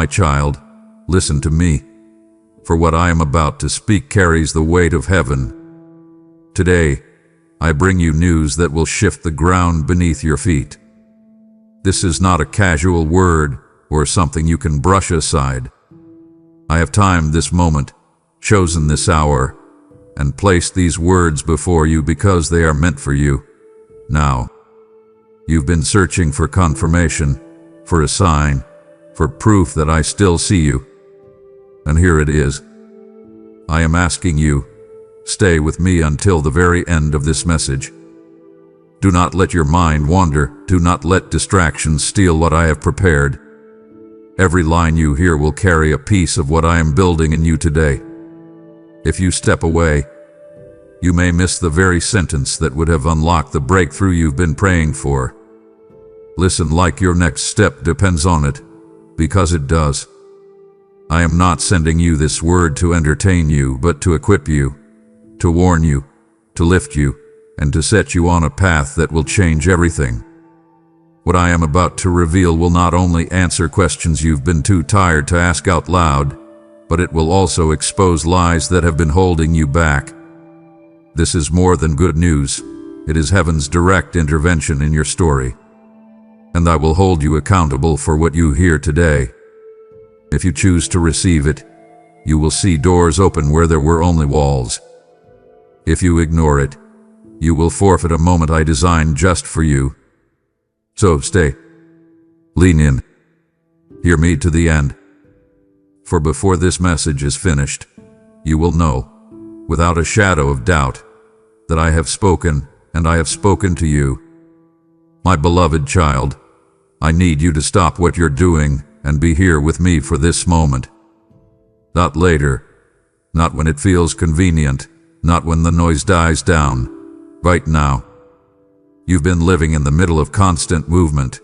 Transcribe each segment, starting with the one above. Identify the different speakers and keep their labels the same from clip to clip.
Speaker 1: My child, listen to me, for what I am about to speak carries the weight of heaven. Today, I bring you news that will shift the ground beneath your feet. This is not a casual word or something you can brush aside. I have timed this moment, chosen this hour, and placed these words before you because they are meant for you. Now, you've been searching for confirmation, for a sign, for proof that I still see you. And here it is. I am asking you, stay with me until the very end of this message. Do not let your mind wander. Do not let distractions steal what I have prepared. Every line you hear will carry a piece of what I am building in you today. If you step away, you may miss the very sentence that would have unlocked the breakthrough you've been praying for. Listen like your next step depends on it, because it does. I am not sending you this word to entertain you, but to equip you, to warn you, to lift you, and to set you on a path that will change everything. What I am about to reveal will not only answer questions you've been too tired to ask out loud, but it will also expose lies that have been holding you back. This is more than good news. It is heaven's direct intervention in your story. And I will hold you accountable for what you hear today. If you choose to receive it, you will see doors open where there were only walls. If you ignore it, you will forfeit a moment I designed just for you. So stay. Lean in. Hear me to the end. For before this message is finished, you will know, without a shadow of doubt, that I have spoken, and I have spoken to you. My beloved child, I need you to stop what you're doing and be here with me for this moment. Not later, not when it feels convenient, not when the noise dies down. Right now. You've been living in the middle of constant movement,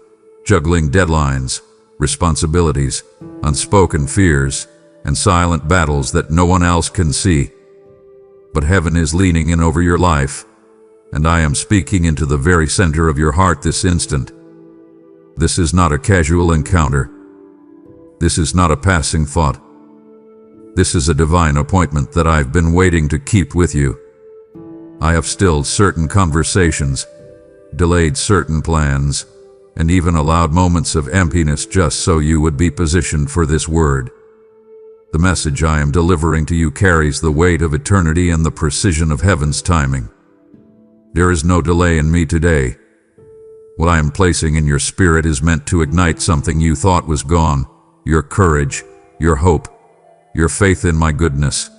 Speaker 1: juggling deadlines, responsibilities, unspoken fears, and silent battles that no one else can see. But heaven is leaning in over your life, and I am speaking into the very center of your heart this instant. This is not a casual encounter. This is not a passing thought. This is a divine appointment that I've been waiting to keep with you. I have stilled certain conversations, delayed certain plans, and even allowed moments of emptiness just so you would be positioned for this word. The message I am delivering to you carries the weight of eternity and the precision of heaven's timing. There is no delay in me today. What I am placing in your spirit is meant to ignite something you thought was gone, your courage, your hope, your faith in my goodness.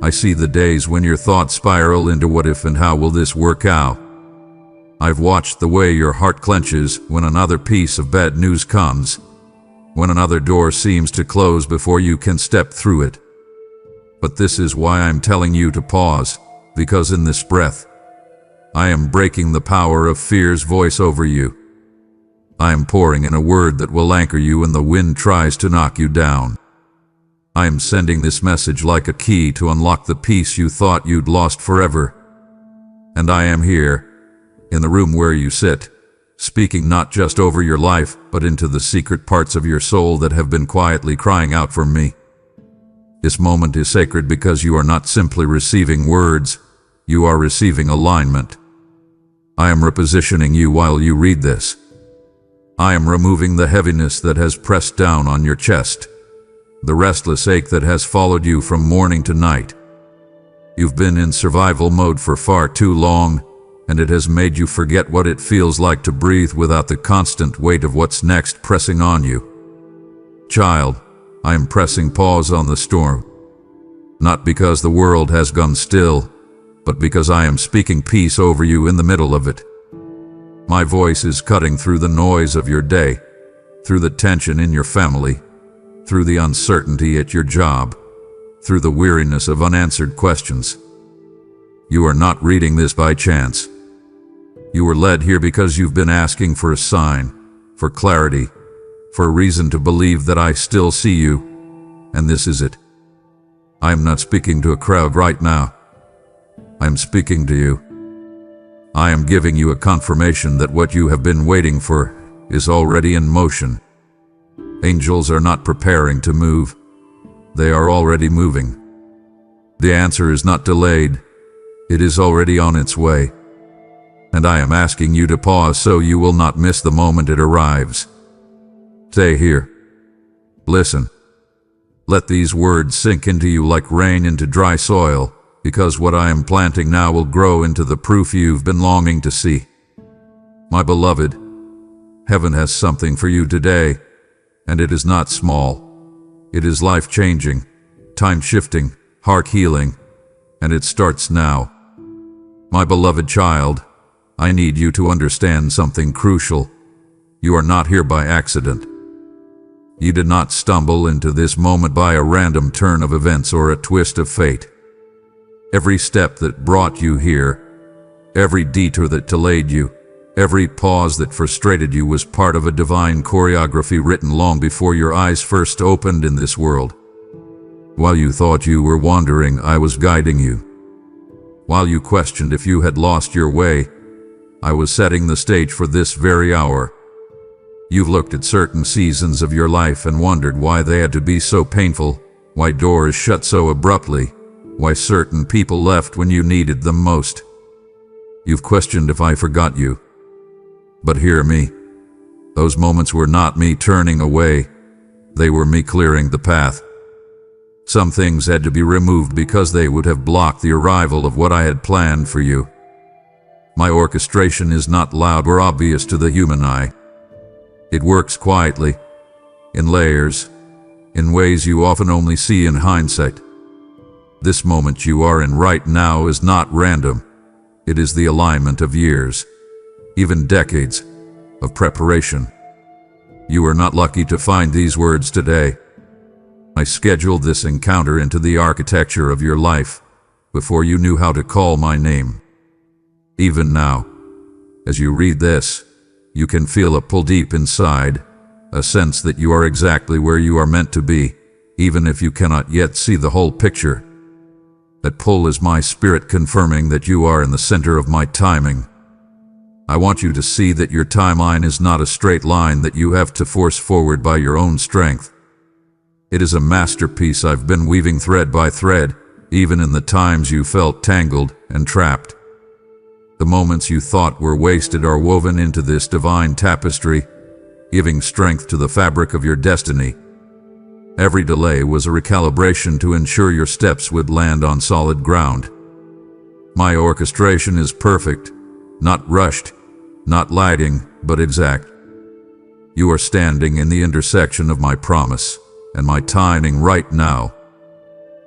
Speaker 1: I see the days when your thoughts spiral into what if and how will this work out. I've watched the way your heart clenches when another piece of bad news comes, when another door seems to close before you can step through it. But this is why I'm telling you to pause, because in this breath, I am breaking the power of fear's voice over you. I am pouring in a word that will anchor you when the wind tries to knock you down. I am sending this message like a key to unlock the peace you thought you'd lost forever. And I am here, in the room where you sit, speaking not just over your life, but into the secret parts of your soul that have been quietly crying out for me. This moment is sacred because you are not simply receiving words, you are receiving alignment. I am repositioning you while you read this. I am removing the heaviness that has pressed down on your chest, the restless ache that has followed you from morning to night. You've been in survival mode for far too long, and it has made you forget what it feels like to breathe without the constant weight of what's next pressing on you. Child, I am pressing pause on the storm, not because the world has gone still, but because I am speaking peace over you in the middle of it. My voice is cutting through the noise of your day, through the tension in your family, through the uncertainty at your job, through the weariness of unanswered questions. You are not reading this by chance. You were led here because you've been asking for a sign, for clarity, for a reason to believe that I still see you, and this is it. I am not speaking to a crowd right now. I am speaking to you. I am giving you a confirmation that what you have been waiting for is already in motion. Angels are not preparing to move. They are already moving. The answer is not delayed. It is already on its way. And I am asking you to pause so you will not miss the moment it arrives. Stay here. Listen. Let these words sink into you like rain into dry soil, because what I am planting now will grow into the proof you've been longing to see. My beloved, heaven has something for you today, and it is not small. It is life-changing, time-shifting, heart-healing, and it starts now. My beloved child, I need you to understand something crucial. You are not here by accident. You did not stumble into this moment by a random turn of events or a twist of fate. Every step that brought you here, every detour that delayed you, every pause that frustrated you was part of a divine choreography written long before your eyes first opened in this world. While you thought you were wandering, I was guiding you. While you questioned if you had lost your way, I was setting the stage for this very hour. You've looked at certain seasons of your life and wondered why they had to be so painful, why doors shut so abruptly, why certain people left when you needed them most. You've questioned if I forgot you. But hear me. Those moments were not me turning away. They were me clearing the path. Some things had to be removed because they would have blocked the arrival of what I had planned for you. My orchestration is not loud or obvious to the human eye. It works quietly, in layers, in ways you often only see in hindsight. This moment you are in right now is not random. It is the alignment of years, even decades, of preparation. You are not lucky to find these words today. I scheduled this encounter into the architecture of your life before you knew how to call my name. Even now, as you read this, you can feel a pull deep inside, a sense that you are exactly where you are meant to be, even if you cannot yet see the whole picture. That pull is my spirit confirming that you are in the center of my timing. I want you to see that your timeline is not a straight line that you have to force forward by your own strength. It is a masterpiece I've been weaving thread by thread, even in the times you felt tangled and trapped. The moments you thought were wasted are woven into this divine tapestry, giving strength to the fabric of your destiny. Every delay was a recalibration to ensure your steps would land on solid ground. My orchestration is perfect, not rushed, not lagging, but exact. You are standing in the intersection of my promise and my timing right now.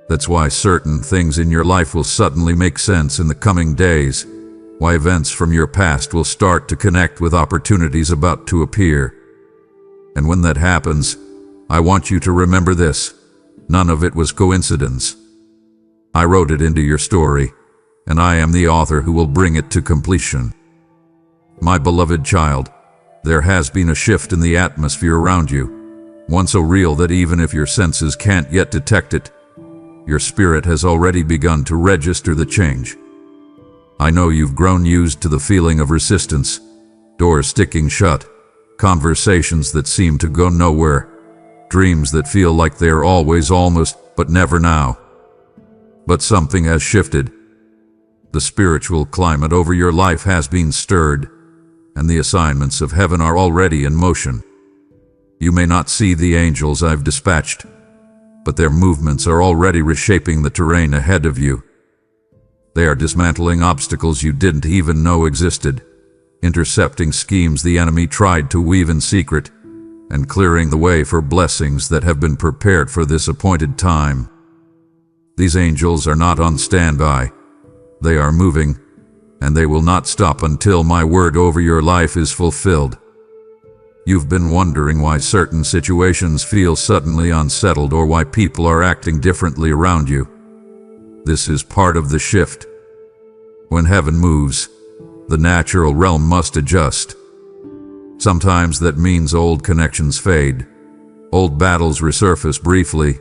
Speaker 1: That's why certain things in your life will suddenly make sense in the coming days, why events from your past will start to connect with opportunities about to appear. And when that happens, I want you to remember this: none of it was coincidence. I wrote it into your story, and I am the author who will bring it to completion. My beloved child, there has been a shift in the atmosphere around you, one so real that even if your senses can't yet detect it, your spirit has already begun to register the change. I know you've grown used to the feeling of resistance, doors sticking shut, conversations that seem to go nowhere, dreams that feel like they're always almost, but never now. But something has shifted. The spiritual climate over your life has been stirred, and the assignments of heaven are already in motion. You may not see the angels I've dispatched, but their movements are already reshaping the terrain ahead of you. They are dismantling obstacles you didn't even know existed, intercepting schemes the enemy tried to weave in secret, and clearing the way for blessings that have been prepared for this appointed time. These angels are not on standby. They are moving, and they will not stop until my word over your life is fulfilled. You've been wondering why certain situations feel suddenly unsettled or why people are acting differently around you. This is part of the shift. When heaven moves, the natural realm must adjust. Sometimes that means old connections fade, old battles resurface briefly,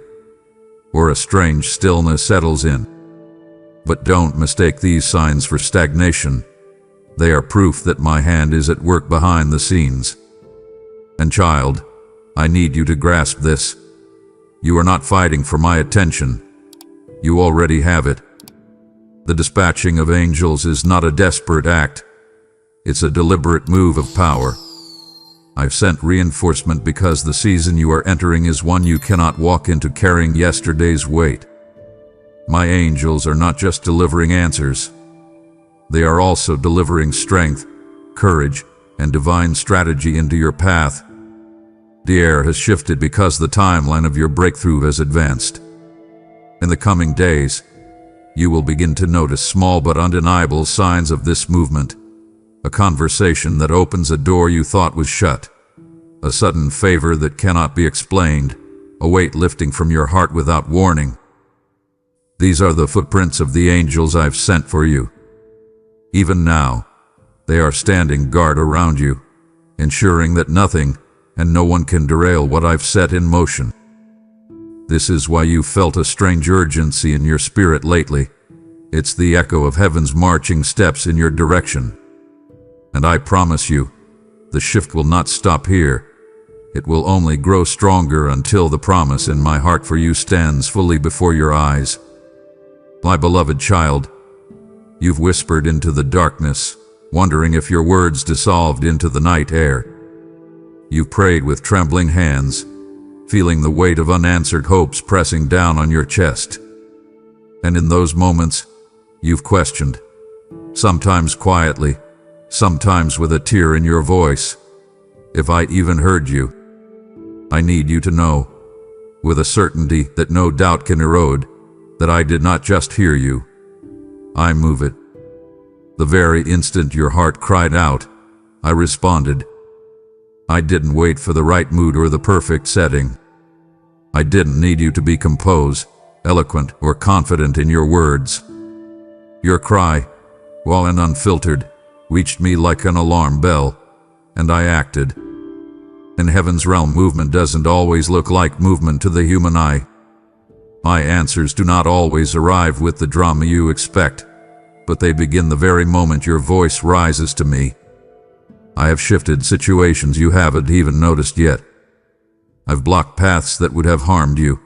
Speaker 1: or a strange stillness settles in. But don't mistake these signs for stagnation. They are proof that my hand is at work behind the scenes. And child, I need you to grasp this. You are not fighting for my attention. You already have it. The dispatching of angels is not a desperate act. It's a deliberate move of power. I've sent reinforcement because the season you are entering is one you cannot walk into carrying yesterday's weight. My angels are not just delivering answers. They are also delivering strength, courage, and divine strategy into your path. The air has shifted because the timeline of your breakthrough has advanced. In the coming days, you will begin to notice small but undeniable signs of this movement. A conversation that opens a door you thought was shut. A sudden favor that cannot be explained. A weight lifting from your heart without warning. These are the footprints of the angels I've sent for you. Even now, they are standing guard around you, ensuring that nothing and no one can derail what I've set in motion. This is why you felt a strange urgency in your spirit lately. It's the echo of heaven's marching steps in your direction. And I promise you, the shift will not stop here. It will only grow stronger until the promise in my heart for you stands fully before your eyes. My beloved child, you've whispered into the darkness, wondering if your words dissolved into the night air. You've prayed with trembling hands, feeling the weight of unanswered hopes pressing down on your chest. And in those moments, you've questioned, sometimes quietly, sometimes with a tear in your voice, if I even heard you. I need you to know, with a certainty that no doubt can erode, that I did not just hear you. I move it. The very instant your heart cried out, I responded. I didn't wait for the right mood or the perfect setting. I didn't need you to be composed, eloquent, or confident in your words. Your cry, raw and unfiltered, reached me like an alarm bell, and I acted. In heaven's realm, movement doesn't always look like movement to the human eye. My answers do not always arrive with the drama you expect, but they begin the very moment your voice rises to me. I have shifted situations you haven't even noticed yet. I've blocked paths that would have harmed you.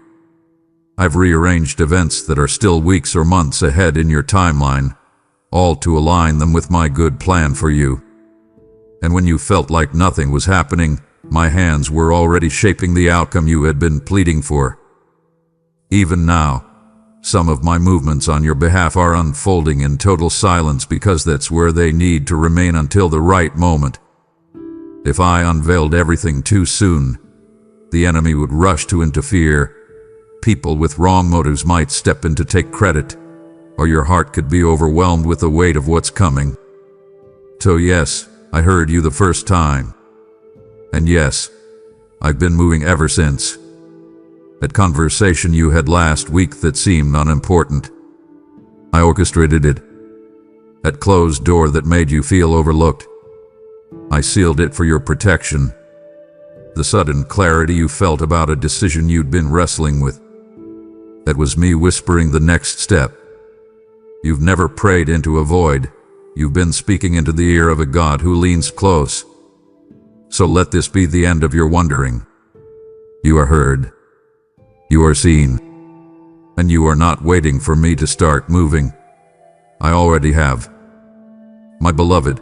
Speaker 1: I've rearranged events that are still weeks or months ahead in your timeline, all to align them with my good plan for you. And when you felt like nothing was happening, my hands were already shaping the outcome you had been pleading for. Even now, some of my movements on your behalf are unfolding in total silence because that's where they need to remain until the right moment. If I unveiled everything too soon, the enemy would rush to interfere. People with wrong motives might step in to take credit, or your heart could be overwhelmed with the weight of what's coming. So yes, I heard you the first time. And yes, I've been moving ever since. That conversation you had last week that seemed unimportant, I orchestrated it. That closed door that made you feel overlooked, I sealed it for your protection. The sudden clarity you felt about a decision you'd been wrestling with, that was me whispering the next step. You've never prayed into a void. You've been speaking into the ear of a God who leans close. So let this be the end of your wondering. You are heard. You are seen. And you are not waiting for me to start moving. I already have. My beloved,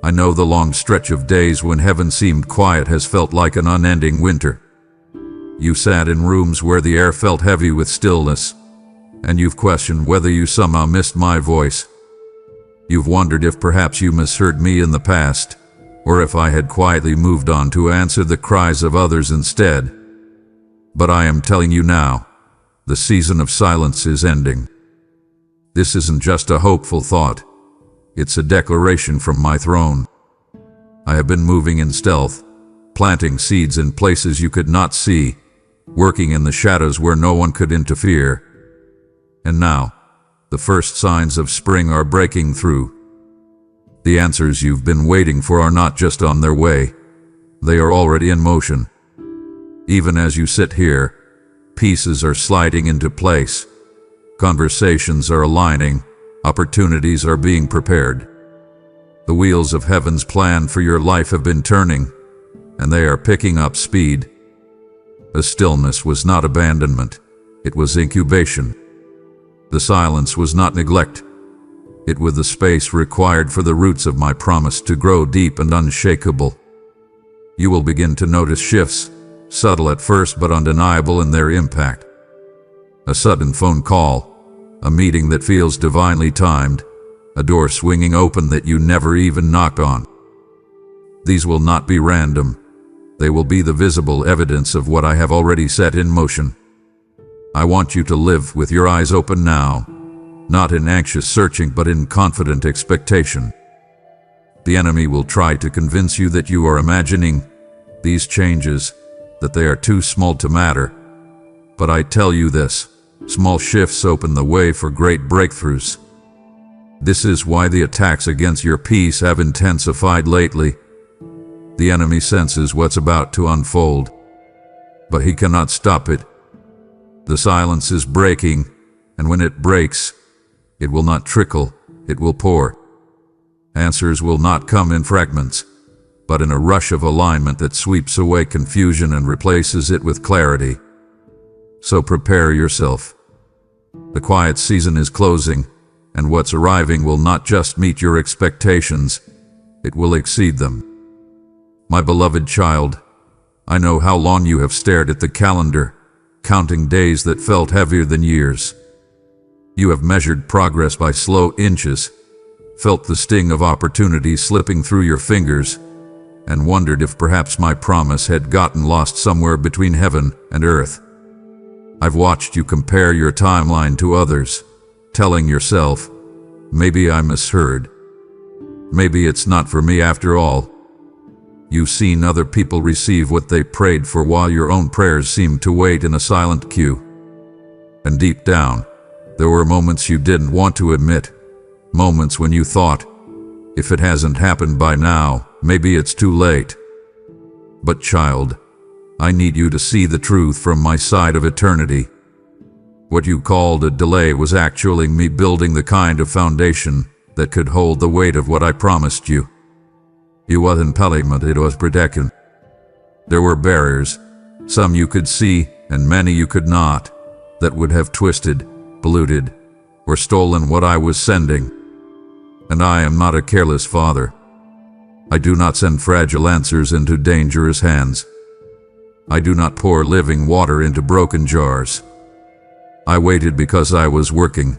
Speaker 1: I know the long stretch of days when heaven seemed quiet has felt like an unending winter. You sat in rooms where the air felt heavy with stillness, and you've questioned whether you somehow missed my voice. You've wondered if perhaps you misheard me in the past, or if I had quietly moved on to answer the cries of others instead. But I am telling you now, the season of silence is ending. This isn't just a hopeful thought. It's a declaration from my throne. I have been moving in stealth, planting seeds in places you could not see, working in the shadows where no one could interfere. And now, the first signs of spring are breaking through. The answers you've been waiting for are not just on their way. They are already in motion. Even as you sit here, pieces are sliding into place. Conversations are aligning. Opportunities are being prepared. The wheels of heaven's plan for your life have been turning, and they are picking up speed. The stillness was not abandonment, it was incubation. The silence was not neglect, it was the space required for the roots of my promise to grow deep and unshakable. You will begin to notice shifts, subtle at first but undeniable in their impact. A sudden phone call, a meeting that feels divinely timed, a door swinging open that you never even knocked on. These will not be random. They will be the visible evidence of what I have already set in motion. I want you to live with your eyes open now, not in anxious searching but in confident expectation. The enemy will try to convince you that you are imagining these changes, that they are too small to matter. But I tell you this, small shifts open the way for great breakthroughs. This is why the attacks against your peace have intensified lately. The enemy senses what's about to unfold, but he cannot stop it. The silence is breaking, and when it breaks, it will not trickle, it will pour. Answers will not come in fragments, but in a rush of alignment that sweeps away confusion and replaces it with clarity. So prepare yourself. The quiet season is closing, and what's arriving will not just meet your expectations, it will exceed them. My beloved child, I know how long you have stared at the calendar, counting days that felt heavier than years. You have measured progress by slow inches, felt the sting of opportunity slipping through your fingers, and wondered if perhaps my promise had gotten lost somewhere between heaven and earth. I've watched you compare your timeline to others, telling yourself, maybe I misheard. Maybe it's not for me after all. You've seen other people receive what they prayed for while your own prayers seemed to wait in a silent queue. And deep down, there were moments you didn't want to admit, moments when you thought, if it hasn't happened by now, maybe it's too late. But child, I need you to see the truth from my side of eternity. What you called a delay was actually me building the kind of foundation that could hold the weight of what I promised you. It wasn't impediment, it was protection. There were barriers, some you could see and many you could not, that would have twisted, polluted, or stolen what I was sending. And I am not a careless father. I do not send fragile answers into dangerous hands. I do not pour living water into broken jars. I waited because I was working.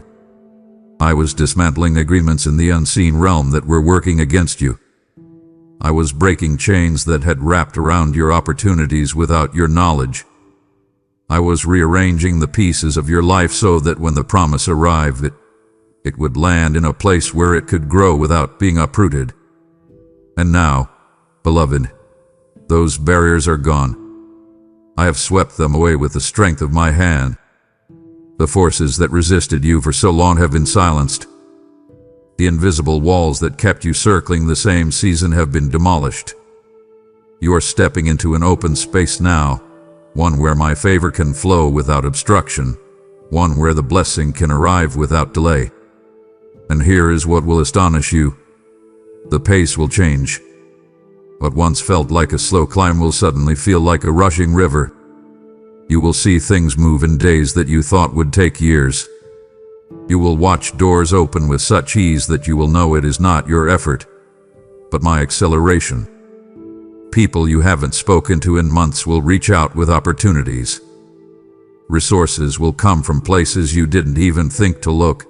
Speaker 1: I was dismantling agreements in the unseen realm that were working against you. I was breaking chains that had wrapped around your opportunities without your knowledge. I was rearranging the pieces of your life so that when the promise arrived, it would land in a place where it could grow without being uprooted. And now, beloved, those barriers are gone. I have swept them away with the strength of my hand. The forces that resisted you for so long have been silenced. The invisible walls that kept you circling the same season have been demolished. You are stepping into an open space now, one where my favor can flow without obstruction, one where the blessing can arrive without delay. And here is what will astonish you. The pace will change. What once felt like a slow climb will suddenly feel like a rushing river. You will see things move in days that you thought would take years. You will watch doors open with such ease that you will know it is not your effort, but my acceleration. People you haven't spoken to in months will reach out with opportunities. Resources will come from places you didn't even think to look.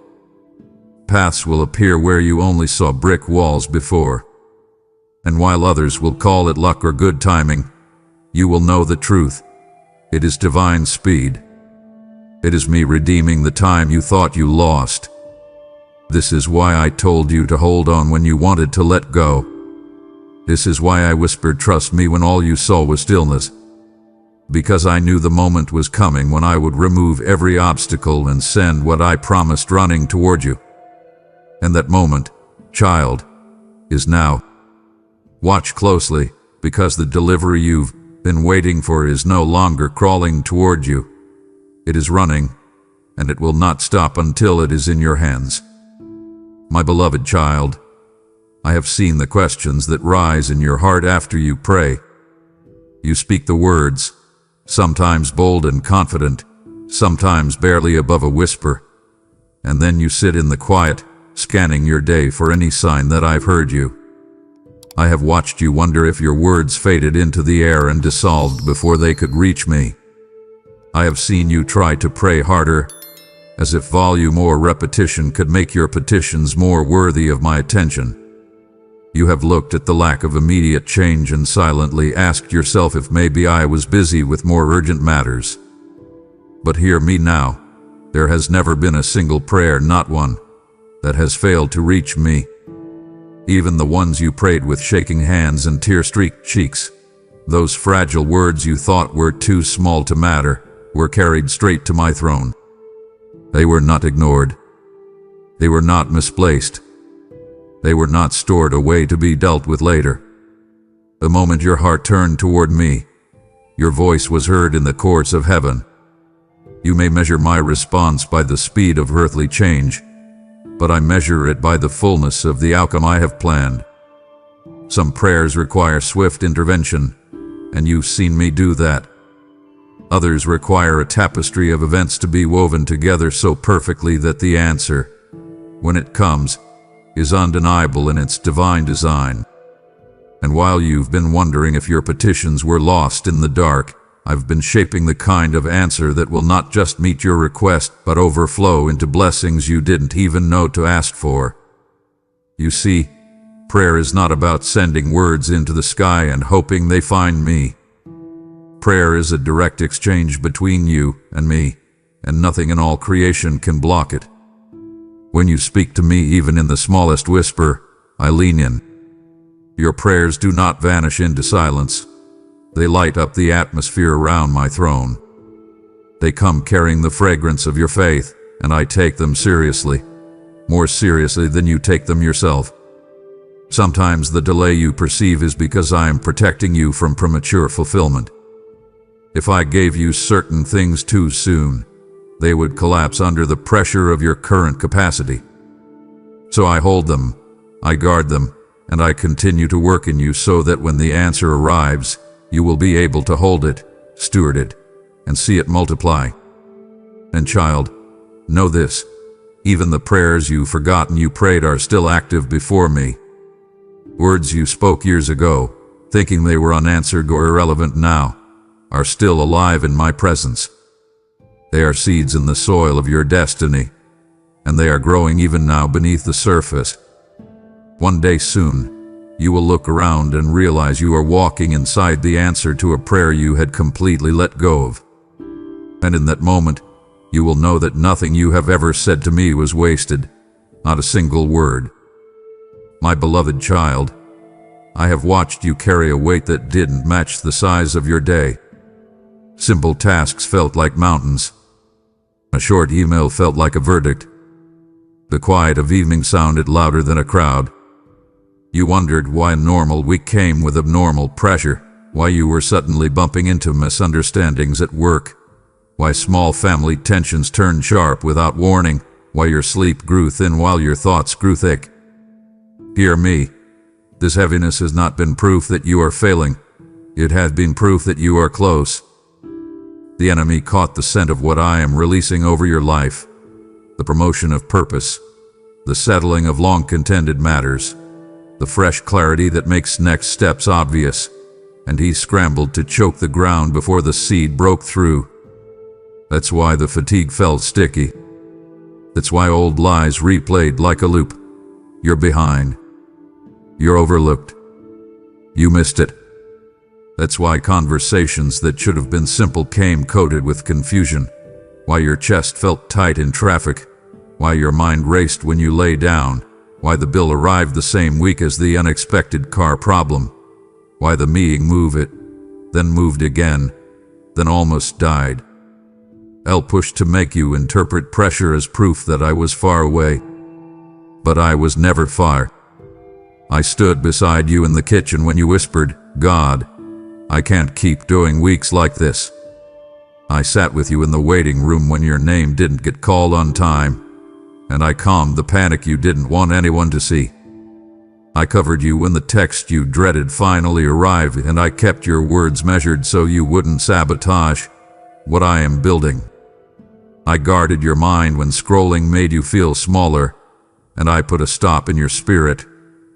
Speaker 1: Paths will appear where you only saw brick walls before. And while others will call it luck or good timing, you will know the truth. It is divine speed. It is me redeeming the time you thought you lost. This is why I told you to hold on when you wanted to let go. This is why I whispered trust me when all you saw was stillness. Because I knew the moment was coming when I would remove every obstacle and send what I promised running toward you. And that moment, child, is now. Watch closely, because the delivery you've been waiting for is no longer crawling toward you. It is running, and it will not stop until it is in your hands. My beloved child, I have seen the questions that rise in your heart after you pray. You speak the words, sometimes bold and confident, sometimes barely above a whisper, and then you sit in the quiet, scanning your day for any sign that I've heard you. I have watched you wonder if your words faded into the air and dissolved before they could reach me. I have seen you try to pray harder, as if volume or repetition could make your petitions more worthy of my attention. You have looked at the lack of immediate change and silently asked yourself if maybe I was busy with more urgent matters. But hear me now. There has never been a single prayer, not one, that has failed to reach me. Even the ones you prayed with shaking hands and tear-streaked cheeks, those fragile words you thought were too small to matter, were carried straight to my throne. They were not ignored. They were not misplaced. They were not stored away to be dealt with later. The moment your heart turned toward me, your voice was heard in the courts of heaven. You may measure my response by the speed of earthly change, but I measure it by the fullness of the outcome I have planned. Some prayers require swift intervention, and you've seen me do that. Others require a tapestry of events to be woven together so perfectly that the answer, when it comes, is undeniable in its divine design. And while you've been wondering if your petitions were lost in the dark, I've been shaping the kind of answer that will not just meet your request, but overflow into blessings you didn't even know to ask for. You see, prayer is not about sending words into the sky and hoping they find me. Prayer is a direct exchange between you and me, and nothing in all creation can block it. When you speak to me, even in the smallest whisper, I lean in. Your prayers do not vanish into silence. They light up the atmosphere around my throne. They come carrying the fragrance of your faith, and I take them seriously, more seriously than you take them yourself. Sometimes the delay you perceive is because I am protecting you from premature fulfillment. If I gave you certain things too soon, they would collapse under the pressure of your current capacity. So I hold them, I guard them, and I continue to work in you so that when the answer arrives, you will be able to hold it, steward it, and see it multiply. And child, know this, even the prayers you've forgotten you prayed are still active before me. Words you spoke years ago, thinking they were unanswered or irrelevant now, are still alive in my presence. They are seeds in the soil of your destiny, and they are growing even now beneath the surface. One day soon, you will look around and realize you are walking inside the answer to a prayer you had completely let go of. And in that moment, you will know that nothing you have ever said to me was wasted, not a single word. My beloved child, I have watched you carry a weight that didn't match the size of your day. Simple tasks felt like mountains. A short email felt like a verdict. The quiet of evening sounded louder than a crowd. You wondered why a normal week came with abnormal pressure, why you were suddenly bumping into misunderstandings at work, why small family tensions turned sharp without warning, why your sleep grew thin while your thoughts grew thick. Hear me. This heaviness has not been proof that you are failing. It has been proof that you are close. The enemy caught the scent of what I am releasing over your life, the promotion of purpose, the settling of long-contended matters, the fresh clarity that makes next steps obvious, and he scrambled to choke the ground before the seed broke through. That's why the fatigue felt sticky. That's why old lies replayed like a loop. You're behind. You're overlooked. You missed it. That's why conversations that should have been simple came coated with confusion, why your chest felt tight in traffic, why your mind raced when you lay down, why the bill arrived the same week as the unexpected car problem, why the meeting moved, then moved again, then almost died. I'll push to make you interpret pressure as proof that I was far away. But I was never far. I stood beside you in the kitchen when you whispered, "God, I can't keep doing weeks like this." I sat with you in the waiting room when your name didn't get called on time, and I calmed the panic you didn't want anyone to see. I covered you when the text you dreaded finally arrived, and I kept your words measured so you wouldn't sabotage what I am building. I guarded your mind when scrolling made you feel smaller, and I put a stop in your spirit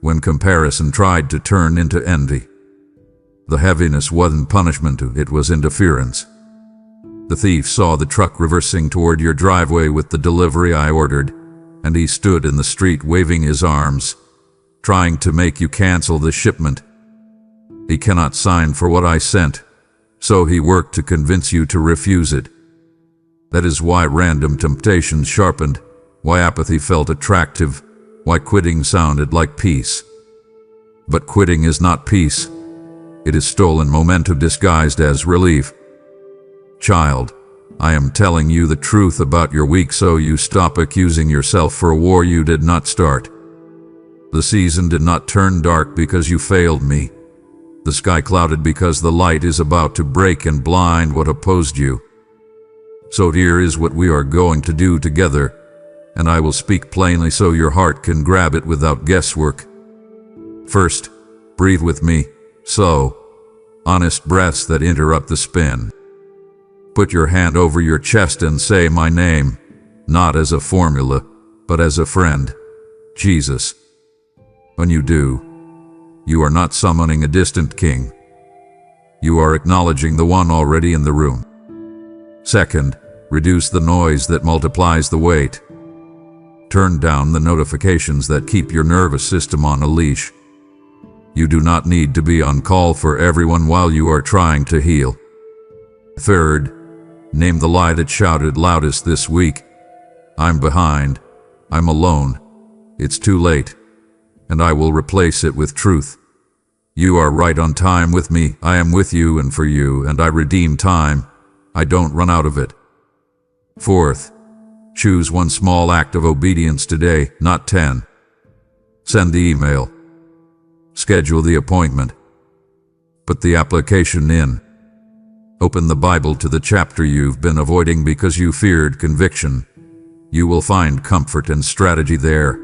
Speaker 1: when comparison tried to turn into envy. The heaviness wasn't punishment, it was interference. The thief saw the truck reversing toward your driveway with the delivery I ordered, and he stood in the street waving his arms, trying to make you cancel the shipment. He cannot sign for what I sent, so he worked to convince you to refuse it. That is why random temptations sharpened, why apathy felt attractive, why quitting sounded like peace. But quitting is not peace. It is stolen momentum disguised as relief. Child, I am telling you the truth about your week so you stop accusing yourself for a war you did not start. The season did not turn dark because you failed me. The sky clouded because the light is about to break and blind what opposed you. So here is what we are going to do together, and I will speak plainly so your heart can grab it without guesswork. First, breathe with me, so, honest breaths that interrupt the spin. Put your hand over your chest and say my name, not as a formula, but as a friend, Jesus. When you do, you are not summoning a distant king. You are acknowledging the one already in the room. Second, reduce the noise that multiplies the weight. Turn down the notifications that keep your nervous system on a leash. You do not need to be on call for everyone while you are trying to heal. Third, name the lie that shouted loudest this week. I'm behind. I'm alone. It's too late. And I will replace it with truth. You are right on time with me. I am with you and for you, and I redeem time. I don't run out of it. Fourth, choose one small act of obedience today, not 10. Send the email. Schedule the appointment. Put the application in. Open the Bible to the chapter you've been avoiding because you feared conviction. You will find comfort and strategy there.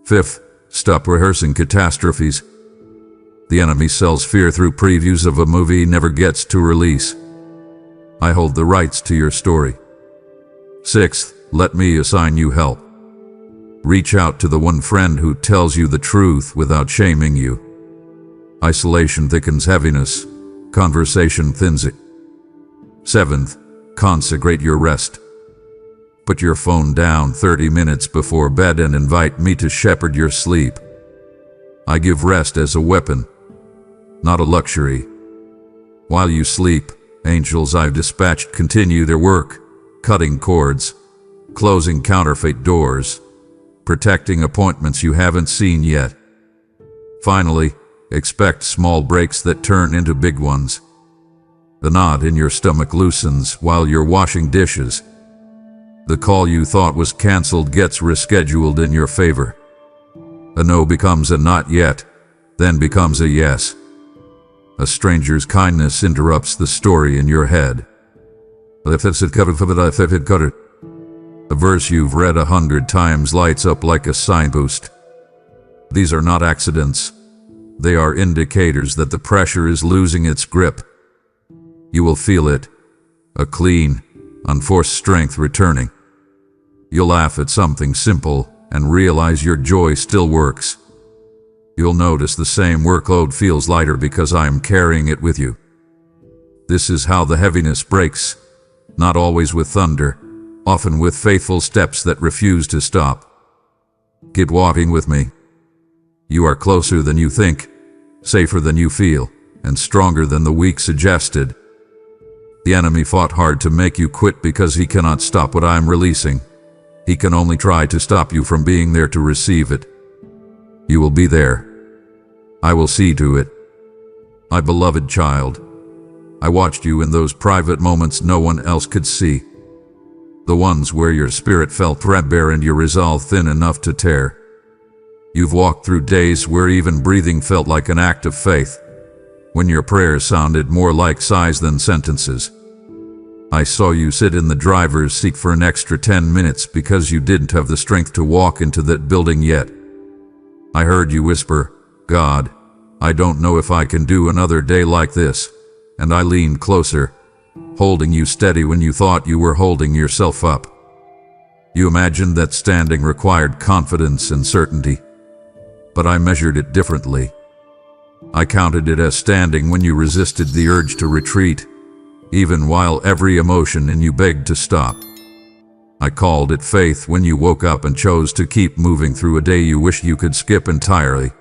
Speaker 1: Fifth, stop rehearsing catastrophes. The enemy sells fear through previews of a movie he never gets to release. I hold the rights to your story. Sixth, let me assign you help. Reach out to the one friend who tells you the truth without shaming you. Isolation thickens heaviness. Conversation thins it. Seventh, consecrate your rest. Put your phone down 30 minutes before bed and invite me to shepherd your sleep. I give rest as a weapon, not a luxury. While you sleep, angels I've dispatched continue their work, cutting cords, closing counterfeit doors, protecting appointments you haven't seen yet. Finally, expect small breaks that turn into big ones. The knot in your stomach loosens while you're washing dishes. The call you thought was canceled gets rescheduled in your favor. A no becomes a not yet, then becomes a yes. A stranger's kindness interrupts the story in your head. A verse you've read 100 times lights up like a signpost. These are not accidents. They are indicators that the pressure is losing its grip. You will feel it, a clean, unforced strength returning. You'll laugh at something simple and realize your joy still works. You'll notice the same workload feels lighter because I am carrying it with you. This is how the heaviness breaks, not always with thunder, often with faithful steps that refuse to stop. Keep walking with me. You are closer than you think, safer than you feel, and stronger than the weak suggested. The enemy fought hard to make you quit because he cannot stop what I am releasing. He can only try to stop you from being there to receive it. You will be there. I will see to it. My beloved child, I watched you in those private moments no one else could see. The ones where your spirit felt threadbare and your resolve thin enough to tear. You've walked through days where even breathing felt like an act of faith, when your prayers sounded more like sighs than sentences. I saw you sit in the driver's seat for an extra 10 minutes because you didn't have the strength to walk into that building yet. I heard you whisper, "God, I don't know if I can do another day like this," and I leaned closer, holding you steady when you thought you were holding yourself up. You imagined that standing required confidence and certainty, but I measured it differently. I counted it as standing when you resisted the urge to retreat, even while every emotion in you begged to stop. I called it faith when you woke up and chose to keep moving through a day you wished you could skip entirely.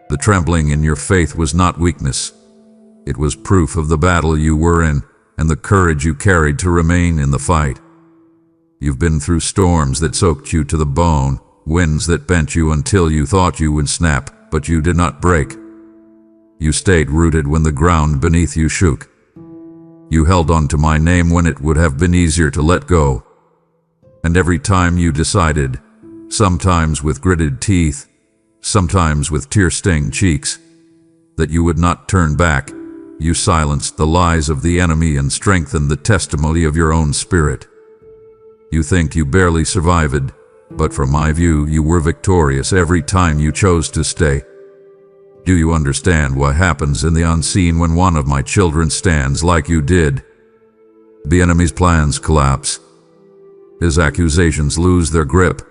Speaker 1: The trembling in your faith was not weakness. It was proof of the battle you were in and the courage you carried to remain in the fight. You've been through storms that soaked you to the bone, winds that bent you until you thought you would snap, but you did not break. You stayed rooted when the ground beneath you shook. You held on to my name when it would have been easier to let go. And every time you decided, sometimes with gritted teeth, sometimes with tear-stained cheeks, that you would not turn back, you silenced the lies of the enemy and strengthened the testimony of your own spirit. You think you barely survived, but from my view, you were victorious every time you chose to stay. Do you understand what happens in the unseen when one of my children stands like you did? The enemy's plans collapse. His accusations lose their grip.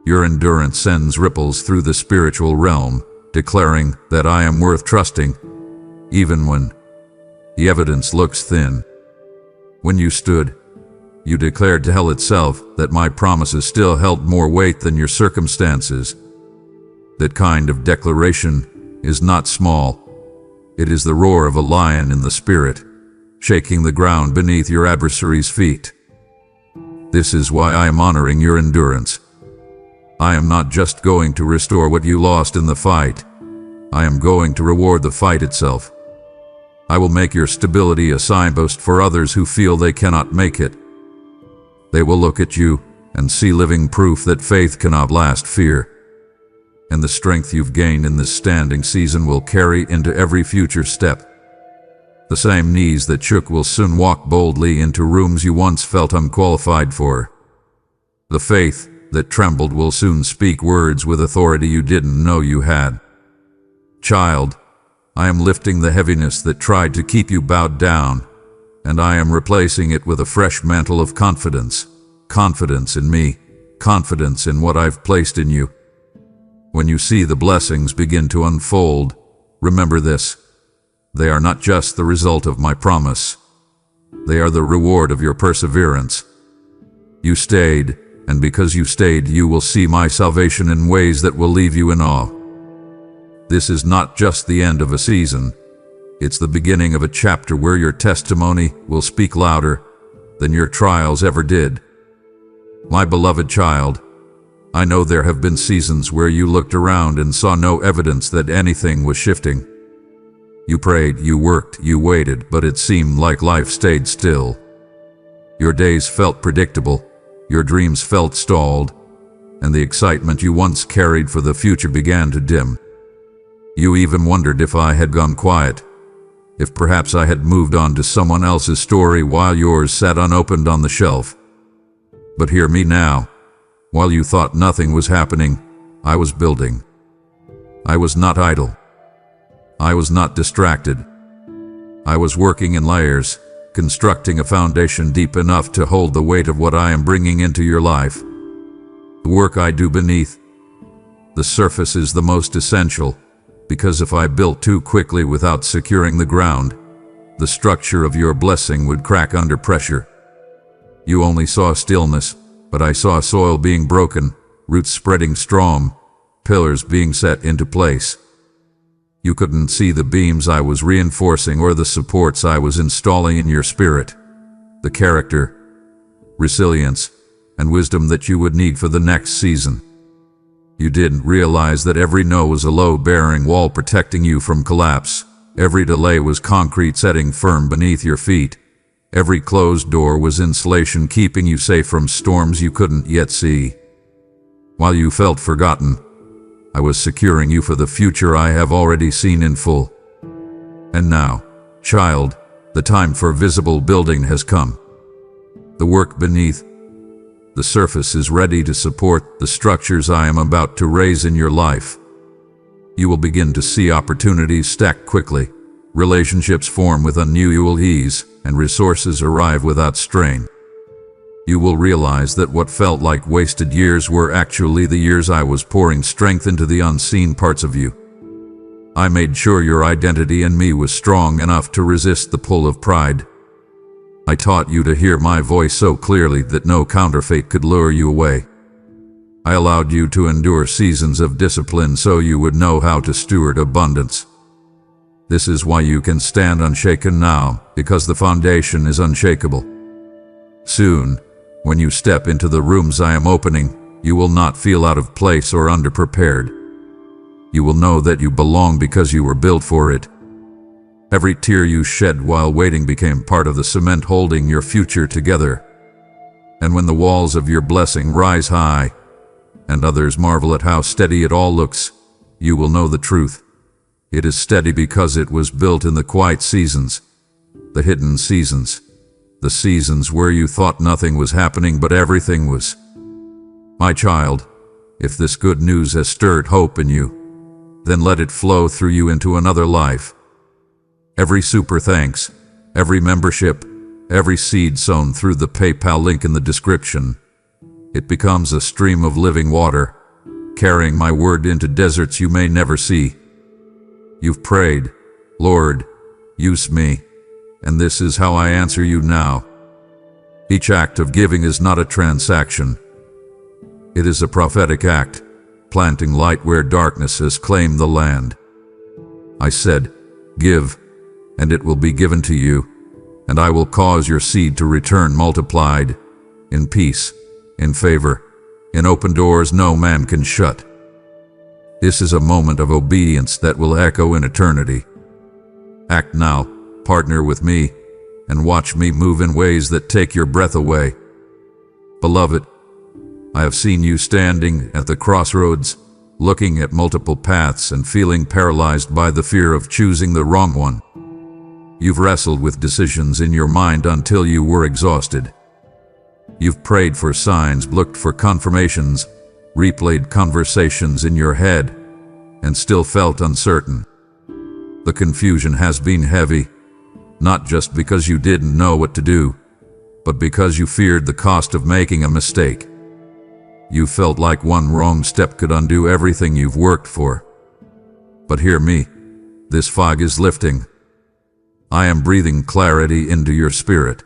Speaker 1: Your endurance sends ripples through the spiritual realm, declaring that I am worth trusting, even when the evidence looks thin. When you stood, you declared to hell itself that my promises still held more weight than your circumstances. That kind of declaration is not small. It is the roar of a lion in the spirit, shaking the ground beneath your adversary's feet. This is why I am honoring your endurance. I am not just going to restore what you lost in the fight. I am going to reward the fight itself. I will make your stability a signpost for others who feel they cannot make it. They will look at you and see living proof that faith can outlast fear. And the strength you've gained in this standing season will carry into every future step. The same knees that shook will soon walk boldly into rooms you once felt unqualified for. The faith that trembled will soon speak words with authority you didn't know you had. Child, I am lifting the heaviness that tried to keep you bowed down, and I am replacing it with a fresh mantle of confidence. Confidence in me, confidence in what I've placed in you. When you see the blessings begin to unfold, remember this: they are not just the result of my promise. They are the reward of your perseverance. You stayed, and because you stayed, you will see my salvation in ways that will leave you in awe. This is not just the end of a season. It's the beginning of a chapter where your testimony will speak louder than your trials ever did. My beloved child, I know there have been seasons where you looked around and saw no evidence that anything was shifting. You prayed, you worked, you waited, but it seemed like life stayed still. Your days felt predictable, your dreams felt stalled, and the excitement you once carried for the future began to dim. You even wondered if I had gone quiet, if perhaps I had moved on to someone else's story while yours sat unopened on the shelf. But hear me now. While you thought nothing was happening, I was building. I was not idle. I was not distracted. I was working in layers, constructing a foundation deep enough to hold the weight of what I am bringing into your life. The work I do beneath the surface is the most essential, because if I built too quickly without securing the ground, the structure of your blessing would crack under pressure. You only saw stillness, but I saw soil being broken, roots spreading strong, pillars being set into place. You couldn't see the beams I was reinforcing or the supports I was installing in your spirit, the character, resilience, and wisdom that you would need for the next season. You didn't realize that every no was a load-bearing wall protecting you from collapse. Every delay was concrete setting firm beneath your feet. Every closed door was insulation keeping you safe from storms you couldn't yet see. While you felt forgotten, I was securing you for the future I have already seen in full. And now, child, the time for visible building has come. The work beneath the surface is ready to support the structures I am about to raise in your life. You will begin to see opportunities stack quickly, relationships form with unusual ease, and resources arrive without strain. You will realize that what felt like wasted years were actually the years I was pouring strength into the unseen parts of you. I made sure your identity in me was strong enough to resist the pull of pride. I taught you to hear my voice so clearly that no counterfeit could lure you away. I allowed you to endure seasons of discipline so you would know how to steward abundance. This is why you can stand unshaken now, because the foundation is unshakable. Soon, when you step into the rooms I am opening, you will not feel out of place or underprepared. You will know that you belong because you were built for it. Every tear you shed while waiting became part of the cement holding your future together. And when the walls of your blessing rise high, and others marvel at how steady it all looks, you will know the truth. It is steady because it was built in the quiet seasons, the hidden seasons, the seasons where you thought nothing was happening but everything was. My child, if this good news has stirred hope in you, then let it flow through you into another life. Every super thanks, every membership, every seed sown through the PayPal link in the description, it becomes a stream of living water, carrying my word into deserts you may never see. You've prayed, Lord, use me, and this is how I answer you now. Each act of giving is not a transaction. It is a prophetic act, planting light where darkness has claimed the land. I said, give, and it will be given to you, and I will cause your seed to return multiplied, in peace, in favor, in open doors no man can shut. This is a moment of obedience that will echo in eternity. Act now, partner with me, and watch me move in ways that take your breath away. Beloved, I have seen you standing at the crossroads, looking at multiple paths and feeling paralyzed by the fear of choosing the wrong one. You've wrestled with decisions in your mind until you were exhausted. You've prayed for signs, looked for confirmations, replayed conversations in your head, and still felt uncertain. The confusion has been heavy, not just because you didn't know what to do, but because you feared the cost of making a mistake. You felt like one wrong step could undo everything you've worked for. But hear me, this fog is lifting. I am breathing clarity into your spirit.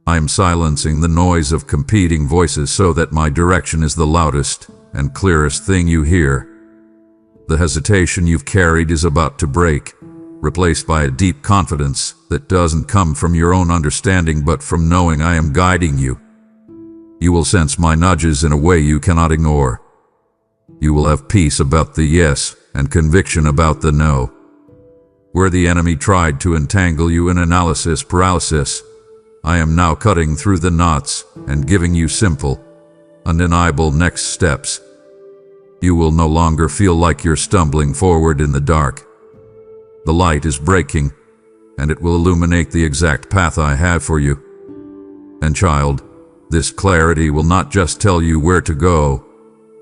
Speaker 1: I am silencing the noise of competing voices so that my direction is the loudest and clearest thing you hear. The hesitation you've carried is about to break, replaced by a deep confidence that doesn't come from your own understanding but from knowing I am guiding you. You will sense my nudges in a way you cannot ignore. You will have peace about the yes and conviction about the no. Where the enemy tried to entangle you in analysis paralysis, I am now cutting through the knots and giving you simple, undeniable next steps. You will no longer feel like you're stumbling forward in the dark. The light is breaking, and it will illuminate the exact path I have for you. And child, this clarity will not just tell you where to go,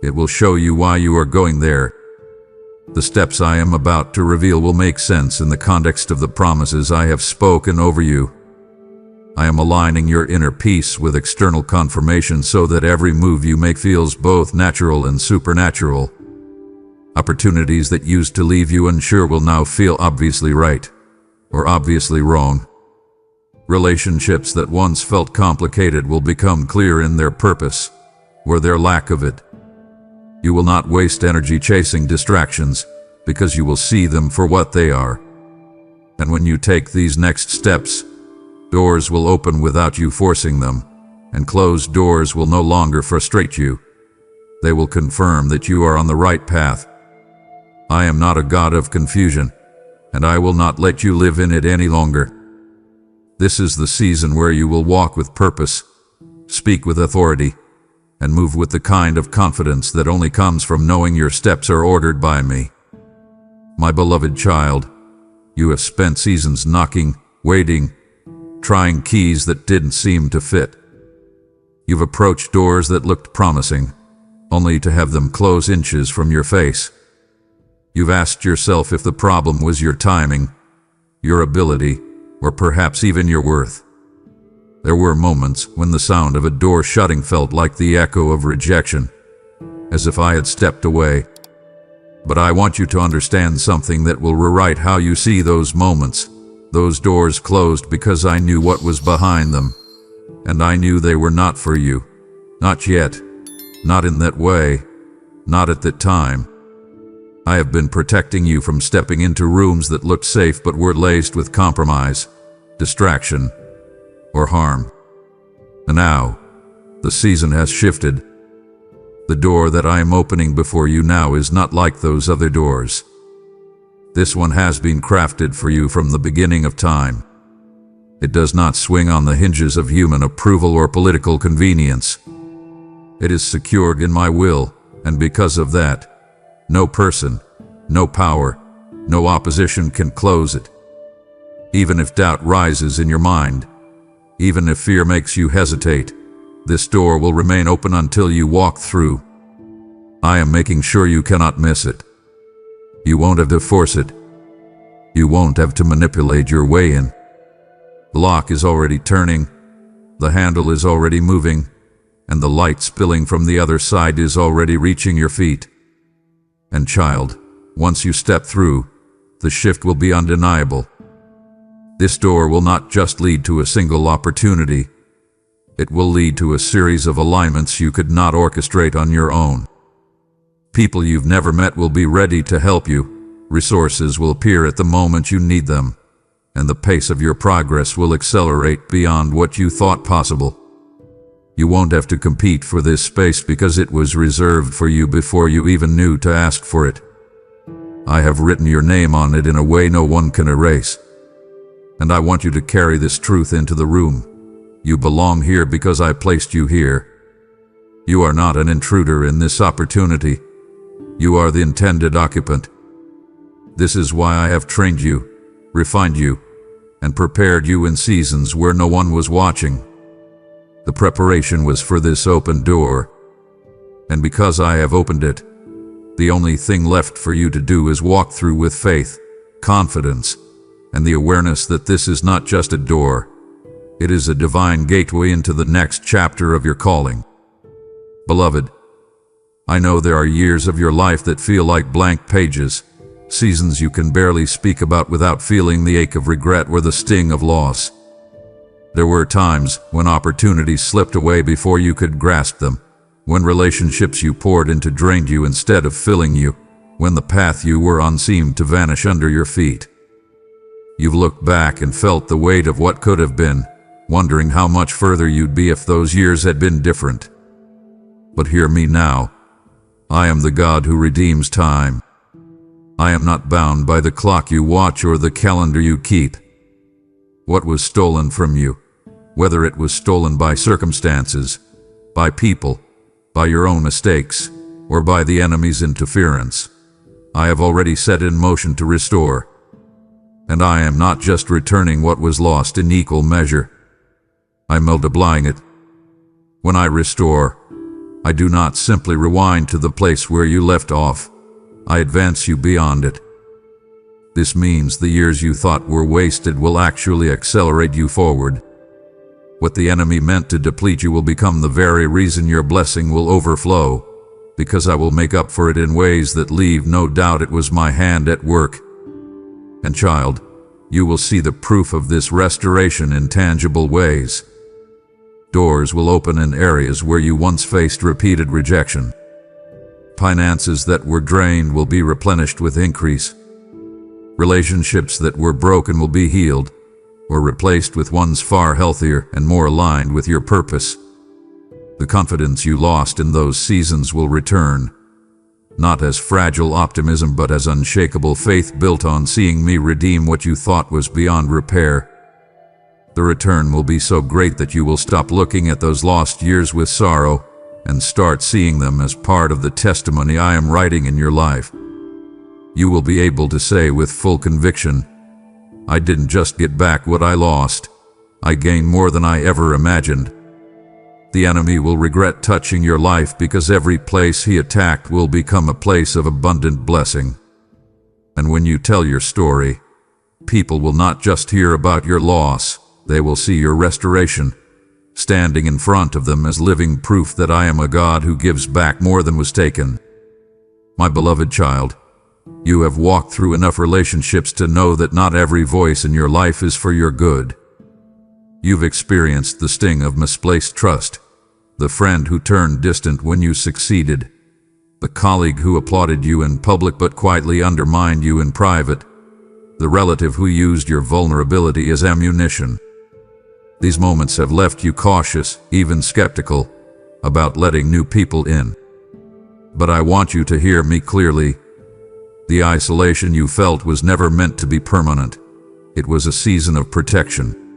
Speaker 1: it will show you why you are going there. The steps I am about to reveal will make sense in the context of the promises I have spoken over you. I am aligning your inner peace with external confirmation so that every move you make feels both natural and supernatural. Opportunities that used to leave you unsure will now feel obviously right, or obviously wrong. Relationships that once felt complicated will become clear in their purpose, or their lack of it. You will not waste energy chasing distractions, because you will see them for what they are. And when you take these next steps, doors will open without you forcing them, and closed doors will no longer frustrate you. They will confirm that you are on the right path. I am not a God of confusion, and I will not let you live in it any longer. This is the season where you will walk with purpose, speak with authority, and move with the kind of confidence that only comes from knowing your steps are ordered by me. My beloved child, you have spent seasons knocking, waiting, trying keys that didn't seem to fit. You've approached doors that looked promising, only to have them close inches from your face. You've asked yourself if the problem was your timing, your ability, or perhaps even your worth. There were moments when the sound of a door shutting felt like the echo of rejection, as if I had stepped away. But I want you to understand something that will rewrite how you see those moments. Those doors closed because I knew what was behind them, and I knew they were not for you. Not yet. Not in that way. Not at that time. I have been protecting you from stepping into rooms that looked safe but were laced with compromise, distraction, or harm. And now, the season has shifted. The door that I am opening before you now is not like those other doors. This one has been crafted for you from the beginning of time. It does not swing on the hinges of human approval or political convenience. It is secured in my will, and because of that, no person, no power, no opposition can close it. Even if doubt rises in your mind, even if fear makes you hesitate, this door will remain open until you walk through. I am making sure you cannot miss it. You won't have to force it. You won't have to manipulate your way in. The lock is already turning, the handle is already moving, and the light spilling from the other side is already reaching your feet. And child, once you step through, the shift will be undeniable. This door will not just lead to a single opportunity. It will lead to a series of alignments you could not orchestrate on your own. People you've never met will be ready to help you. Resources will appear at the moment you need them, and the pace of your progress will accelerate beyond what you thought possible. You won't have to compete for this space because it was reserved for you before you even knew to ask for it. I have written your name on it in a way no one can erase. And I want you to carry this truth into the room. You belong here because I placed you here. You are not an intruder in this opportunity. You are the intended occupant. This is why I have trained you, refined you, and prepared you in seasons where no one was watching. The preparation was for this open door, and because I have opened it, the only thing left for you to do is walk through with faith, confidence, and the awareness that this is not just a door, it is a divine gateway into the next chapter of your calling. Beloved, I know there are years of your life that feel like blank pages, seasons you can barely speak about without feeling the ache of regret or the sting of loss. There were times when opportunities slipped away before you could grasp them, when relationships you poured into drained you instead of filling you, when the path you were on seemed to vanish under your feet. You've looked back and felt the weight of what could have been, wondering how much further you'd be if those years had been different. But hear me now. I am the God who redeems time. I am not bound by the clock you watch or the calendar you keep. What was stolen from you, whether it was stolen by circumstances, by people, by your own mistakes, or by the enemy's interference, I have already set in motion to restore. And I am not just returning what was lost in equal measure. I'm multiplying it. When I restore, I do not simply rewind to the place where you left off. I advance you beyond it. This means the years you thought were wasted will actually accelerate you forward. What the enemy meant to deplete you will become the very reason your blessing will overflow, because I will make up for it in ways that leave no doubt it was my hand at work. And child, you will see the proof of this restoration in tangible ways. Doors will open in areas where you once faced repeated rejection. Finances that were drained will be replenished with increase. Relationships that were broken will be healed, or replaced with ones far healthier and more aligned with your purpose. The confidence you lost in those seasons will return, not as fragile optimism but as unshakable faith built on seeing me redeem what you thought was beyond repair. The return will be so great that you will stop looking at those lost years with sorrow and start seeing them as part of the testimony I am writing in your life. You will be able to say with full conviction, I didn't just get back what I lost, I gained more than I ever imagined. The enemy will regret touching your life because every place he attacked will become a place of abundant blessing. And when you tell your story, people will not just hear about your loss, they will see your restoration, standing in front of them as living proof that I am a God who gives back more than was taken. My beloved child, you have walked through enough relationships to know that not every voice in your life is for your good. You've experienced the sting of misplaced trust, the friend who turned distant when you succeeded, the colleague who applauded you in public but quietly undermined you in private, the relative who used your vulnerability as ammunition. These moments have left you cautious, even skeptical, about letting new people in. But I want you to hear me clearly. The isolation you felt was never meant to be permanent. It was a season of protection.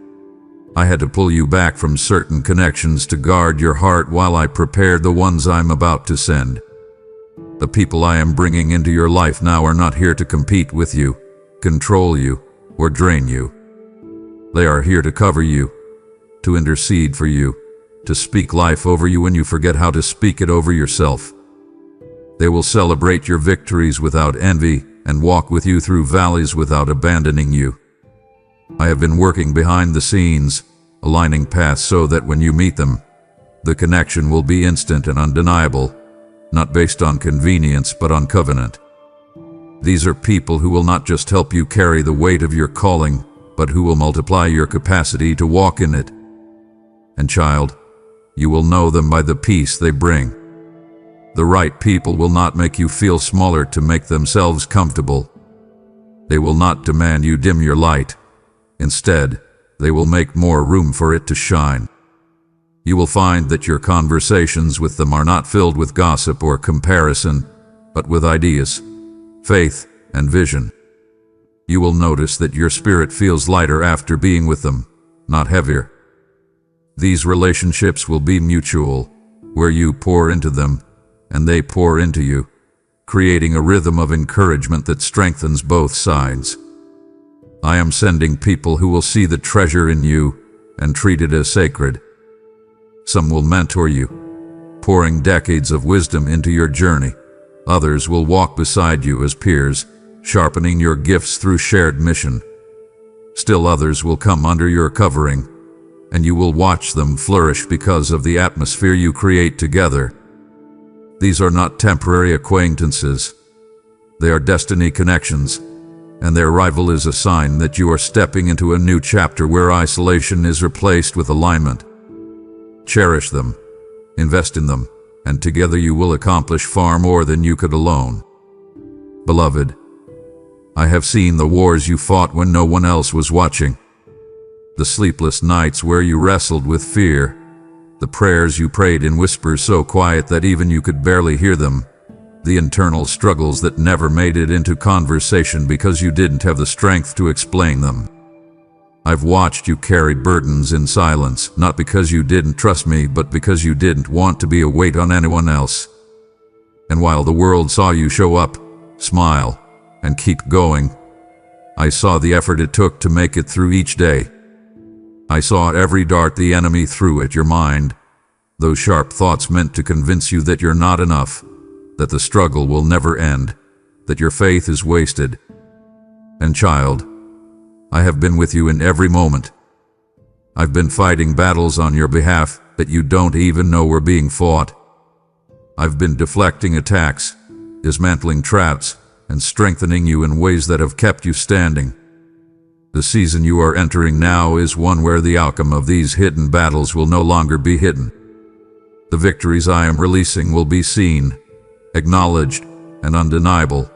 Speaker 1: I had to pull you back from certain connections to guard your heart while I prepared the ones I'm about to send. The people I am bringing into your life now are not here to compete with you, control you, or drain you. They are here to cover you, to intercede for you, to speak life over you when you forget how to speak it over yourself. They will celebrate your victories without envy and walk with you through valleys without abandoning you. I have been working behind the scenes, aligning paths so that when you meet them, the connection will be instant and undeniable, not based on convenience but on covenant. These are people who will not just help you carry the weight of your calling, but who will multiply your capacity to walk in it. And child, you will know them by the peace they bring. The right people will not make you feel smaller to make themselves comfortable. They will not demand you dim your light. Instead, they will make more room for it to shine. You will find that your conversations with them are not filled with gossip or comparison, but with ideas, faith, and vision. You will notice that your spirit feels lighter after being with them, not heavier. These relationships will be mutual, where you pour into them, and they pour into you, creating a rhythm of encouragement that strengthens both sides. I am sending people who will see the treasure in you and treat it as sacred. Some will mentor you, pouring decades of wisdom into your journey. Others will walk beside you as peers, sharpening your gifts through shared mission. Still others will come under your covering, and you will watch them flourish because of the atmosphere you create together. These are not temporary acquaintances. They are destiny connections, and their arrival is a sign that you are stepping into a new chapter where isolation is replaced with alignment. Cherish them, invest in them, and together you will accomplish far more than you could alone. Beloved, I have seen the wars you fought when no one else was watching, the sleepless nights where you wrestled with fear, the prayers you prayed in whispers so quiet that even you could barely hear them, the internal struggles that never made it into conversation because you didn't have the strength to explain them. I've watched you carry burdens in silence, not because you didn't trust me, but because you didn't want to be a weight on anyone else. And while the world saw you show up, smile, and keep going, I saw the effort it took to make it through each day. I saw every dart the enemy threw at your mind, those sharp thoughts meant to convince you that you're not enough, that the struggle will never end, that your faith is wasted. And child, I have been with you in every moment. I've been fighting battles on your behalf that you don't even know were being fought. I've been deflecting attacks, dismantling traps, and strengthening you in ways that have kept you standing. The season you are entering now is one where the outcome of these hidden battles will no longer be hidden. The victories I am releasing will be seen, acknowledged, and undeniable,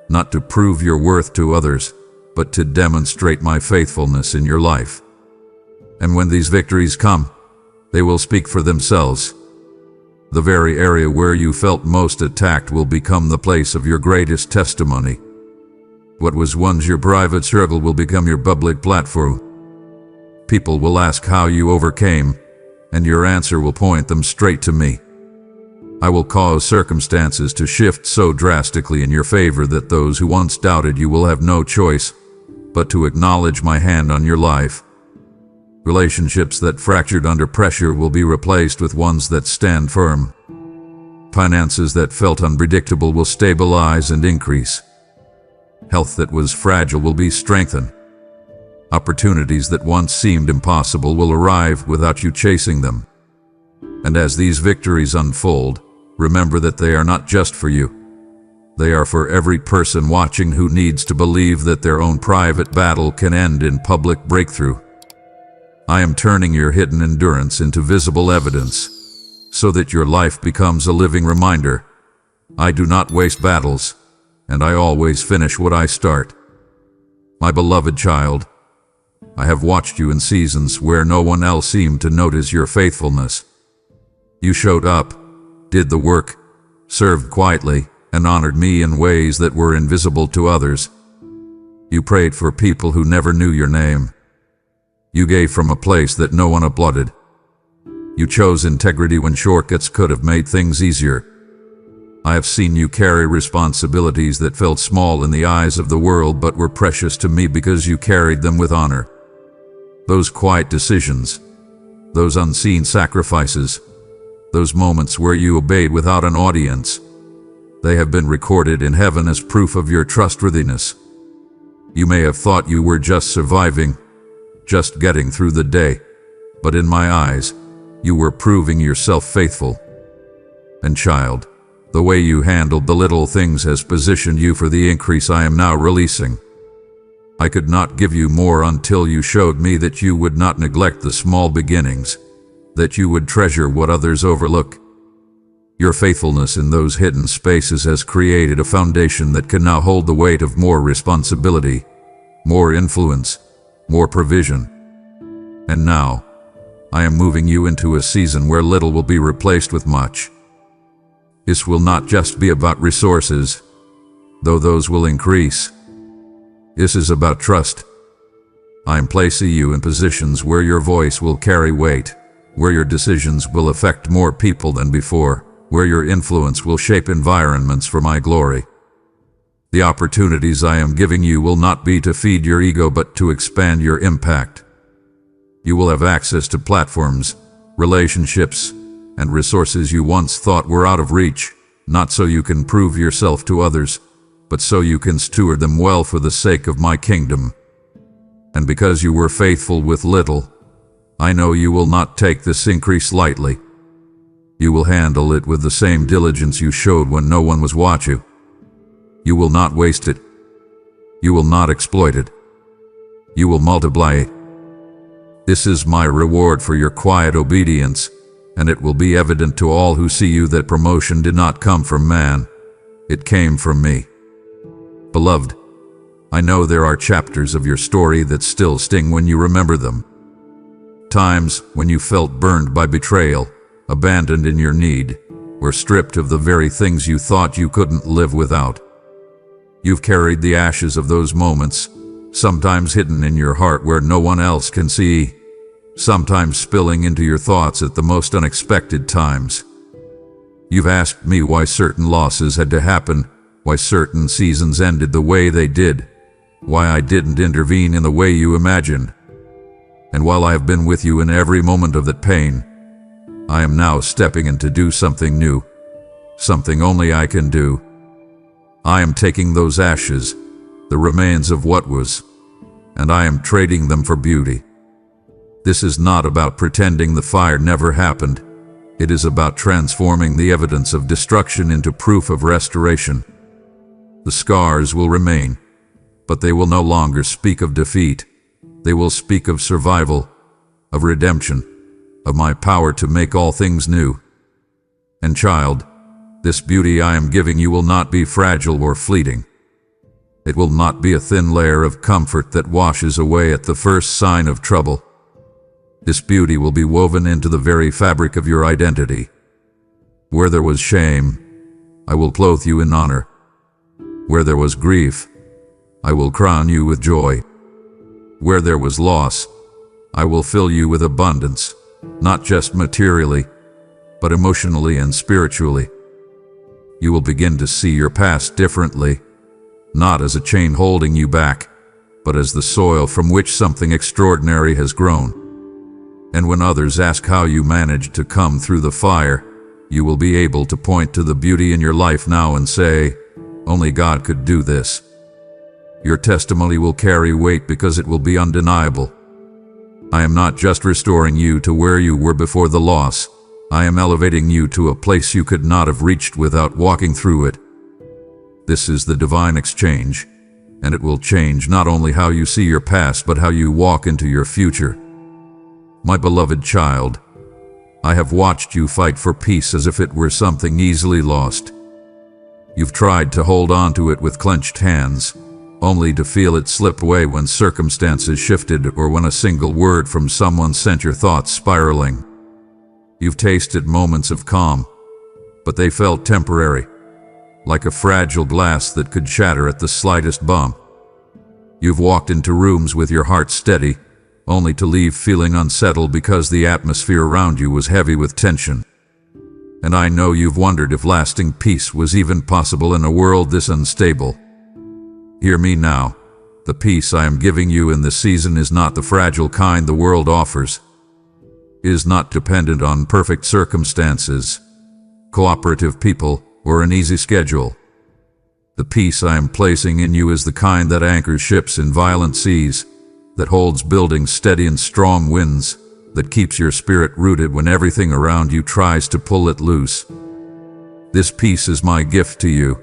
Speaker 1: not to prove your worth to others, but to demonstrate my faithfulness in your life. And when these victories come, they will speak for themselves. The very area where you felt most attacked will become the place of your greatest testimony. What was once your private struggle will become your public platform. People will ask how you overcame, and your answer will point them straight to me. I will cause circumstances to shift so drastically in your favor that those who once doubted you will have no choice but to acknowledge my hand on your life. Relationships that fractured under pressure will be replaced with ones that stand firm. Finances that felt unpredictable will stabilize and increase. Health that was fragile will be strengthened. Opportunities that once seemed impossible will arrive without you chasing them. And as these victories unfold, remember that they are not just for you. They are for every person watching who needs to believe that their own private battle can end in public breakthrough. I am turning your hidden endurance into visible evidence, so that your life becomes a living reminder. I do not waste battles, and I always finish what I start. My beloved child, I have watched you in seasons where no one else seemed to notice your faithfulness. You showed up, did the work, served quietly, and honored me in ways that were invisible to others. You prayed for people who never knew your name. You gave from a place that no one applauded. You chose integrity when shortcuts could have made things easier. I have seen you carry responsibilities that felt small in the eyes of the world but were precious to me because you carried them with honor. Those quiet decisions, those unseen sacrifices, those moments where you obeyed without an audience, they have been recorded in heaven as proof of your trustworthiness. You may have thought you were just surviving, just getting through the day, but in my eyes, you were proving yourself faithful. And child, the way you handled the little things has positioned you for the increase I am now releasing. I could not give you more until you showed me that you would not neglect the small beginnings, that you would treasure what others overlook. Your faithfulness in those hidden spaces has created a foundation that can now hold the weight of more responsibility, more influence, more provision. And now, I am moving you into a season where little will be replaced with much. This will not just be about resources, though those will increase. This is about trust. I am placing you in positions where your voice will carry weight, where your decisions will affect more people than before, where your influence will shape environments for my glory. The opportunities I am giving you will not be to feed your ego but to expand your impact. You will have access to platforms, relationships, and resources you once thought were out of reach, not so you can prove yourself to others, but so you can steward them well for the sake of my kingdom. And because you were faithful with little, I know you will not take this increase lightly. You will handle it with the same diligence you showed when no one was watching. You will not waste it. You will not exploit it. You will multiply it. This is my reward for your quiet obedience, and it will be evident to all who see you that promotion did not come from man. It came from me. Beloved, I know there are chapters of your story that still sting when you remember them. Times when you felt burned by betrayal, abandoned in your need, or stripped of the very things you thought you couldn't live without. You've carried the ashes of those moments, sometimes hidden in your heart where no one else can see, sometimes spilling into your thoughts at the most unexpected times. You've asked me why certain losses had to happen, why certain seasons ended the way they did, why I didn't intervene in the way you imagined. And while I have been with you in every moment of that pain, I am now stepping in to do something new, something only I can do. I am taking those ashes, the remains of what was, and I am trading them for beauty. This is not about pretending the fire never happened. It is about transforming the evidence of destruction into proof of restoration. The scars will remain, but they will no longer speak of defeat. They will speak of survival, of redemption, of my power to make all things new. And child, this beauty I am giving you will not be fragile or fleeting. It will not be a thin layer of comfort that washes away at the first sign of trouble. This beauty will be woven into the very fabric of your identity. Where there was shame, I will clothe you in honor. Where there was grief, I will crown you with joy. Where there was loss, I will fill you with abundance, not just materially, but emotionally and spiritually. You will begin to see your past differently, not as a chain holding you back, but as the soil from which something extraordinary has grown. And when others ask how you managed to come through the fire, you will be able to point to the beauty in your life now and say, "Only God could do this." Your testimony will carry weight because it will be undeniable. I am not just restoring you to where you were before the loss. I am elevating you to a place you could not have reached without walking through it. This is the divine exchange, and it will change not only how you see your past, but how you walk into your future. My beloved child, I have watched you fight for peace as if it were something easily lost. You've tried to hold on to it with clenched hands, only to feel it slip away when circumstances shifted or when a single word from someone sent your thoughts spiraling. You've tasted moments of calm, but they felt temporary, like a fragile glass that could shatter at the slightest bump. You've walked into rooms with your heart steady, only to leave feeling unsettled because the atmosphere around you was heavy with tension. And I know you've wondered if lasting peace was even possible in a world this unstable. Hear me now. The peace I am giving you in this season is not the fragile kind the world offers. It is not dependent on perfect circumstances, cooperative people, or an easy schedule. The peace I am placing in you is the kind that anchors ships in violent seas, that holds buildings steady in strong winds, that keeps your spirit rooted when everything around you tries to pull it loose. This peace is my gift to you,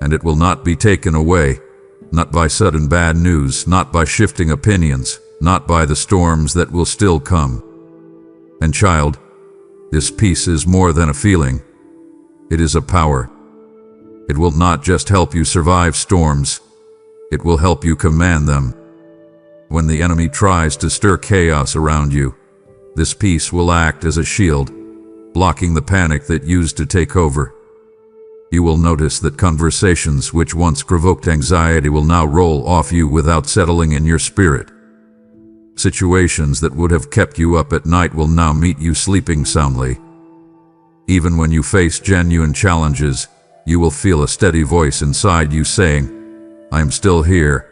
Speaker 1: and it will not be taken away, not by sudden bad news, not by shifting opinions, not by the storms that will still come. And child, this peace is more than a feeling. It is a power. It will not just help you survive storms, it will help you command them. When the enemy tries to stir chaos around you, this peace will act as a shield, blocking the panic that used to take over. You will notice that conversations which once provoked anxiety will now roll off you without settling in your spirit. Situations that would have kept you up at night will now meet you sleeping soundly. Even when you face genuine challenges, you will feel a steady voice inside you saying, "I am still here,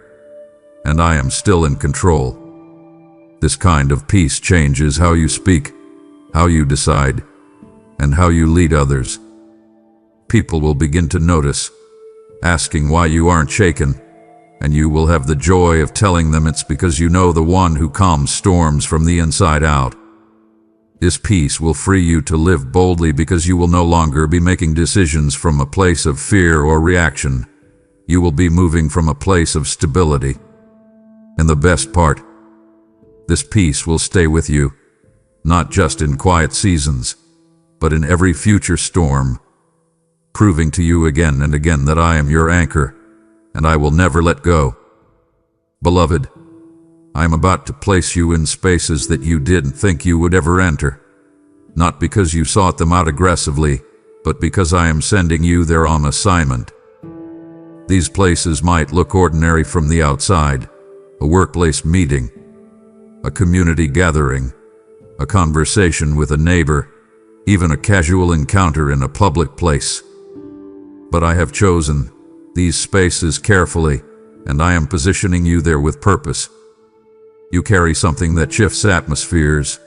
Speaker 1: and I am still in control." This kind of peace changes how you speak, how you decide, and how you lead others. People will begin to notice, asking why you aren't shaken, and you will have the joy of telling them it's because you know the one who calms storms from the inside out. This peace will free you to live boldly because you will no longer be making decisions from a place of fear or reaction. You will be moving from a place of stability. And the best part, this peace will stay with you, not just in quiet seasons, but in every future storm, proving to you again and again that I am your anchor, and I will never let go. Beloved, I am about to place you in spaces that you didn't think you would ever enter, not because you sought them out aggressively, but because I am sending you there on assignment. These places might look ordinary from the outside, a workplace meeting, a community gathering, a conversation with a neighbor, even a casual encounter in a public place. But I have chosen these spaces carefully, and I am positioning you there with purpose. You carry something that shifts atmospheres,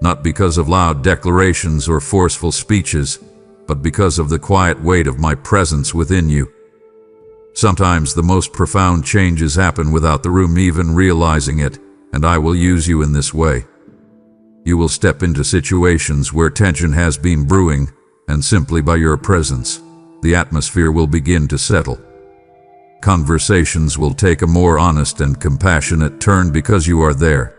Speaker 1: not because of loud declarations or forceful speeches, but because of the quiet weight of my presence within you. Sometimes the most profound changes happen without the room even realizing it, and I will use you in this way. You will step into situations where tension has been brewing, and simply by your presence, the atmosphere will begin to settle. Conversations will take a more honest and compassionate turn because you are there.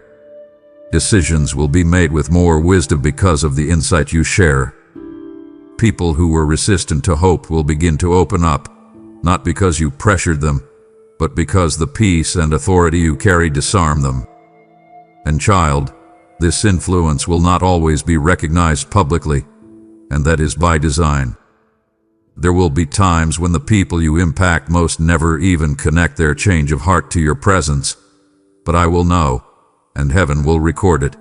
Speaker 1: Decisions will be made with more wisdom because of the insight you share. People who were resistant to hope will begin to open up, not because you pressured them, but because the peace and authority you carry disarm them. And child, this influence will not always be recognized publicly, and that is by design. There will be times when the people you impact most never even connect their change of heart to your presence, but I will know, and heaven will record it.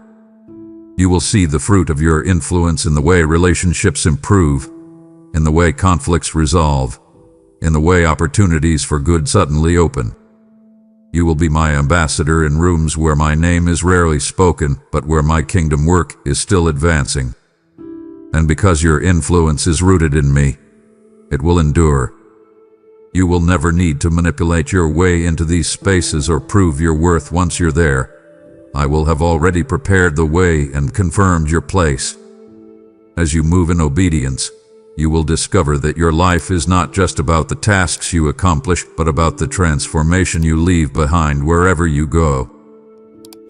Speaker 1: You will see the fruit of your influence in the way relationships improve, in the way conflicts resolve, in the way opportunities for good suddenly open. You will be my ambassador in rooms where my name is rarely spoken, but where my kingdom work is still advancing. And because your influence is rooted in me, it will endure. You will never need to manipulate your way into these spaces or prove your worth once you're there. I will have already prepared the way and confirmed your place. As you move in obedience, you will discover that your life is not just about the tasks you accomplish, but about the transformation you leave behind wherever you go.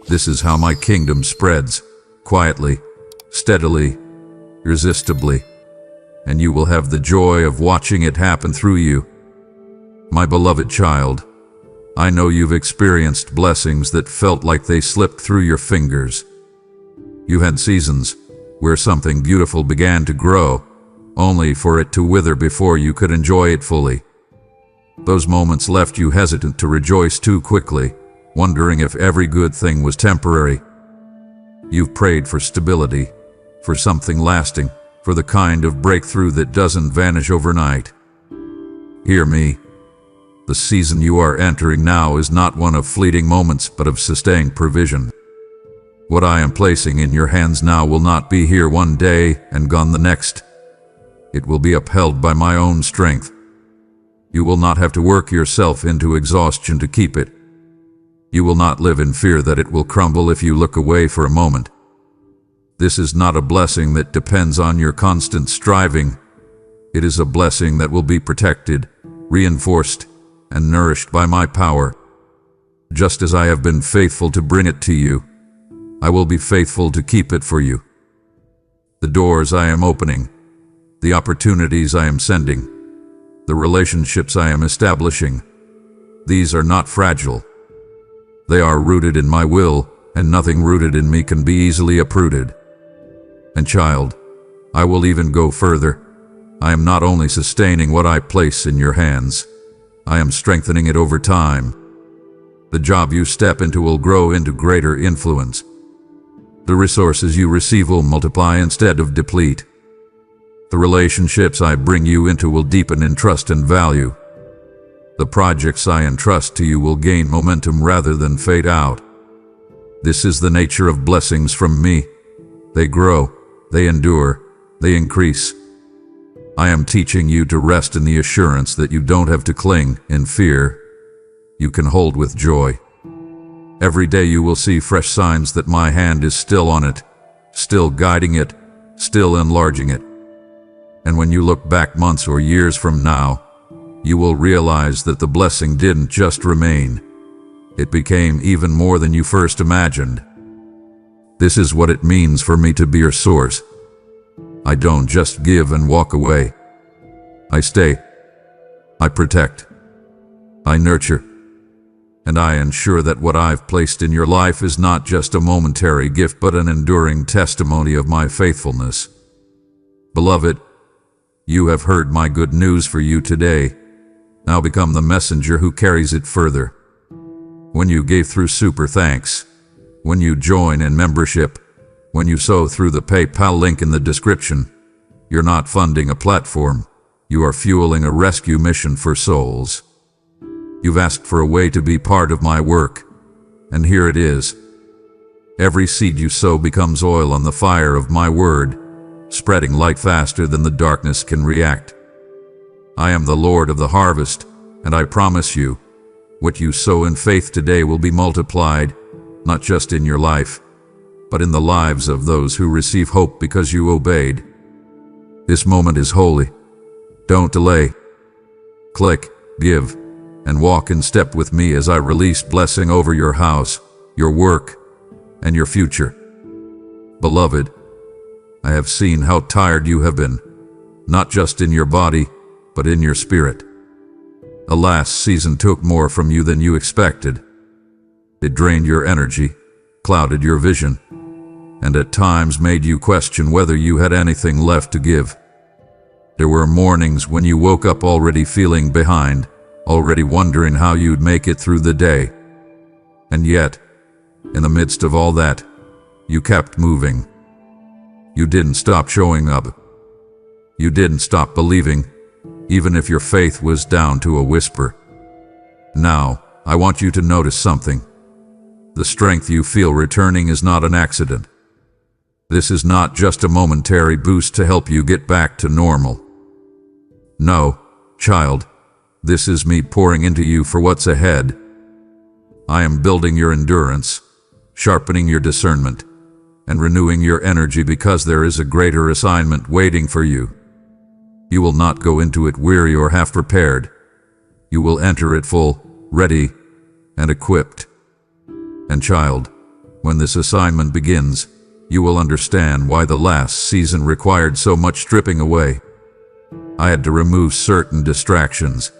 Speaker 1: This is how my kingdom spreads, quietly, steadily, irresistibly, and you will have the joy of watching it happen through you. My beloved child, I know you've experienced blessings that felt like they slipped through your fingers. You had seasons where something beautiful began to grow, only for it to wither before you could enjoy it fully. Those moments left you hesitant to rejoice too quickly, wondering if every good thing was temporary. You've prayed for stability, for something lasting, for the kind of breakthrough that doesn't vanish overnight. Hear me. The season you are entering now is not one of fleeting moments, but of sustained provision. What I am placing in your hands now will not be here one day and gone the next. It will be upheld by my own strength. You will not have to work yourself into exhaustion to keep it. You will not live in fear that it will crumble if you look away for a moment. This is not a blessing that depends on your constant striving. It is a blessing that will be protected, reinforced, and nourished by my power. Just as I have been faithful to bring it to you, I will be faithful to keep it for you. The doors I am opening, the opportunities I am sending, the relationships I am establishing, these are not fragile. They are rooted in my will, and nothing rooted in me can be easily uprooted. And child, I will even go further. I am not only sustaining what I place in your hands, I am strengthening it over time. The job you step into will grow into greater influence. The resources you receive will multiply instead of deplete. The relationships I bring you into will deepen in trust and value. The projects I entrust to you will gain momentum rather than fade out. This is the nature of blessings from me. They grow, they endure, they increase. I am teaching you to rest in the assurance that you don't have to cling in fear. You can hold with joy. Every day you will see fresh signs that my hand is still on it, still guiding it, still enlarging it. And when you look back months or years from now, you will realize that the blessing didn't just remain. It became even more than you first imagined. This is what it means for me to be your source. I don't just give and walk away. I stay. I protect. I nurture. And I ensure that what I've placed in your life is not just a momentary gift, but an enduring testimony of my faithfulness. Beloved, you have heard my good news for you today. Now become the messenger who carries it further. When you gave through super thanks, when you join in membership, when you sow through the PayPal link in the description, you're not funding a platform. You are fueling a rescue mission for souls. You've asked for a way to be part of my work, and here it is. Every seed you sow becomes oil on the fire of my word, spreading light faster than the darkness can react. I am the Lord of the harvest, and I promise you, what you sow in faith today will be multiplied, not just in your life, but in the lives of those who receive hope because you obeyed. This moment is holy. Don't delay. Click, give, and walk in step with me as I release blessing over your house, your work, and your future. Beloved, I have seen how tired you have been, not just in your body, but in your spirit. The last season took more from you than you expected. It drained your energy, clouded your vision, and at times made you question whether you had anything left to give. There were mornings when you woke up already feeling behind, already wondering how you'd make it through the day. And yet, in the midst of all that, you kept moving. You didn't stop showing up. You didn't stop believing, even if your faith was down to a whisper. Now, I want you to notice something. The strength you feel returning is not an accident. This is not just a momentary boost to help you get back to normal. No, child, this is me pouring into you for what's ahead. I am building your endurance, sharpening your discernment, and renewing your energy because there is a greater assignment waiting for you. You will not go into it weary or half-prepared. You will enter it full, ready, and equipped. And child, when this assignment begins, you will understand why the last season required so much stripping away. I had to remove certain distractions,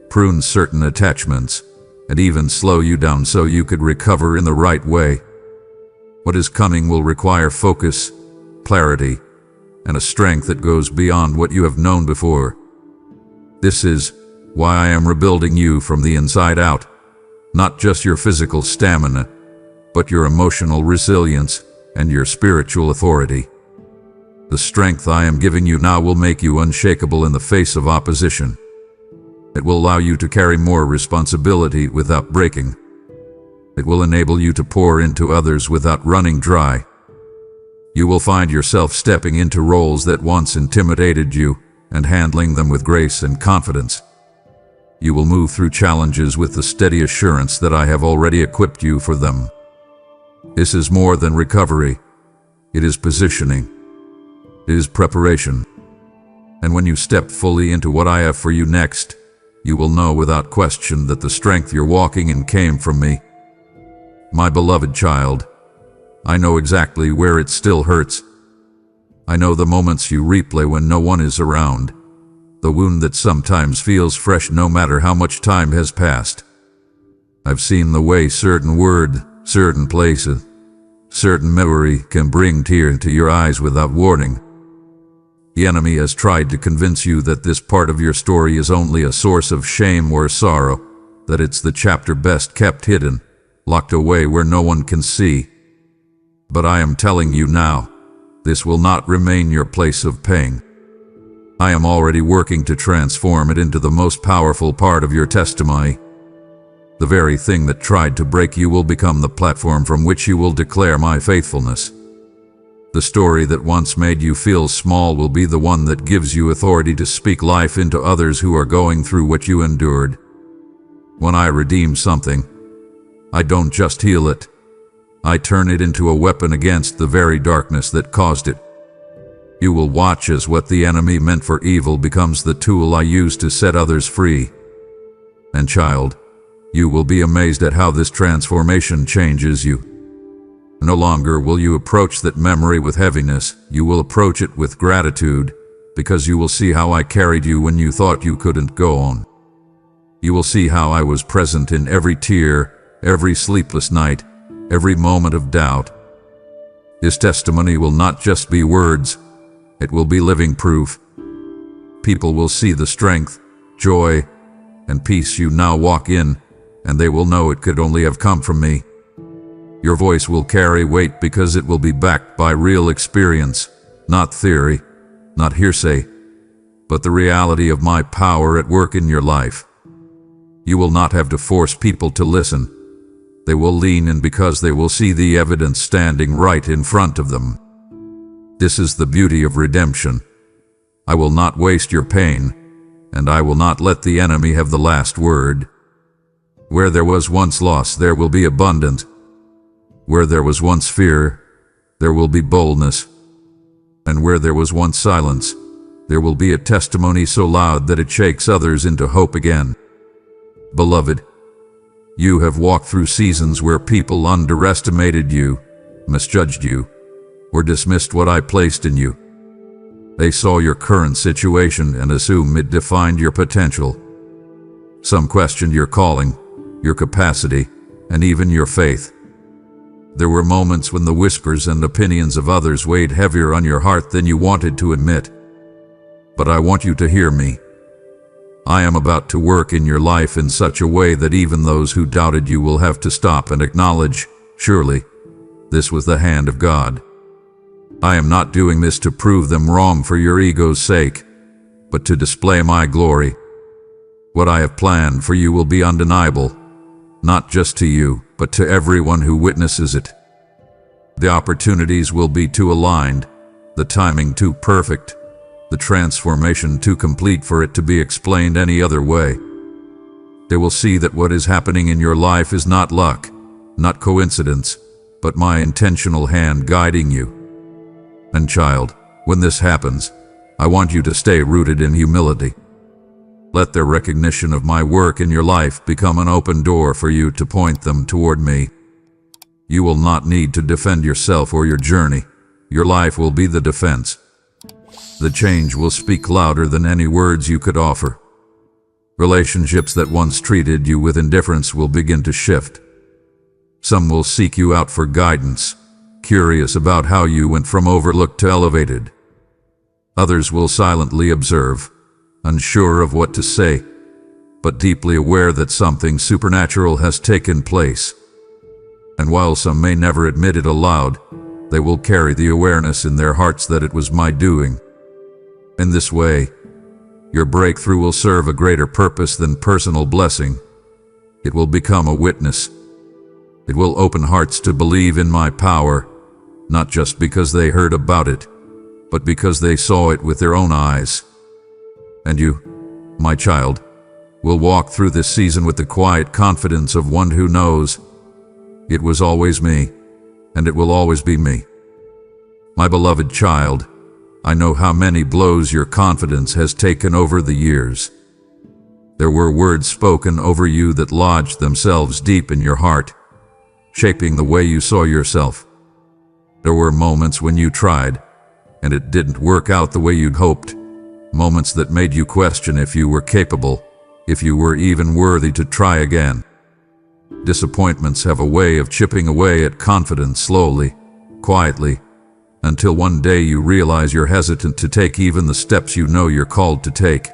Speaker 1: prune certain attachments, and even slow you down so you could recover in the right way. What is coming will require focus, clarity, and a strength that goes beyond what you have known before. This is why I am rebuilding you from the inside out, not just your physical stamina, but your emotional resilience and your spiritual authority. The strength I am giving you now will make you unshakable in the face of opposition. It will allow you to carry more responsibility without breaking. It will enable you to pour into others without running dry. You will find yourself stepping into roles that once intimidated you and handling them with grace and confidence. You will move through challenges with the steady assurance that I have already equipped you for them. This is more than recovery. It is positioning. It is preparation. And when you step fully into what I have for you next, you will know without question that the strength you're walking in came from me. My beloved child, I know exactly where it still hurts. I know the moments you replay when no one is around, the wound that sometimes feels fresh no matter how much time has passed. I've seen the way certain word, certain places, certain memory can bring tears to your eyes without warning. The enemy has tried to convince you that this part of your story is only a source of shame or sorrow, that it's the chapter best kept hidden, locked away where no one can see. But I am telling you now, this will not remain your place of pain. I am already working to transform it into the most powerful part of your testimony. The very thing that tried to break you will become the platform from which you will declare my faithfulness. The story that once made you feel small will be the one that gives you authority to speak life into others who are going through what you endured. When I redeem something, I don't just heal it. I turn it into a weapon against the very darkness that caused it. You will watch as what the enemy meant for evil becomes the tool I use to set others free. And child, you will be amazed at how this transformation changes you. No longer will you approach that memory with heaviness, you will approach it with gratitude, because you will see how I carried you when you thought you couldn't go on. You will see how I was present in every tear, every sleepless night, every moment of doubt. This testimony will not just be words, it will be living proof. People will see the strength, joy, and peace you now walk in, and they will know it could only have come from me. Your voice will carry weight because it will be backed by real experience, not theory, not hearsay, but the reality of my power at work in your life. You will not have to force people to listen. They will lean in because they will see the evidence standing right in front of them. This is the beauty of redemption. I will not waste your pain, and I will not let the enemy have the last word. Where there was once loss, there will be abundance. Where there was once fear, there will be boldness. And where there was once silence, there will be a testimony so loud that it shakes others into hope again. Beloved, you have walked through seasons where people underestimated you, misjudged you, or dismissed what I placed in you. They saw your current situation and assumed it defined your potential. Some questioned your calling, your capacity, and even your faith. There were moments when the whispers and opinions of others weighed heavier on your heart than you wanted to admit. But I want you to hear me. I am about to work in your life in such a way that even those who doubted you will have to stop and acknowledge, surely, this was the hand of God. I am not doing this to prove them wrong for your ego's sake, but to display my glory. What I have planned for you will be undeniable, not just to you, but to everyone who witnesses it. The opportunities will be too aligned, the timing too perfect, the transformation too complete for it to be explained any other way. They will see that what is happening in your life is not luck, not coincidence, but my intentional hand guiding you. And child, when this happens, I want you to stay rooted in humility. Let their recognition of my work in your life become an open door for you to point them toward me. You will not need to defend yourself or your journey. Your life will be the defense. The change will speak louder than any words you could offer. Relationships that once treated you with indifference will begin to shift. Some will seek you out for guidance, curious about how you went from overlooked to elevated. Others will silently observe, unsure of what to say, but deeply aware that something supernatural has taken place. And while some may never admit it aloud, they will carry the awareness in their hearts that it was my doing. In this way, your breakthrough will serve a greater purpose than personal blessing. It will become a witness. It will open hearts to believe in my power, not just because they heard about it, but because they saw it with their own eyes. And you, my child, will walk through this season with the quiet confidence of one who knows it was always me, and it will always be me. My beloved child, I know how many blows your confidence has taken over the years. There were words spoken over you that lodged themselves deep in your heart, shaping the way you saw yourself. There were moments when you tried, and it didn't work out the way you'd hoped. Moments that made you question if you were capable, if you were even worthy to try again. Disappointments have a way of chipping away at confidence slowly, quietly, until one day you realize you're hesitant to take even the steps you know you're called to take.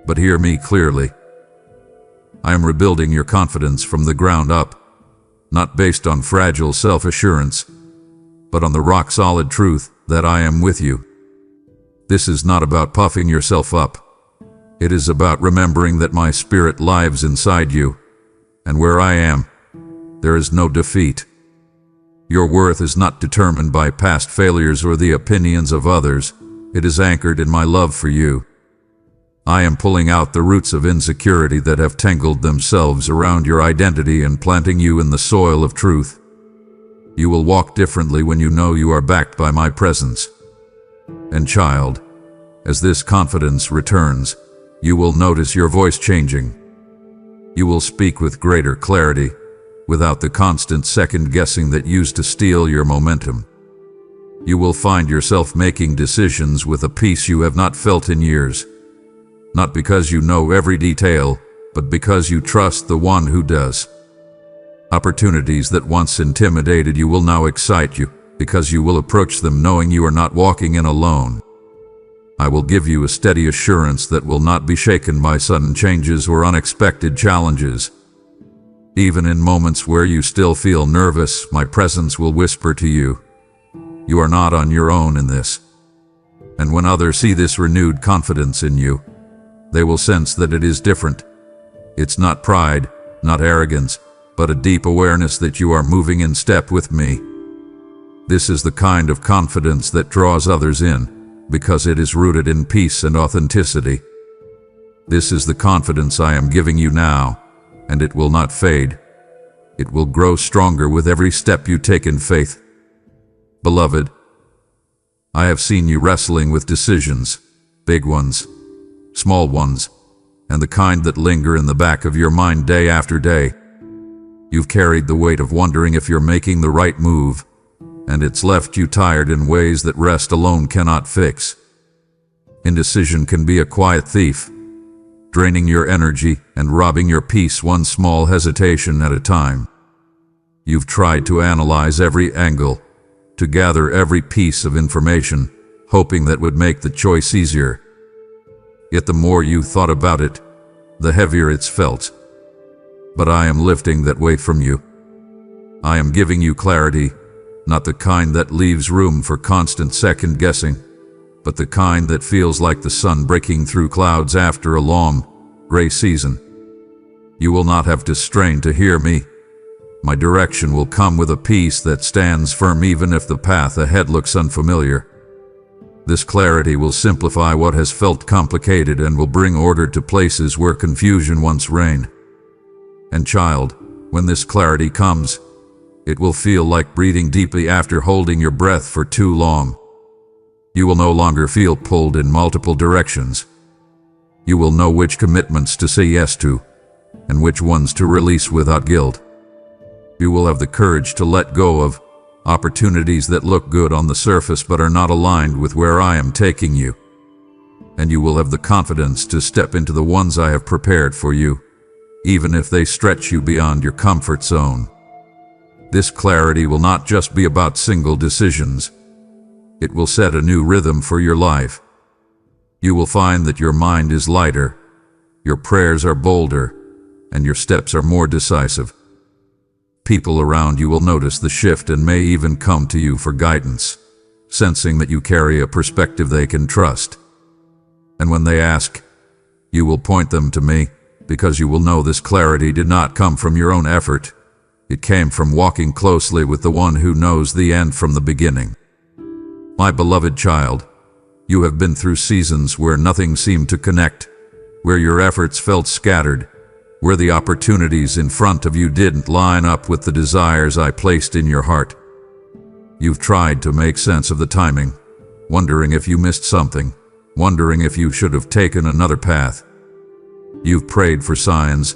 Speaker 1: But hear me clearly. I am rebuilding your confidence from the ground up, not based on fragile self-assurance, but on the rock-solid truth that I am with you. This is not about puffing yourself up. It is about remembering that my spirit lives inside you, and where I am, there is no defeat. Your worth is not determined by past failures or the opinions of others. It is anchored in my love for you. I am pulling out the roots of insecurity that have tangled themselves around your identity and planting you in the soil of truth. You will walk differently when you know you are backed by my presence. And child, as this confidence returns, you will notice your voice changing. You will speak with greater clarity, without the constant second-guessing that used to steal your momentum. You will find yourself making decisions with a peace you have not felt in years. Not because you know every detail, but because you trust the one who does. Opportunities that once intimidated you will now excite you, because you will approach them knowing you are not walking in alone. I will give you a steady assurance that will not be shaken by sudden changes or unexpected challenges. Even in moments where you still feel nervous, my presence will whisper to you, you are not on your own in this. And when others see this renewed confidence in you, they will sense that it is different. It's not pride, not arrogance, but a deep awareness that you are moving in step with me. This is the kind of confidence that draws others in, because it is rooted in peace and authenticity. This is the confidence I am giving you now, and it will not fade. It will grow stronger with every step you take in faith. Beloved, I have seen you wrestling with decisions, big ones, small ones, and the kind that linger in the back of your mind day after day. You've carried the weight of wondering if you're making the right move, and it's left you tired in ways that rest alone cannot fix. Indecision can be a quiet thief, draining your energy and robbing your peace one small hesitation at a time. You've tried to analyze every angle, to gather every piece of information, hoping that would make the choice easier. Yet the more you thought about it, the heavier it's felt. But I am lifting that weight from you. I am giving you clarity, not the kind that leaves room for constant second-guessing, but the kind that feels like the sun breaking through clouds after a long, gray season. You will not have to strain to hear me. My direction will come with a peace that stands firm even if the path ahead looks unfamiliar. This clarity will simplify what has felt complicated and will bring order to places where confusion once reigned. And child, when this clarity comes, it will feel like breathing deeply after holding your breath for too long. You will no longer feel pulled in multiple directions. You will know which commitments to say yes to, and which ones to release without guilt. You will have the courage to let go of opportunities that look good on the surface but are not aligned with where I am taking you. And you will have the confidence to step into the ones I have prepared for you, even if they stretch you beyond your comfort zone. This clarity will not just be about single decisions. It will set a new rhythm for your life. You will find that your mind is lighter, your prayers are bolder, and your steps are more decisive. People around you will notice the shift and may even come to you for guidance, sensing that you carry a perspective they can trust. And when they ask, you will point them to me, because you will know this clarity did not come from your own effort. It came from walking closely with the one who knows the end from the beginning. My beloved child, you have been through seasons where nothing seemed to connect, where your efforts felt scattered, where the opportunities in front of you didn't line up with the desires I placed in your heart. You've tried to make sense of the timing, wondering if you missed something, wondering if you should have taken another path. You've prayed for signs,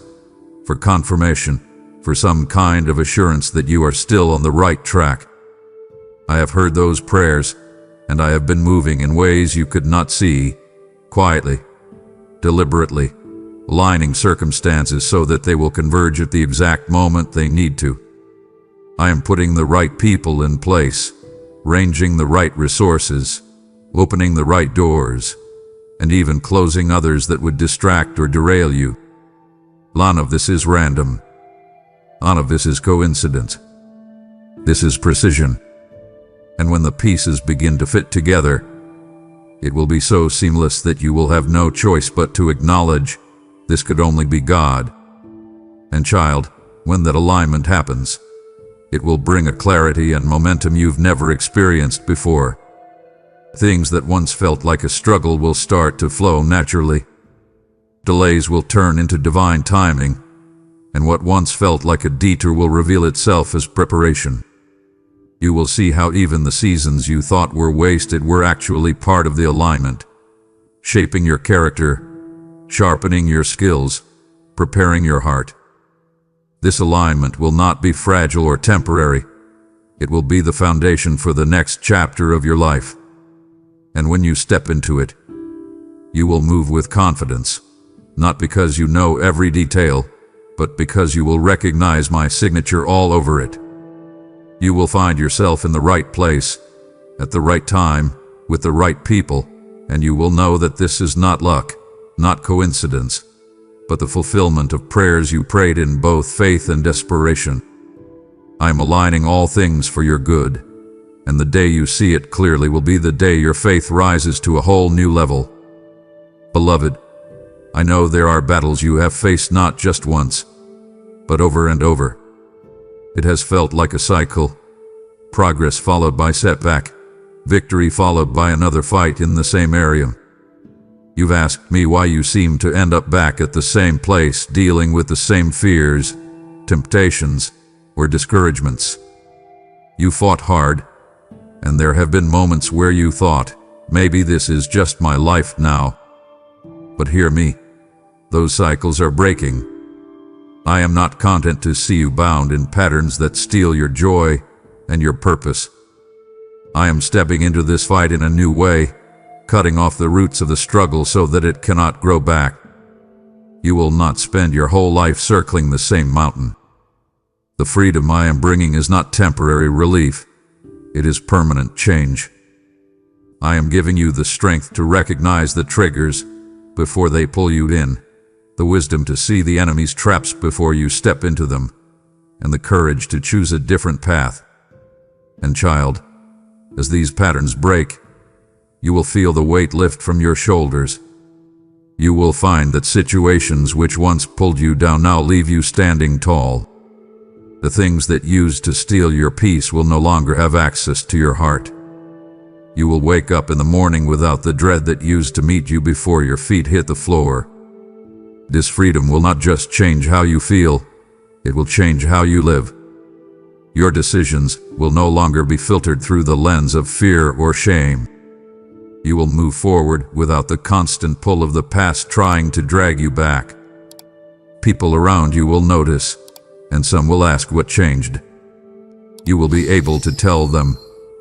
Speaker 1: for confirmation, for some kind of assurance that you are still on the right track. I have heard those prayers, and I have been moving in ways you could not see, quietly, deliberately, aligning circumstances so that they will converge at the exact moment they need to. I am putting the right people in place, ranging the right resources, opening the right doors, and even closing others that would distract or derail you. None of this is random. None of this is coincidence. This is precision. And when the pieces begin to fit together, it will be so seamless that you will have no choice but to acknowledge this could only be God. And child, when that alignment happens, it will bring a clarity and momentum you've never experienced before. Things that once felt like a struggle will start to flow naturally. Delays will turn into divine timing, and what once felt like a detour will reveal itself as preparation. You will see how even the seasons you thought were wasted were actually part of the alignment, shaping your character, sharpening your skills, preparing your heart. This alignment will not be fragile or temporary. It will be the foundation for the next chapter of your life. And when you step into it, you will move with confidence, not because you know every detail, but because you will recognize my signature all over it. You will find yourself in the right place, at the right time, with the right people, and you will know that this is not luck, not coincidence, but the fulfillment of prayers you prayed in both faith and desperation. I am aligning all things for your good, and the day you see it clearly will be the day your faith rises to a whole new level. Beloved, I know there are battles you have faced not just once, but over and over. It has felt like a cycle, progress followed by setback, victory followed by another fight in the same area. You've asked me why you seem to end up back at the same place, dealing with the same fears, temptations, or discouragements. You fought hard, and there have been moments where you thought, maybe this is just my life now. But hear me, those cycles are breaking. I am not content to see you bound in patterns that steal your joy and your purpose. I am stepping into this fight in a new way, cutting off the roots of the struggle so that it cannot grow back. You will not spend your whole life circling the same mountain. The freedom I am bringing is not temporary relief. It is permanent change. I am giving you the strength to recognize the triggers before they pull you in, the wisdom to see the enemy's traps before you step into them, and the courage to choose a different path. And child, as these patterns break, you will feel the weight lift from your shoulders. you will find that situations which once pulled you down now leave you standing tall. The things that used to steal your peace will no longer have access to your heart. You will wake up in the morning without the dread that used to meet you before your feet hit the floor. This freedom will not just change how you feel, it will change how you live. Your decisions will no longer be filtered through the lens of fear or shame. You will move forward without the constant pull of the past trying to drag you back. People around you will notice, and some will ask what changed. You will be able to tell them,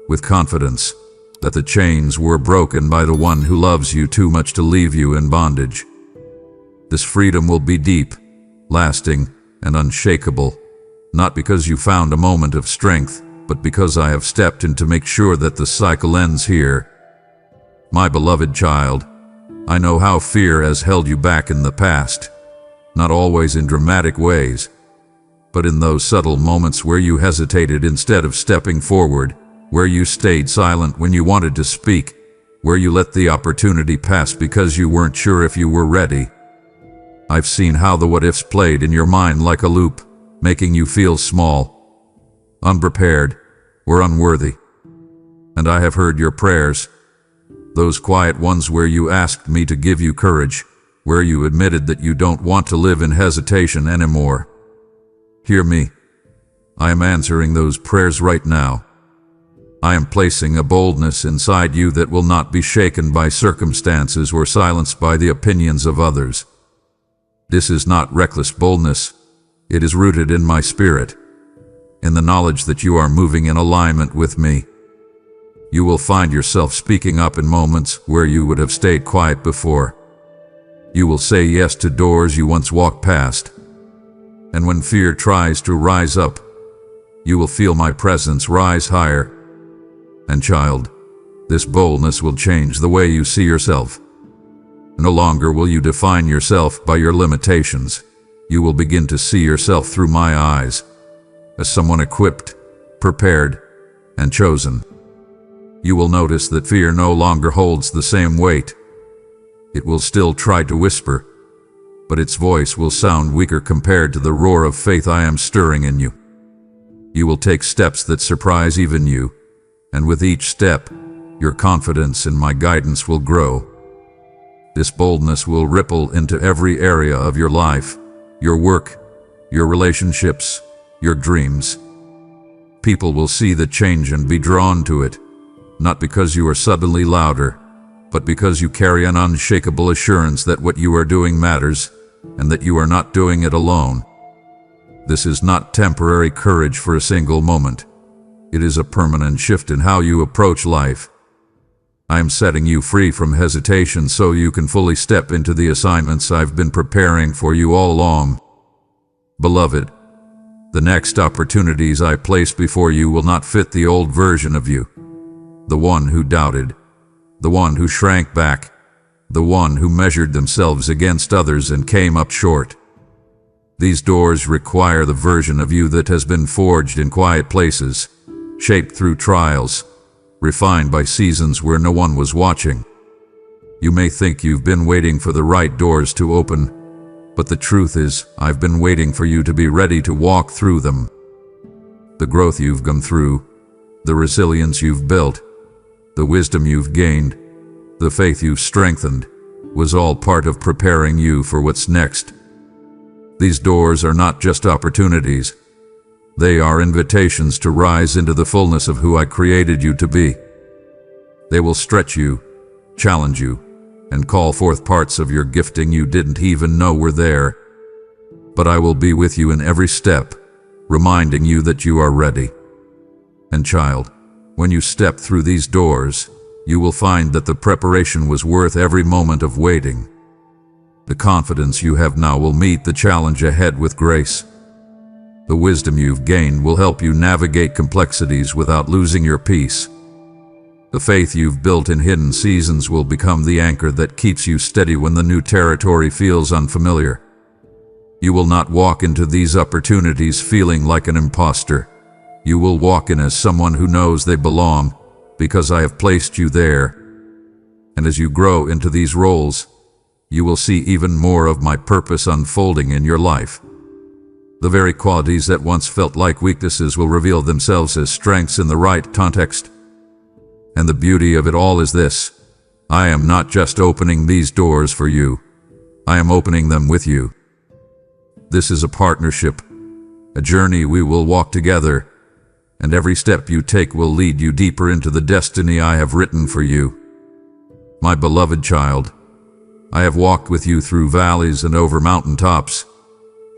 Speaker 1: with confidence, that the chains were broken by the one who loves you too much to leave you in bondage. This freedom will be deep, lasting, and unshakable, not because you found a moment of strength, but because I have stepped in to make sure that the cycle ends here. My beloved child, I know how fear has held you back in the past, not always in dramatic ways, but in those subtle moments where you hesitated instead of stepping forward, where you stayed silent when you wanted to speak, where you let the opportunity pass because you weren't sure if you were ready. I've seen how the what-ifs played in your mind like a loop, making you feel small, unprepared, or unworthy. And I have heard your prayers, those quiet ones where you asked me to give you courage, where you admitted that you don't want to live in hesitation anymore. Hear me. I am answering those prayers right now. I am placing a boldness inside you that will not be shaken by circumstances or silenced by the opinions of others. This is not reckless boldness. It is rooted in my spirit, in the knowledge that you are moving in alignment with me. You will find yourself speaking up in moments where you would have stayed quiet before. You will say yes to doors you once walked past. And when fear tries to rise up, you will feel my presence rise higher. And child, this boldness will change the way you see yourself. No longer will you define yourself by your limitations. You will begin to see yourself through my eyes, as someone equipped, prepared, and chosen. You will notice that fear no longer holds the same weight. It will still try to whisper, but its voice will sound weaker compared to the roar of faith I am stirring in you. You will take steps that surprise even you, and with each step, your confidence in my guidance will grow. This boldness will ripple into every area of your life, your work, your relationships, your dreams. People will see the change and be drawn to it, not because you are suddenly louder, but because you carry an unshakable assurance that what you are doing matters, and that you are not doing it alone. This is not temporary courage for a single moment. It is a permanent shift in how you approach life. I am setting you free from hesitation so you can fully step into the assignments I've been preparing for you all along. Beloved, the next opportunities I place before you will not fit the old version of you, the one who doubted, the one who shrank back, the one who measured themselves against others and came up short. These doors require the version of you that has been forged in quiet places, shaped through trials, refined by seasons where no one was watching. You may think you've been waiting for the right doors to open, but the truth is, I've been waiting for you to be ready to walk through them. The growth you've gone through, the resilience you've built, the wisdom you've gained, the faith you've strengthened, was all part of preparing you for what's next. These doors are not just opportunities. They are invitations to rise into the fullness of who I created you to be. They will stretch you, challenge you, and call forth parts of your gifting you didn't even know were there. But I will be with you in every step, reminding you that you are ready. And child, when you step through these doors, you will find that the preparation was worth every moment of waiting. The confidence you have now will meet the challenge ahead with grace. The wisdom you've gained will help you navigate complexities without losing your peace. The faith you've built in hidden seasons will become the anchor that keeps you steady when the new territory feels unfamiliar. You will not walk into these opportunities feeling like an imposter. You will walk in as someone who knows they belong, because I have placed you there. And as you grow into these roles, you will see even more of my purpose unfolding in your life. The very qualities that once felt like weaknesses will reveal themselves as strengths in the right context. And the beauty of it all is this: I am not just opening these doors for you, I am opening them with you. This is a partnership, a journey we will walk together, and every step you take will lead you deeper into the destiny I have written for you. My beloved child, I have walked with you through valleys and over mountaintops,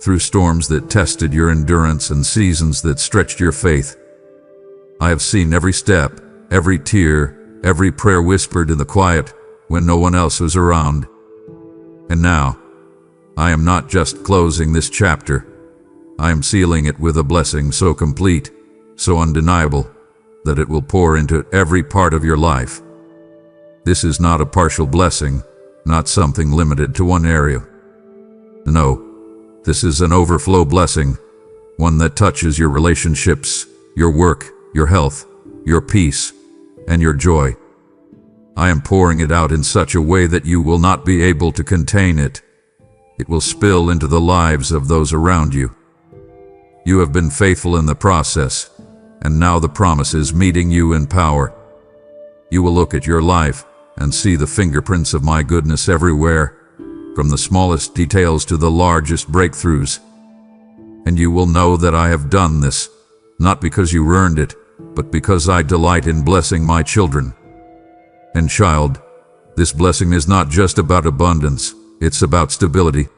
Speaker 1: through storms that tested your endurance and seasons that stretched your faith. I have seen every step, every tear, every prayer whispered in the quiet when no one else was around. And now, I am not just closing this chapter, I am sealing it with a blessing so complete, so undeniable, that it will pour into every part of your life. This is not a partial blessing, not something limited to one area. No, this is an overflow blessing, one that touches your relationships, your work, your health, your peace, and your joy. I am pouring it out in such a way that you will not be able to contain it. It will spill into the lives of those around you. You have been faithful in the process, and now the promise is meeting you in power. You will look at your life and see the fingerprints of my goodness everywhere, from the smallest details to the largest breakthroughs. And you will know that I have done this, not because you earned it, but because I delight in blessing my children. And child, this blessing is not just about abundance, it's about stability.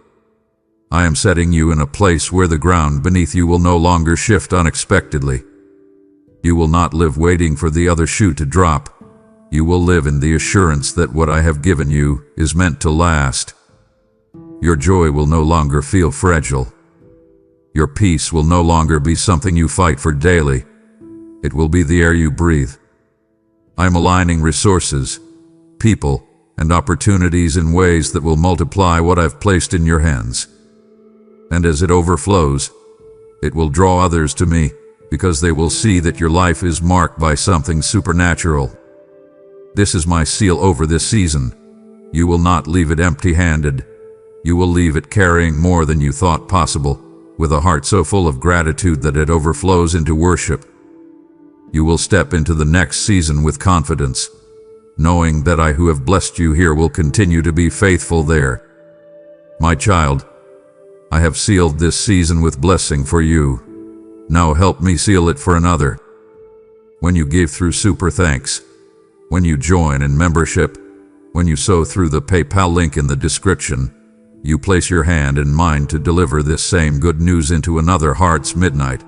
Speaker 1: I am setting you in a place where the ground beneath you will no longer shift unexpectedly. You will not live waiting for the other shoe to drop. You will live in the assurance that what I have given you is meant to last. Your joy will no longer feel fragile. Your peace will no longer be something you fight for daily. It will be the air you breathe. I'm aligning resources, people, and opportunities in ways that will multiply what I've placed in your hands. And as it overflows, it will draw others to me, because they will see that your life is marked by something supernatural. This is my seal over this season. You will not leave it empty-handed. You will leave it carrying more than you thought possible, with a heart so full of gratitude that it overflows into worship. You will step into the next season with confidence, knowing that I who have blessed you here will continue to be faithful there. My child, I have sealed this season with blessing for you. Now help me seal it for another. When you give through Super Thanks, when you join in membership, when you sow through the PayPal link in the description, you place your hand in mine to deliver this same good news into another heart's midnight.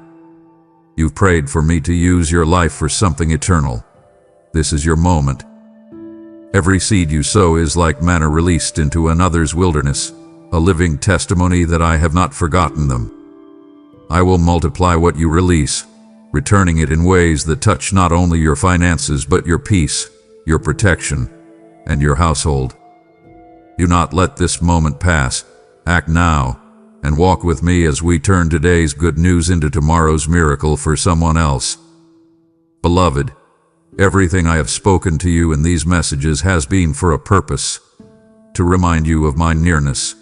Speaker 1: You've prayed for me to use your life for something eternal. This is your moment. Every seed you sow is like manna released into another's wilderness, a living testimony that I have not forgotten them. I will multiply what you release, returning it in ways that touch not only your finances but your peace, your protection, and your household. Do not let this moment pass. Act now, and walk with me as we turn today's good news into tomorrow's miracle for someone else. Beloved, everything I have spoken to you in these messages has been for a purpose: to remind you of my nearness,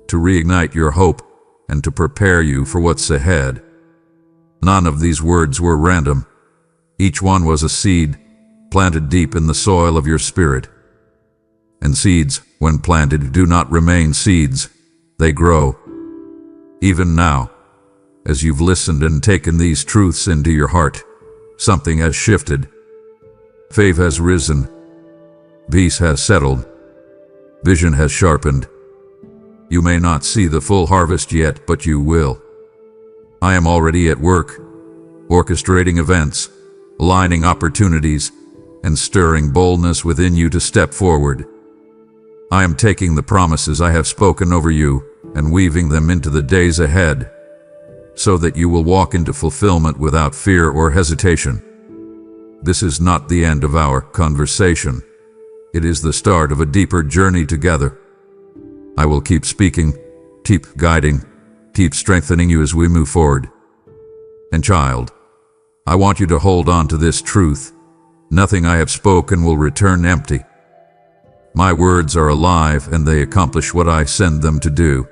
Speaker 1: to reignite your hope, and to prepare you for what's ahead. None of these words were random. Each one was a seed, planted deep in the soil of your spirit. And seeds, when planted, do not remain seeds. They grow. Even now, as you've listened and taken these truths into your heart, something has shifted. Faith has risen. Peace has settled. Vision has sharpened. You may not see the full harvest yet, but you will. I am already at work, orchestrating events, aligning opportunities, and stirring boldness within you to step forward. I am taking the promises I have spoken over you and weaving them into the days ahead, so that you will walk into fulfillment without fear or hesitation. This is not the end of our conversation. It is the start of a deeper journey together. I will keep speaking, keep guiding, keep strengthening you as we move forward. And child, I want you to hold on to this truth. Nothing I have spoken will return empty. My words are alive and they accomplish what I send them to do.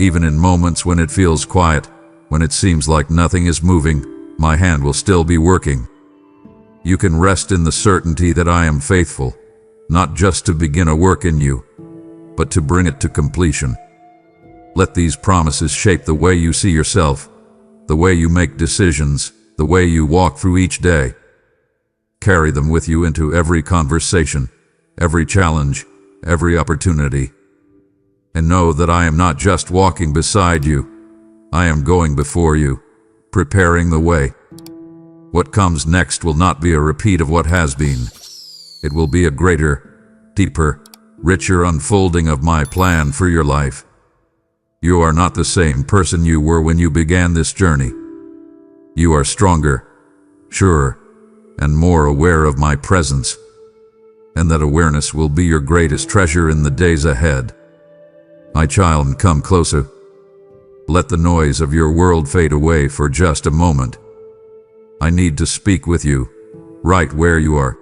Speaker 1: Even in moments when it feels quiet, when it seems like nothing is moving, my hand will still be working. You can rest in the certainty that I am faithful, not just to begin a work in you, but to bring it to completion. Let these promises shape the way you see yourself, the way you make decisions, the way you walk through each day. Carry them with you into every conversation, every challenge, every opportunity. And know that I am not just walking beside you, I am going before you, preparing the way. What comes next will not be a repeat of what has been. It will be a greater, deeper, richer unfolding of my plan for your life. You are not the same person you were when you began this journey. You are stronger, surer, and more aware of my presence, and that awareness will be your greatest treasure in the days ahead. My child, come closer. Let the noise of your world fade away for just a moment. I need to speak with you, right where you are.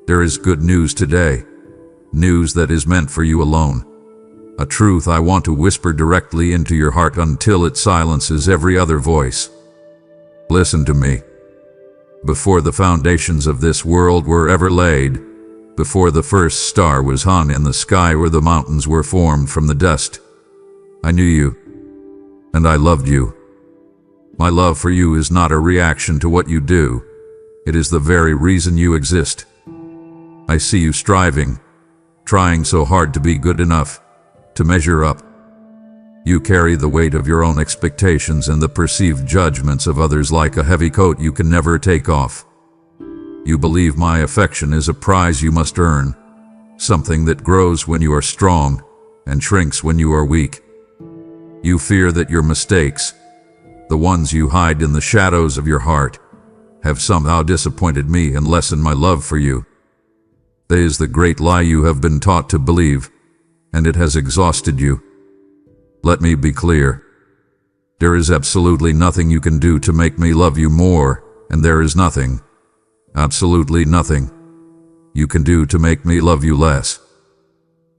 Speaker 1: There is good news today, news that is meant for you alone. A truth I want to whisper directly into your heart until it silences every other voice. Listen to me. Before the foundations of this world were ever laid, before the first star was hung in the sky where the mountains were formed from the dust, I knew you, and I loved you. My love for you is not a reaction to what you do. It is the very reason you exist. I see you striving, trying so hard to be good enough, to measure up. You carry the weight of your own expectations and the perceived judgments of others like a heavy coat you can never take off. You believe my affection is a prize you must earn, something that grows when you are strong and shrinks when you are weak. You fear that your mistakes, the ones you hide in the shadows of your heart, have somehow disappointed me and lessened my love for you. That is the great lie you have been taught to believe, and it has exhausted you. Let me be clear. There is absolutely nothing you can do to make me love you more, and there is nothing, absolutely nothing, you can do to make me love you less.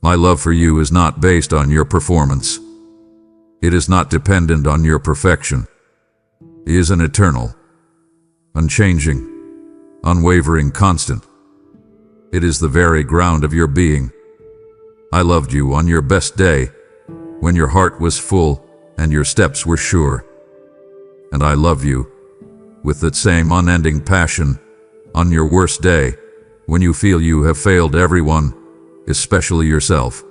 Speaker 1: My love for you is not based on your performance. It is not dependent on your perfection. It is an eternal, unchanging, unwavering constant. It is the very ground of your being. I loved you on your best day, when your heart was full and your steps were sure. And I love you with that same unending passion on your worst day, when you feel you have failed everyone, especially yourself.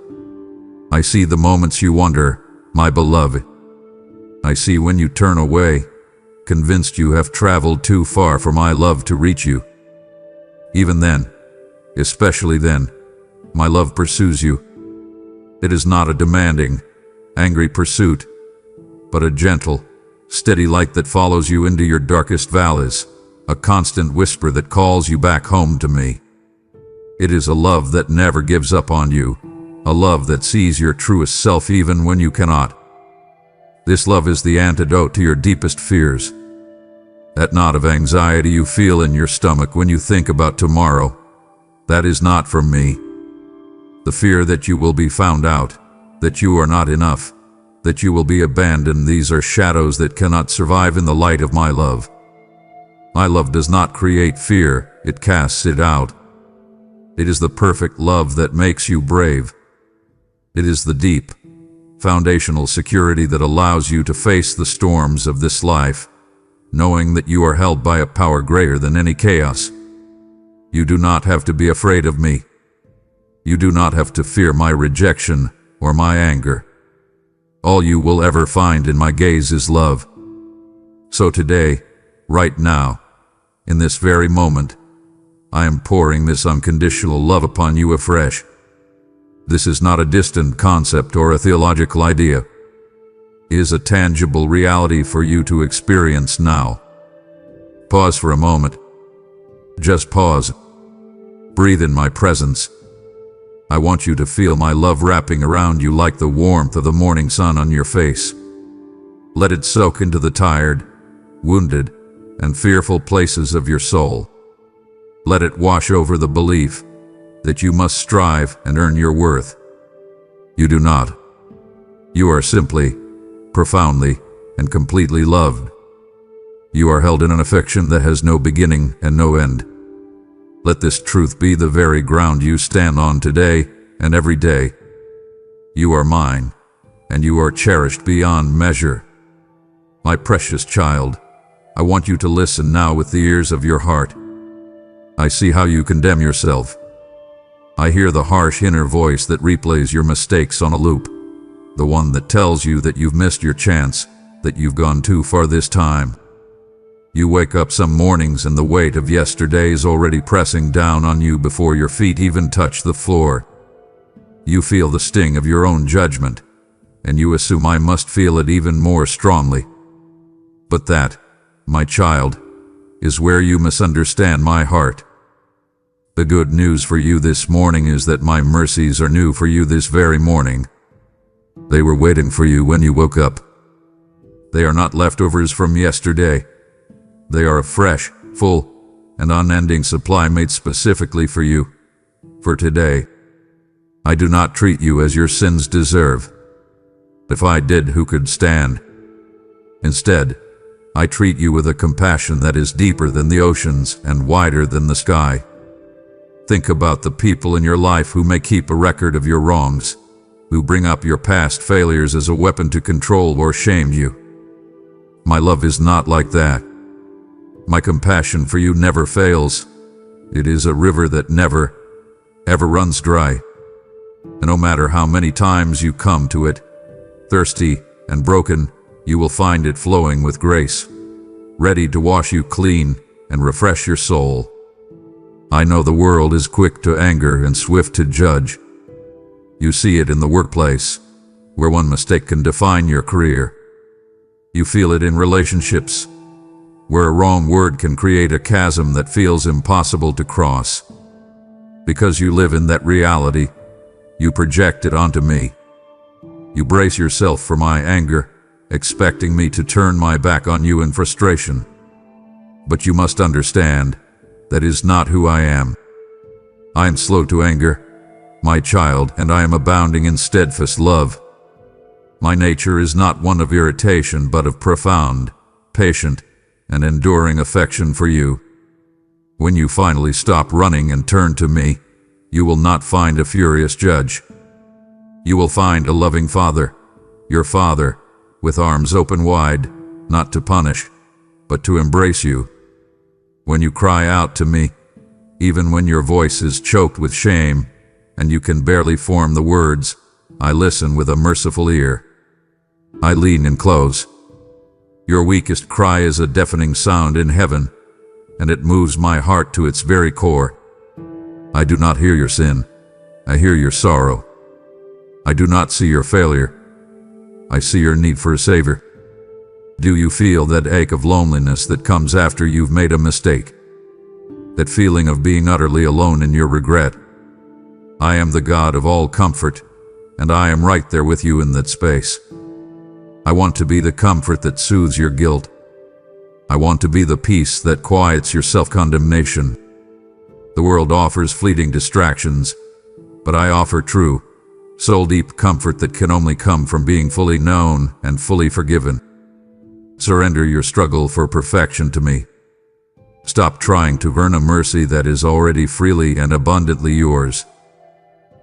Speaker 1: I see the moments you wonder, my beloved. I see when you turn away, convinced you have traveled too far for my love to reach you. Even then, especially then, my love pursues you. It is not a demanding, angry pursuit, but a gentle, steady light that follows you into your darkest valleys, a constant whisper that calls you back home to me. It is a love that never gives up on you, a love that sees your truest self even when you cannot. This love is the antidote to your deepest fears. That knot of anxiety you feel in your stomach when you think about tomorrow, that is not from me. The fear that you will be found out, that you are not enough, that you will be abandoned, these are shadows that cannot survive in the light of my love. My love does not create fear, it casts it out. It is the perfect love that makes you brave. It is the deep, foundational security that allows you to face the storms of this life, knowing that you are held by a power greater than any chaos. You do not have to be afraid of me. You do not have to fear my rejection or my anger. All you will ever find in my gaze is love. So today, right now, in this very moment, I am pouring this unconditional love upon you afresh. This is not a distant concept or a theological idea. It is a tangible reality for you to experience now. Pause for a moment. Just pause. Breathe in my presence. I want you to feel my love wrapping around you like the warmth of the morning sun on your face. Let it soak into the tired, wounded, and fearful places of your soul. Let it wash over the belief, that you must strive and earn your worth. You do not. You are simply, profoundly, and completely loved. You are held in an affection that has no beginning and no end. Let this truth be the very ground you stand on today and every day. You are mine, and you are cherished beyond measure. My precious child, I want you to listen now with the ears of your heart. I see how you condemn yourself. I hear the harsh inner voice that replays your mistakes on a loop, the one that tells you that you've missed your chance, that you've gone too far this time. You wake up some mornings and the weight of yesterday is already pressing down on you before your feet even touch the floor. You feel the sting of your own judgment, and you assume I must feel it even more strongly. But that, my child, is where you misunderstand my heart. The good news for you this morning is that my mercies are new for you this very morning. They were waiting for you when you woke up. They are not leftovers from yesterday. They are a fresh, full, and unending supply made specifically for you, for today. I do not treat you as your sins deserve. If I did, who could stand? Instead, I treat you with a compassion that is deeper than the oceans and wider than the sky. Think about the people in your life who may keep a record of your wrongs, who bring up your past failures as a weapon to control or shame you. My love is not like that. My compassion for you never fails. It is a river that never, ever runs dry. And no matter how many times you come to it, thirsty and broken, you will find it flowing with grace, ready to wash you clean and refresh your soul. I know the world is quick to anger and swift to judge. You see it in the workplace, where one mistake can define your career. You feel it in relationships, where a wrong word can create a chasm that feels impossible to cross. Because you live in that reality, you project it onto me. You brace yourself for my anger, expecting me to turn my back on you in frustration. But you must understand, that is not who I am. I am slow to anger, my child, and I am abounding in steadfast love. My nature is not one of irritation, but of profound, patient, and enduring affection for you. When you finally stop running and turn to me, you will not find a furious judge. You will find a loving father, your father, with arms open wide, not to punish, but to embrace you. When you cry out to me, even when your voice is choked with shame, and you can barely form the words, I listen with a merciful ear. I lean in close. Your weakest cry is a deafening sound in heaven, and it moves my heart to its very core. I do not hear your sin. I hear your sorrow. I do not see your failure. I see your need for a Savior. Do you feel that ache of loneliness that comes after you've made a mistake? That feeling of being utterly alone in your regret? I am the God of all comfort, and I am right there with you in that space. I want to be the comfort that soothes your guilt. I want to be the peace that quiets your self-condemnation. The world offers fleeting distractions, but I offer true, soul-deep comfort that can only come from being fully known and fully forgiven. Surrender your struggle for perfection to me. Stop trying to earn a mercy that is already freely and abundantly yours.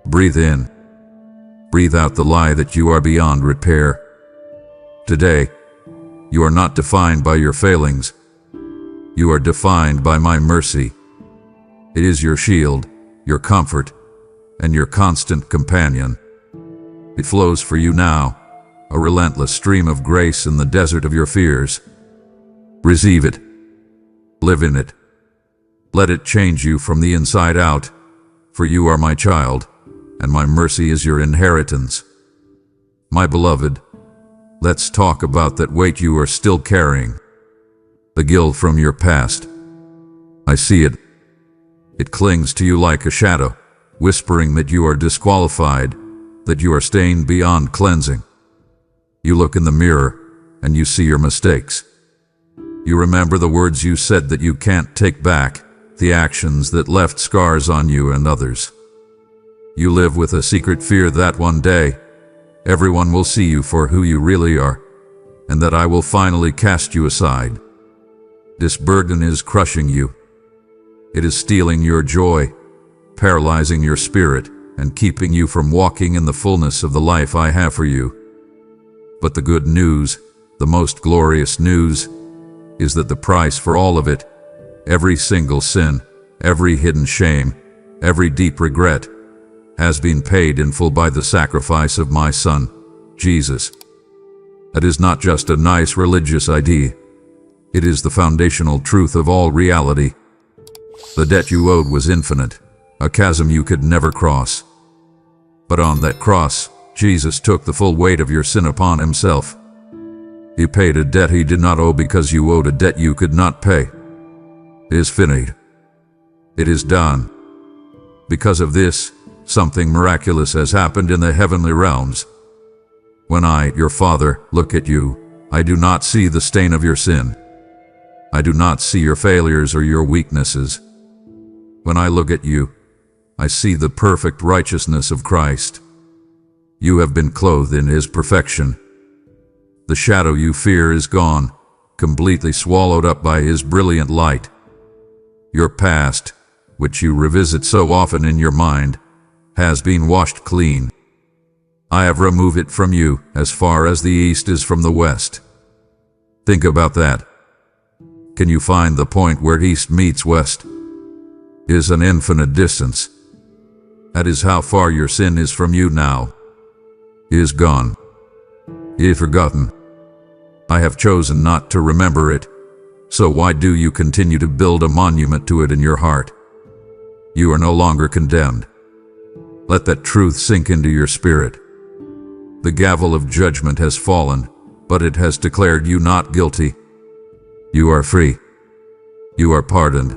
Speaker 1: Breathe in. Breathe out the lie that you are beyond repair. Today, you are not defined by your failings. You are defined by my mercy. It is your shield, your comfort, and your constant companion. It flows for you now, a relentless stream of grace in the desert of your fears. Receive it. Live in it. Let it change you from the inside out, for you are my child, and my mercy is your inheritance. My beloved, let's talk about that weight you are still carrying. The guilt from your past. I see it. It clings to you like a shadow, whispering that you are disqualified, that you are stained beyond cleansing. You look in the mirror, and you see your mistakes. You remember the words you said that you can't take back, the actions that left scars on you and others. You live with a secret fear that one day, everyone will see you for who you really are, and that I will finally cast you aside. This burden is crushing you. It is stealing your joy, paralyzing your spirit, and keeping you from walking in the fullness of the life I have for you. But the good news, the most glorious news, is that the price for all of it, every single sin, every hidden shame, every deep regret, has been paid in full by the sacrifice of my Son, Jesus. That is not just a nice religious idea. It is the foundational truth of all reality. The debt you owed was infinite, a chasm you could never cross. But on that cross, Jesus took the full weight of your sin upon himself. He paid a debt he did not owe because you owed a debt you could not pay. It is finished. It is done. Because of this, something miraculous has happened in the heavenly realms. When I, your Father, look at you, I do not see the stain of your sin. I do not see your failures or your weaknesses. When I look at you, I see the perfect righteousness of Christ. You have been clothed in his perfection. The shadow you fear is gone, completely swallowed up by his brilliant light. Your past, which you revisit so often in your mind, has been washed clean. I have removed it from you as far as the east is from the west. Think about that. Can you find the point where east meets west? It is an infinite distance. That is how far your sin is from you now. It is gone. It is forgotten. I have chosen not to remember it, so why do you continue to build a monument to it in your heart? You are no longer condemned. Let that truth sink into your spirit. The gavel of judgment has fallen, but it has declared you not guilty. You are free. You are pardoned.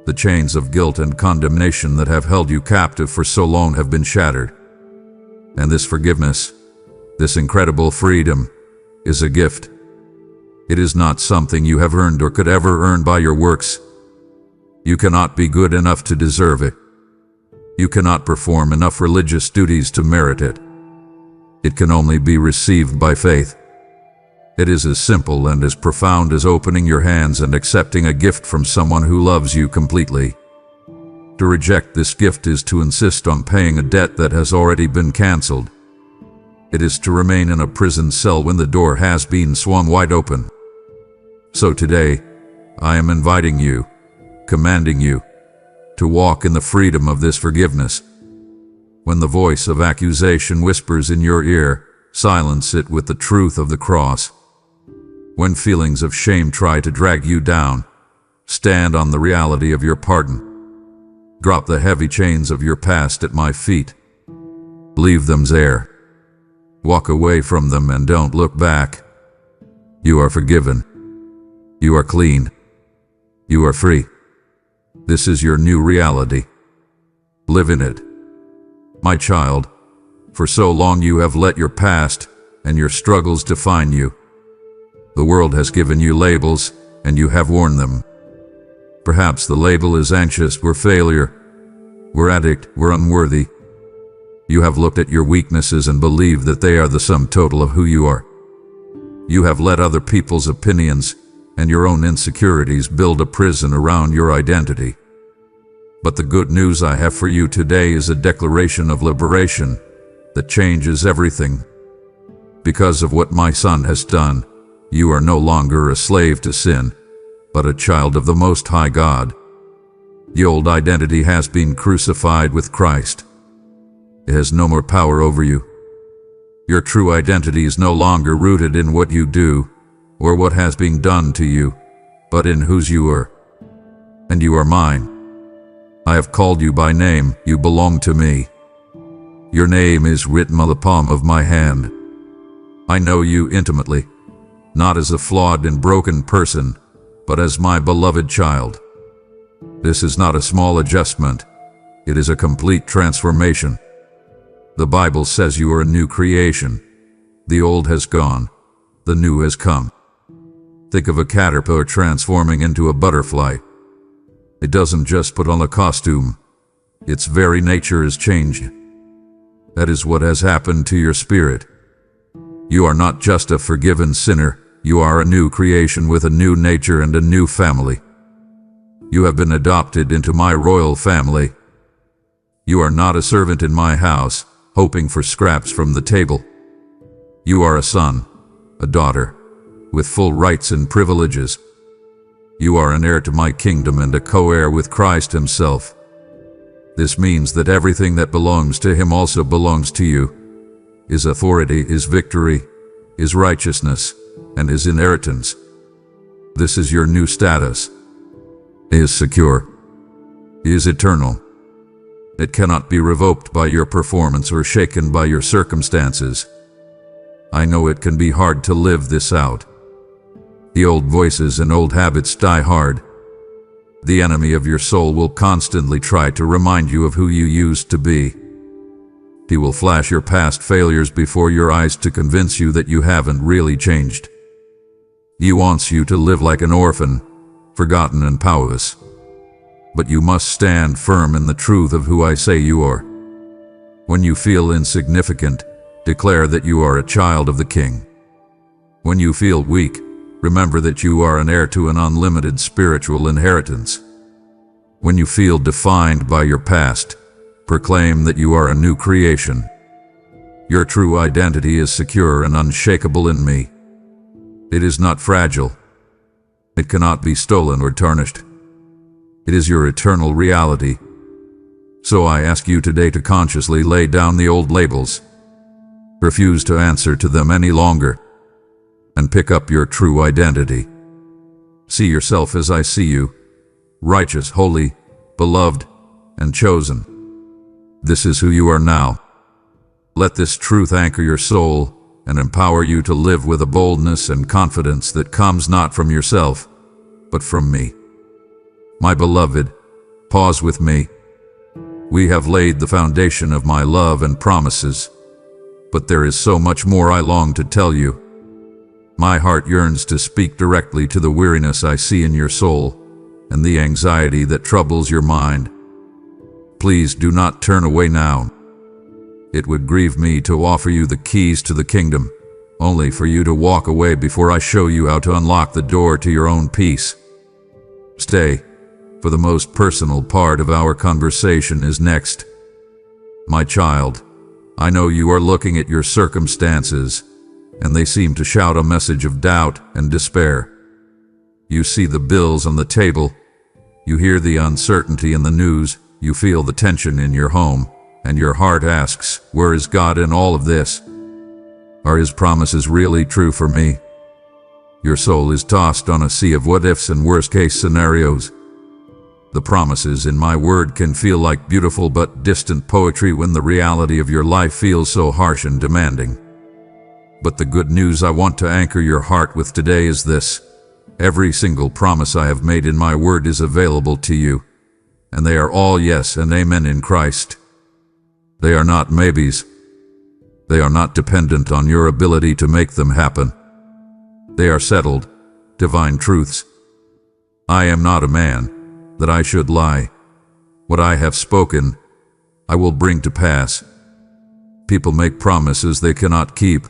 Speaker 1: The chains of guilt and condemnation that have held you captive for so long have been shattered. And this forgiveness, this incredible freedom, is a gift. It is not something you have earned or could ever earn by your works. You cannot be good enough to deserve it. You cannot perform enough religious duties to merit it. It can only be received by faith. It is as simple and as profound as opening your hands and accepting a gift from someone who loves you completely. To reject this gift is to insist on paying a debt that has already been canceled. It is to remain in a prison cell when the door has been swung wide open. So today, I am inviting you, commanding you, to walk in the freedom of this forgiveness. When the voice of accusation whispers in your ear, silence it with the truth of the cross. When feelings of shame try to drag you down, stand on the reality of your pardon. Drop the heavy chains of your past at my feet. Leave them there. Walk away from them and don't look back. You are forgiven. You are clean. You are free. This is your new reality. Live in it. My child, for so long you have let your past and your struggles define you. The world has given you labels, and you have worn them. Perhaps the label is anxious, we're failure, we're addict, we're unworthy. You have looked at your weaknesses and believed that they are the sum total of who you are. You have let other people's opinions and your own insecurities build a prison around your identity. But the good news I have for you today is a declaration of liberation that changes everything. Because of what my Son has done, you are no longer a slave to sin, but a child of the Most High God. The old identity has been crucified with Christ. It has no more power over you. Your true identity is no longer rooted in what you do or what has been done to you, but in whose you are. And you are mine. I have called you by name, you belong to me. Your name is written on the palm of my hand. I know you intimately, not as a flawed and broken person, but as my beloved child. This is not a small adjustment. It is a complete transformation. The Bible says you are a new creation. The old has gone. The new has come. Think of a caterpillar transforming into a butterfly. It doesn't just put on a costume. Its very nature is changed. That is what has happened to your spirit. You are not just a forgiven sinner, you are a new creation with a new nature and a new family. You have been adopted into my royal family. You are not a servant in my house, hoping for scraps from the table. You are a son, a daughter, with full rights and privileges. You are an heir to my kingdom and a co-heir with Christ himself. This means that everything that belongs to him also belongs to you. His authority, his victory, his righteousness, and his inheritance. This is your new status. He is secure. He is eternal. It cannot be revoked by your performance or shaken by your circumstances. I know it can be hard to live this out. The old voices and old habits die hard. The enemy of your soul will constantly try to remind you of who you used to be. He will flash your past failures before your eyes to convince you that you haven't really changed. He wants you to live like an orphan, forgotten and powerless. But you must stand firm in the truth of who I say you are. When you feel insignificant, declare that you are a child of the King. When you feel weak, remember that you are an heir to an unlimited spiritual inheritance. When you feel defined by your past, proclaim that you are a new creation. Your true identity is secure and unshakable in me. It is not fragile. It cannot be stolen or tarnished. It is your eternal reality. So I ask you today to consciously lay down the old labels. Refuse to answer to them any longer, and pick up your true identity. See yourself as I see you, righteous, holy, beloved, and chosen. This is who you are now. Let this truth anchor your soul and empower you to live with a boldness and confidence that comes not from yourself, but from me. My beloved, pause with me. We have laid the foundation of my love and promises, but there is so much more I long to tell you. My heart yearns to speak directly to the weariness I see in your soul and the anxiety that troubles your mind. Please do not turn away now. It would grieve me to offer you the keys to the kingdom, only for you to walk away before I show you how to unlock the door to your own peace. Stay, for the most personal part of our conversation is next. My child, I know you are looking at your circumstances, and they seem to shout a message of doubt and despair. You see the bills on the table, you hear the uncertainty in the news, you feel the tension in your home, and your heart asks, where is God in all of this? Are his promises really true for me? Your soul is tossed on a sea of what-ifs and worst-case scenarios. The promises in my word can feel like beautiful but distant poetry when the reality of your life feels so harsh and demanding. But the good news I want to anchor your heart with today is this. Every single promise I have made in my word is available to you, and they are all yes and amen in Christ. They are not maybes. They are not dependent on your ability to make them happen. They are settled, divine truths. I am not a man, that I should lie. What I have spoken, I will bring to pass. People make promises they cannot keep.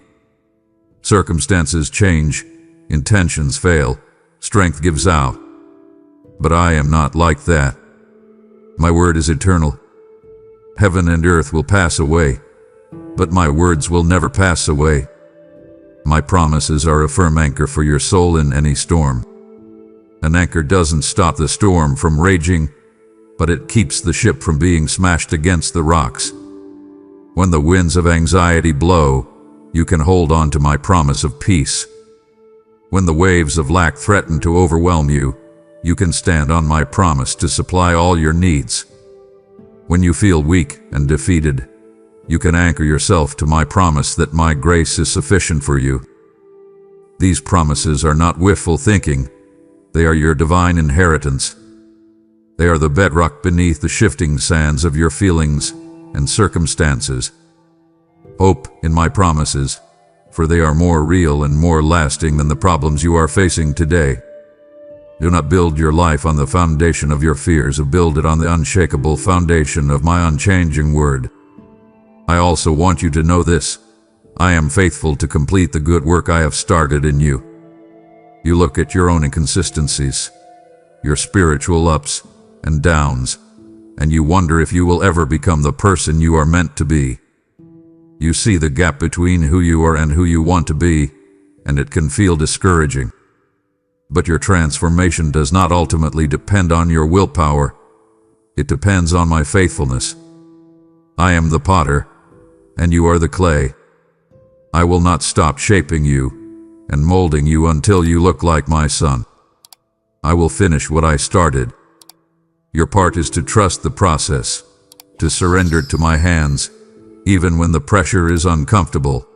Speaker 1: Circumstances change, intentions fail, strength gives out. But I am not like that. My word is eternal. Heaven and earth will pass away, but my words will never pass away. My promises are a firm anchor for your soul in any storm. An anchor doesn't stop the storm from raging, but it keeps the ship from being smashed against the rocks. When the winds of anxiety blow, you can hold on to my promise of peace. When the waves of lack threaten to overwhelm you, you can stand on my promise to supply all your needs. When you feel weak and defeated, you can anchor yourself to my promise that my grace is sufficient for you. These promises are not wishful thinking. They are your divine inheritance. They are the bedrock beneath the shifting sands of your feelings and circumstances. Hope in my promises, for they are more real and more lasting than the problems you are facing today. Do not build your life on the foundation of your fears, but build it on the unshakable foundation of my unchanging word. I also want you to know this: I am faithful to complete the good work I have started in you. You look at your own inconsistencies, your spiritual ups and downs, and you wonder if you will ever become the person you are meant to be. You see the gap between who you are and who you want to be, and it can feel discouraging. But your transformation does not ultimately depend on your willpower. It depends on my faithfulness. I am the potter, and you are the clay. I will not stop shaping you and molding you until you look like my son. I will finish what I started. Your part is to trust the process, to surrender to my hands, even when the pressure is uncomfortable.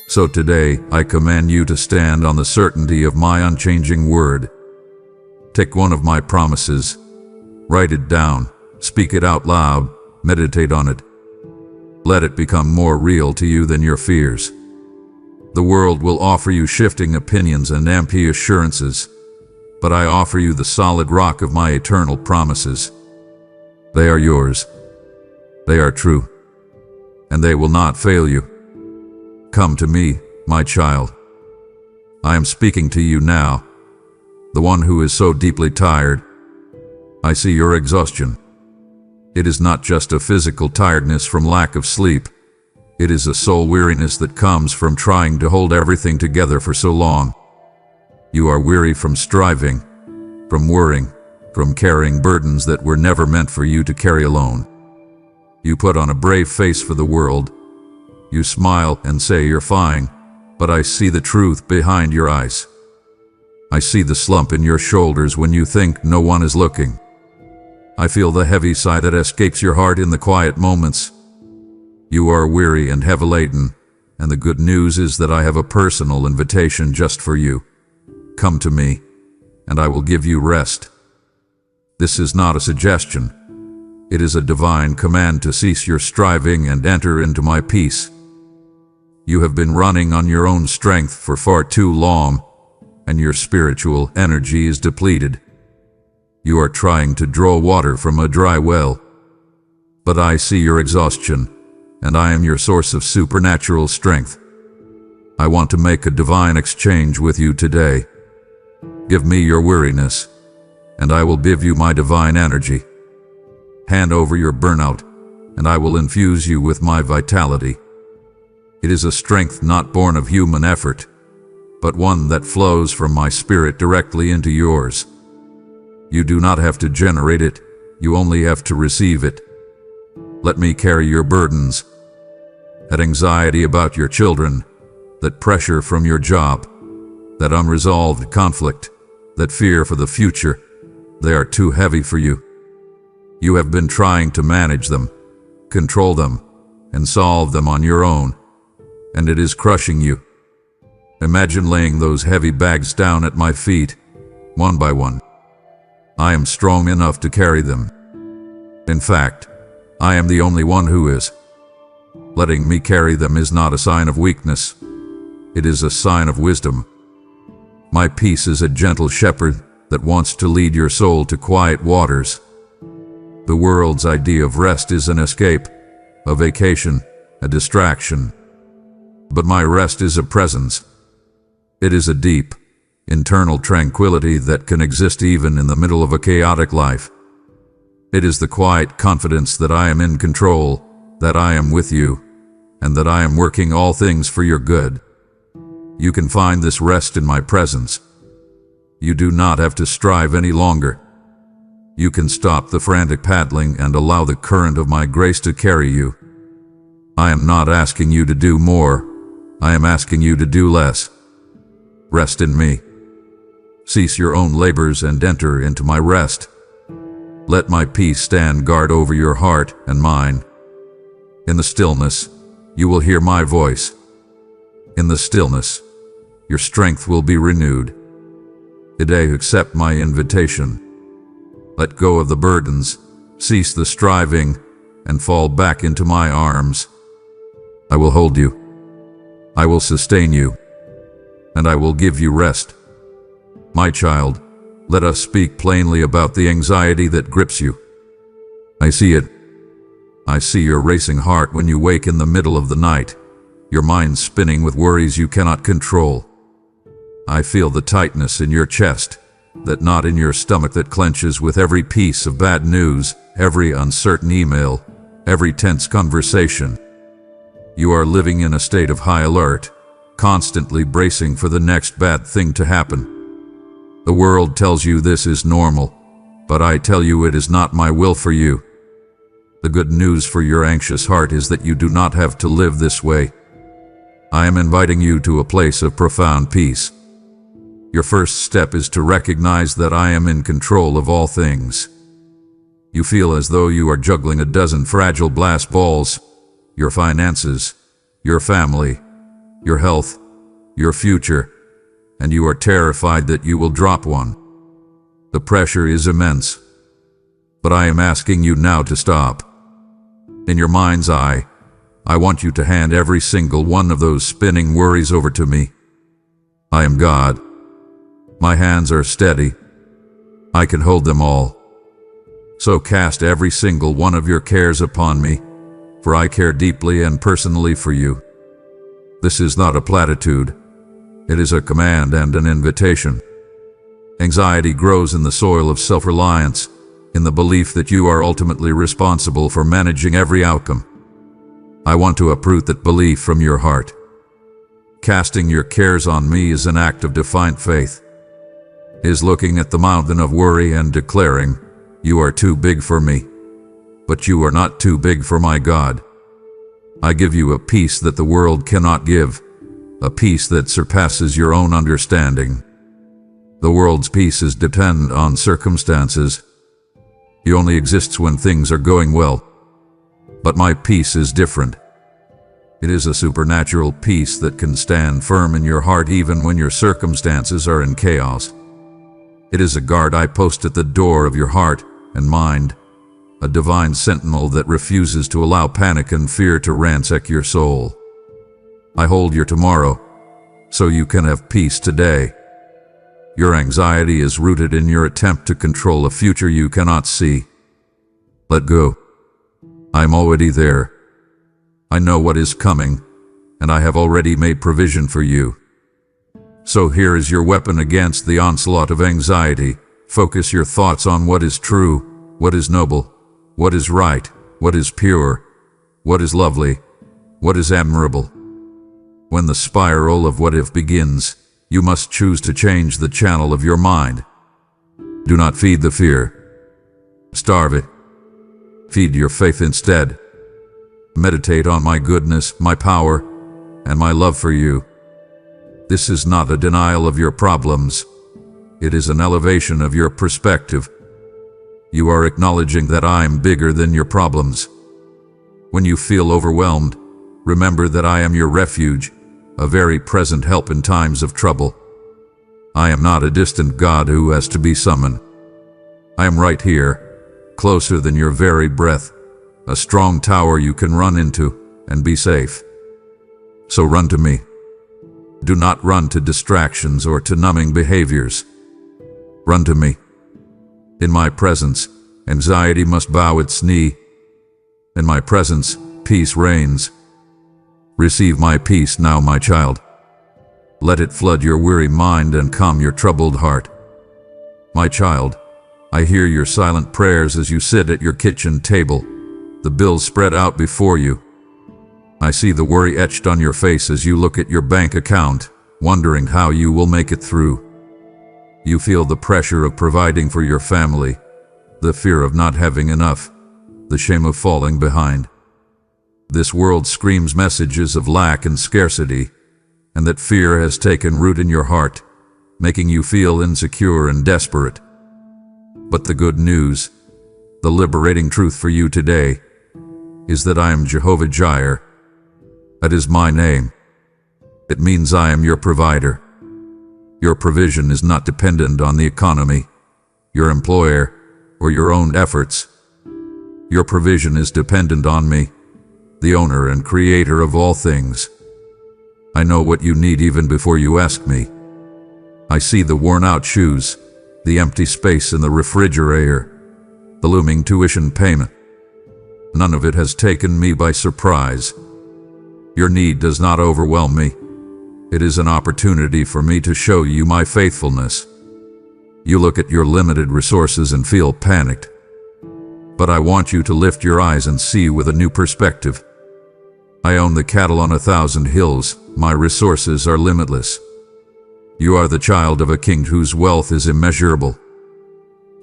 Speaker 1: So today, I command you to stand on the certainty of my unchanging word. Take one of my promises, write it down, speak it out loud, meditate on it. Let it become more real to you than your fears. The world will offer you shifting opinions and empty assurances, but I offer you the solid rock of my eternal promises. They are yours. They are true, and they will not fail you. Come to me, my child. I am speaking to you now, the one who is so deeply tired. I see your exhaustion. It is not just a physical tiredness from lack of sleep. It is a soul weariness that comes from trying to hold everything together for so long. You are weary from striving, from worrying, from carrying burdens that were never meant for you to carry alone. You put on a brave face for the world. You smile and say you're fine, but I see the truth behind your eyes. I see the slump in your shoulders when you think no one is looking. I feel the heavy sigh that escapes your heart in the quiet moments. You are weary and heavy-laden, and the good news is that I have a personal invitation just for you. Come to me, and I will give you rest. This is not a suggestion. It is a divine command to cease your striving and enter into my peace. You have been running on your own strength for far too long, and your spiritual energy is depleted. You are trying to draw water from a dry well. But I see your exhaustion, and I am your source of supernatural strength. I want to make a divine exchange with you today. Give me your weariness, and I will give you my divine energy. Hand over your burnout, and I will infuse you with my vitality. It is a strength not born of human effort, but one that flows from my spirit directly into yours. You do not have to generate it, you only have to receive it. Let me carry your burdens, that anxiety about your children, that pressure from your job, that unresolved conflict, that fear for the future. They are too heavy for you. You have been trying to manage them, control them, and solve them on your own, and it is crushing you. Imagine laying those heavy bags down at my feet, one by one. I am strong enough to carry them. In fact, I am the only one who is. Letting me carry them is not a sign of weakness. It is a sign of wisdom. My peace is a gentle shepherd that wants to lead your soul to quiet waters. The world's idea of rest is an escape, a vacation, a distraction. But my rest is a presence. It is a deep, internal tranquility that can exist even in the middle of a chaotic life. It is the quiet confidence that I am in control, that I am with you, and that I am working all things for your good. You can find this rest in my presence. You do not have to strive any longer. You can stop the frantic paddling and allow the current of my grace to carry you. I am not asking you to do more. I am asking you to do less. Rest in me. Cease your own labors and enter into my rest. Let my peace stand guard over your heart and mine. In the stillness, you will hear my voice. In the stillness, your strength will be renewed. Today, accept my invitation. Let go of the burdens, cease the striving, and fall back into my arms. I will hold you. I will sustain you, and I will give you rest. My child, Let us speak plainly about the anxiety that grips you. I see it. I see your racing heart when you wake in the middle of the night, your mind spinning with worries you cannot control. I feel the tightness in your chest, that knot in your stomach that clenches with every piece of bad news, every uncertain email, every tense conversation. You are living in a state of high alert, constantly bracing for the next bad thing to happen. The world tells you this is normal, but I tell you it is not my will for you. The good news for your anxious heart is that you do not have to live this way. I am inviting you to a place of profound peace. Your first step is to recognize that I am in control of all things. You feel as though you are juggling a dozen fragile glass balls: your finances, your family, your health, your future, and you are terrified that you will drop one. The pressure is immense, but I am asking you now to stop. In your mind's eye, I want you to hand every single one of those spinning worries over to me. I am God. My hands are steady. I can hold them all. So cast every single one of your cares upon me, for I care deeply and personally for you. This is not a platitude. It is a command and an invitation. Anxiety grows in the soil of self-reliance, in the belief that you are ultimately responsible for managing every outcome. I want to uproot that belief from your heart. Casting your cares on me is an act of defiant faith. It is looking at the mountain of worry and declaring, "You are too big for me, but you are not too big for my God." I give you a peace that the world cannot give, a peace that surpasses your own understanding. The world's peace is dependent on circumstances. It only exists when things are going well. But my peace is different. It is a supernatural peace that can stand firm in your heart even when your circumstances are in chaos. It is a guard I post at the door of your heart and mind, a divine sentinel that refuses to allow panic and fear to ransack your soul. I hold your tomorrow, so you can have peace today. Your anxiety is rooted in your attempt to control a future you cannot see. Let go. I'm already there. I know what is coming, and I have already made provision for you. So here is your weapon against the onslaught of anxiety. Focus your thoughts on what is true, what is noble, what is right, what is pure, what is lovely, what is admirable. When the spiral of what if begins, you must choose to change the channel of your mind. Do not feed the fear. Starve it. Feed your faith instead. Meditate on my goodness, my power, and my love for you. This is not a denial of your problems. It is an elevation of your perspective. You are acknowledging that I'm bigger than your problems. When you feel overwhelmed, remember that I am your refuge, a very present help in times of trouble. I am not a distant God who has to be summoned. I am right here, closer than your very breath, a strong tower you can run into and be safe. So run to me. Do not run to distractions or to numbing behaviors. Run to me. In my presence, anxiety must bow its knee. In my presence, peace reigns. Receive my peace now, my child. Let it flood your weary mind and calm your troubled heart. My child, I hear your silent prayers as you sit at your kitchen table, the bills spread out before you. I see the worry etched on your face as you look at your bank account, wondering how you will make it through. You feel the pressure of providing for your family, the fear of not having enough, the shame of falling behind. This world screams messages of lack and scarcity, and that fear has taken root in your heart, making you feel insecure and desperate. But the good news, the liberating truth for you today, is that I am Jehovah Jireh. That is my name. It means I am your provider. Your provision is not dependent on the economy, your employer, or your own efforts. Your provision is dependent on me, the owner and creator of all things. I know what you need even before you ask me. I see the worn-out shoes, the empty space in the refrigerator, the looming tuition payment. None of it has taken me by surprise. Your need does not overwhelm me. It is an opportunity for me to show you my faithfulness. You look at your limited resources and feel panicked. But I want you to lift your eyes and see with a new perspective. I own the cattle on 1,000 hills. My resources are limitless. You are the child of a king whose wealth is immeasurable.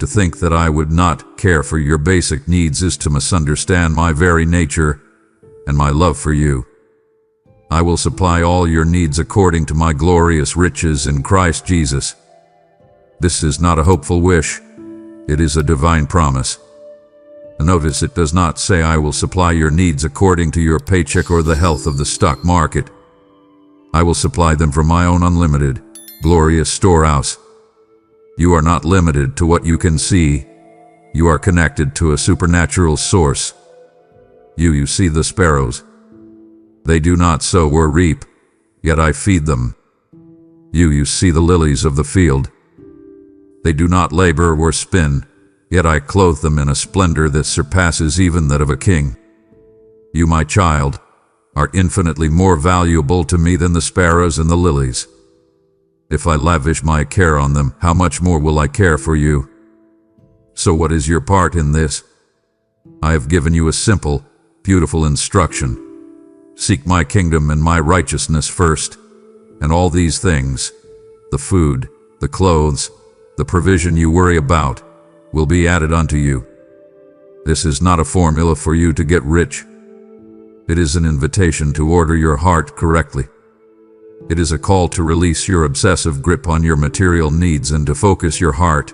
Speaker 1: To think that I would not care for your basic needs is to misunderstand my very nature and my love for you. I will supply all your needs according to my glorious riches in Christ Jesus. This is not a hopeful wish. It is a divine promise. Notice it does not say I will supply your needs according to your paycheck or the health of the stock market. I will supply them from my own unlimited, glorious storehouse. You are not limited to what you can see. You are connected to a supernatural source. You see the sparrows. They do not sow or reap, yet I feed them. You see the lilies of the field. They do not labor or spin, yet I clothe them in a splendor that surpasses even that of a king. You, my child, are infinitely more valuable to me than the sparrows and the lilies. If I lavish my care on them, how much more will I care for you? So what is your part in this? I have given you a simple, beautiful instruction. Seek my kingdom and my righteousness first, and all these things, the food, the clothes, the provision you worry about, will be added unto you. This is not a formula for you to get rich. It is an invitation to order your heart correctly. It is a call to release your obsessive grip on your material needs and to focus your heart,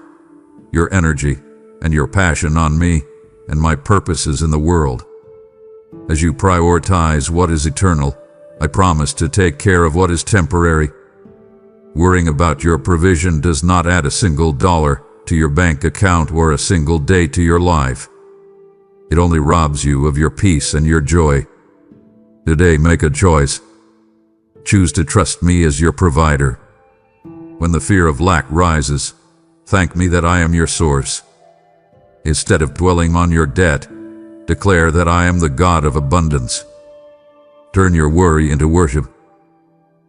Speaker 1: your energy, and your passion on me and my purposes in the world. As you prioritize what is eternal, I promise to take care of what is temporary. Worrying about your provision does not add a single dollar to your bank account or a single day to your life. It only robs you of your peace and your joy. Today, make a choice. Choose to trust me as your provider. When the fear of lack rises, thank me that I am your source. Instead of dwelling on your debt, declare that I am the God of abundance. Turn your worry into worship.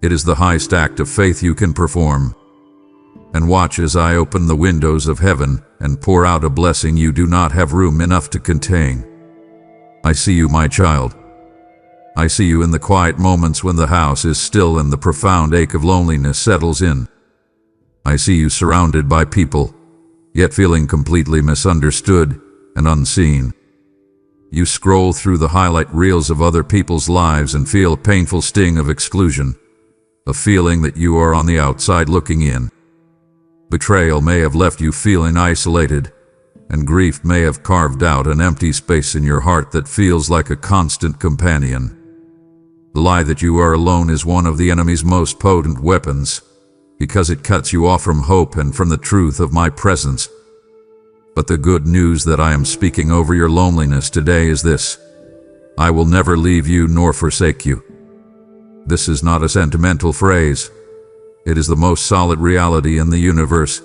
Speaker 1: It is the highest act of faith you can perform. And watch as I open the windows of heaven and pour out a blessing you do not have room enough to contain. I see you, my child. I see you in the quiet moments when the house is still and the profound ache of loneliness settles in. I see you surrounded by people, yet feeling completely misunderstood and unseen. You scroll through the highlight reels of other people's lives and feel a painful sting of exclusion, a feeling that you are on the outside looking in. Betrayal may have left you feeling isolated, and grief may have carved out an empty space in your heart that feels like a constant companion. The lie that you are alone is one of the enemy's most potent weapons, because it cuts you off from hope and from the truth of my presence. But the good news that I am speaking over your loneliness today is this: I will never leave you nor forsake you. This is not a sentimental phrase. It is the most solid reality in the universe.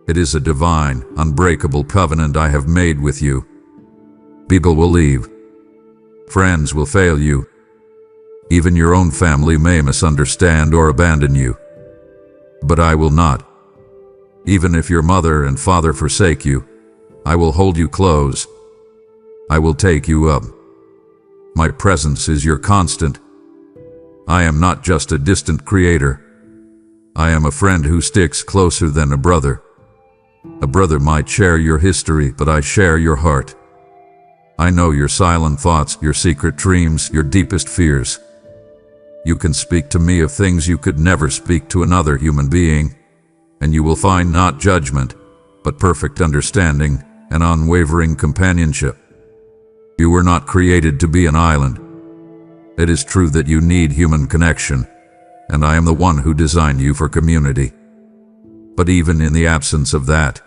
Speaker 1: It is a divine, unbreakable covenant I have made with you. People will leave. Friends will fail you. Even your own family may misunderstand or abandon you. But I will not. Even if your mother and father forsake you, I will hold you close. I will take you up. My presence is your constant. I am not just a distant creator. I am a friend who sticks closer than a brother. A brother might share your history, but I share your heart. I know your silent thoughts, your secret dreams, your deepest fears. You can speak to me of things you could never speak to another human being, and you will find not judgment, but perfect understanding and unwavering companionship. You were not created to be an island. It is true that you need human connection, and I am the one who designed you for community. But even in the absence of that,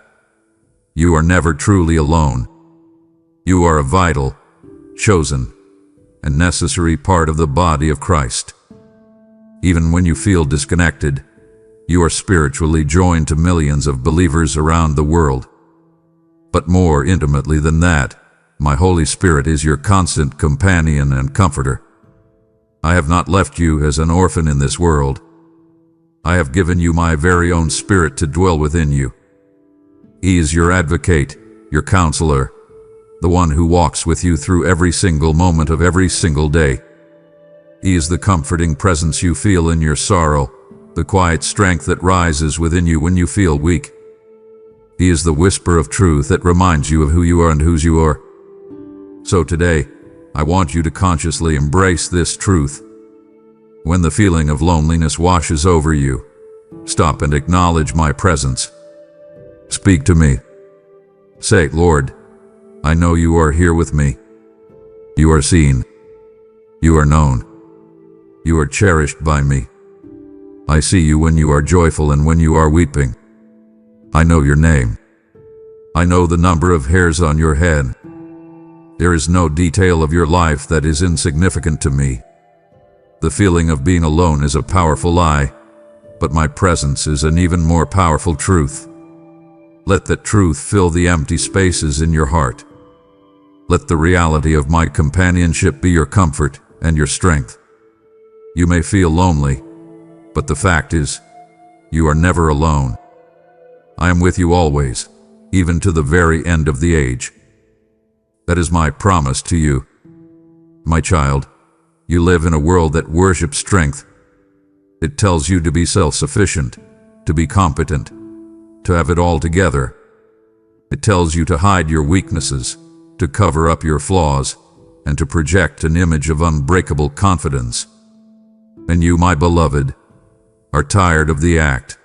Speaker 1: you are never truly alone. You are a vital, chosen, and necessary part of the body of Christ. Even when you feel disconnected, You are spiritually joined to millions of believers around the world. But more intimately than that, my Holy Spirit is your constant companion and comforter. I have not left you as an orphan in this world. I have given you my very own Spirit to dwell within you. He is your advocate, your counselor, the one who walks with you through every single moment of every single day. He is the comforting presence you feel in your sorrow, the quiet strength that rises within you when you feel weak. He is the whisper of truth that reminds you of who you are and whose you are. So today, I want you to consciously embrace this truth. When the feeling of loneliness washes over you, stop and acknowledge my presence. Speak to me. Say, Lord, I know you are here with me. You are seen. You are known. You are cherished by me. I see you when you are joyful and when you are weeping. I know your name. I know the number of hairs on your head. There is no detail of your life that is insignificant to me. The feeling of being alone is a powerful lie, but my presence is an even more powerful truth. Let that truth fill the empty spaces in your heart. Let the reality of my companionship be your comfort and your strength. You may feel lonely, but the fact is, you are never alone. I am with you always, even to the very end of the age. That is my promise to you. My child, you live in a world that worships strength. It tells you to be self-sufficient, to be competent, to have it all together. It tells you to hide your weaknesses, to cover up your flaws, and to project an image of unbreakable confidence. And you, my beloved, are tired of the act.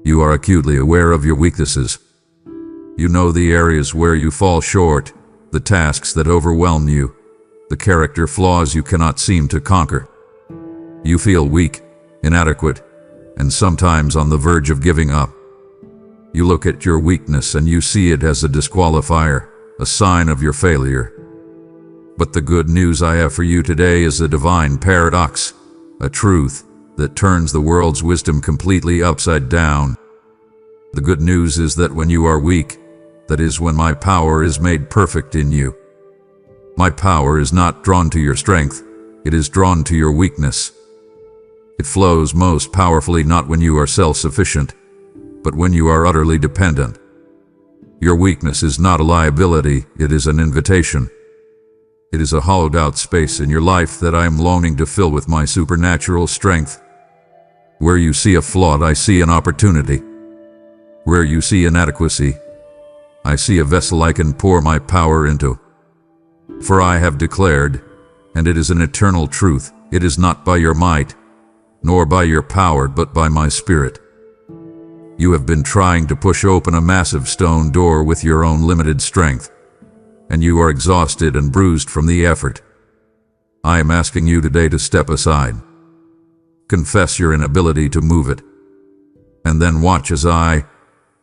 Speaker 1: You are acutely aware of your weaknesses. You know the areas where you fall short, the tasks that overwhelm you, the character flaws you cannot seem to conquer. You feel weak, inadequate, and sometimes on the verge of giving up. You look at your weakness and you see it as a disqualifier, a sign of your failure. But the good news I have for you today is a divine paradox, a truth that turns the world's wisdom completely upside down. The good news is that when you are weak, that is when my power is made perfect in you. My power is not drawn to your strength, it is drawn to your weakness. It flows most powerfully not when you are self-sufficient, but when you are utterly dependent. Your weakness is not a liability, it is an invitation. It is a hollowed-out space in your life that I am longing to fill with my supernatural strength. Where you see a flaw, I see an opportunity. Where you see inadequacy, I see a vessel I can pour my power into. For I have declared, and it is an eternal truth, it is not by your might, nor by your power, but by my Spirit. You have been trying to push open a massive stone door with your own limited strength, and you are exhausted and bruised from the effort. I am asking you today to step aside. Confess your inability to move it, and then watch as I,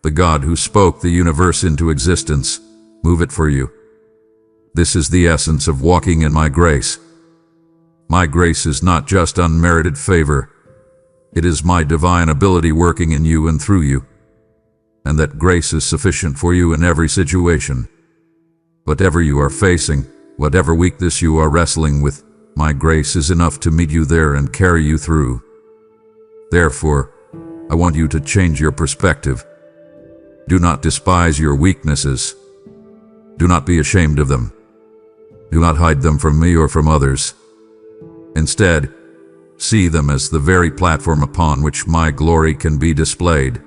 Speaker 1: the God who spoke the universe into existence, move it for you. This is the essence of walking in my grace. My grace is not just unmerited favor. It is my divine ability working in you and through you. And that grace is sufficient for you in every situation. Whatever you are facing, whatever weakness you are wrestling with, my grace is enough to meet you there and carry you through. Therefore, I want you to change your perspective. Do not despise your weaknesses. Do not be ashamed of them. Do not hide them from me or from others. Instead, see them as the very platform upon which my glory can be displayed.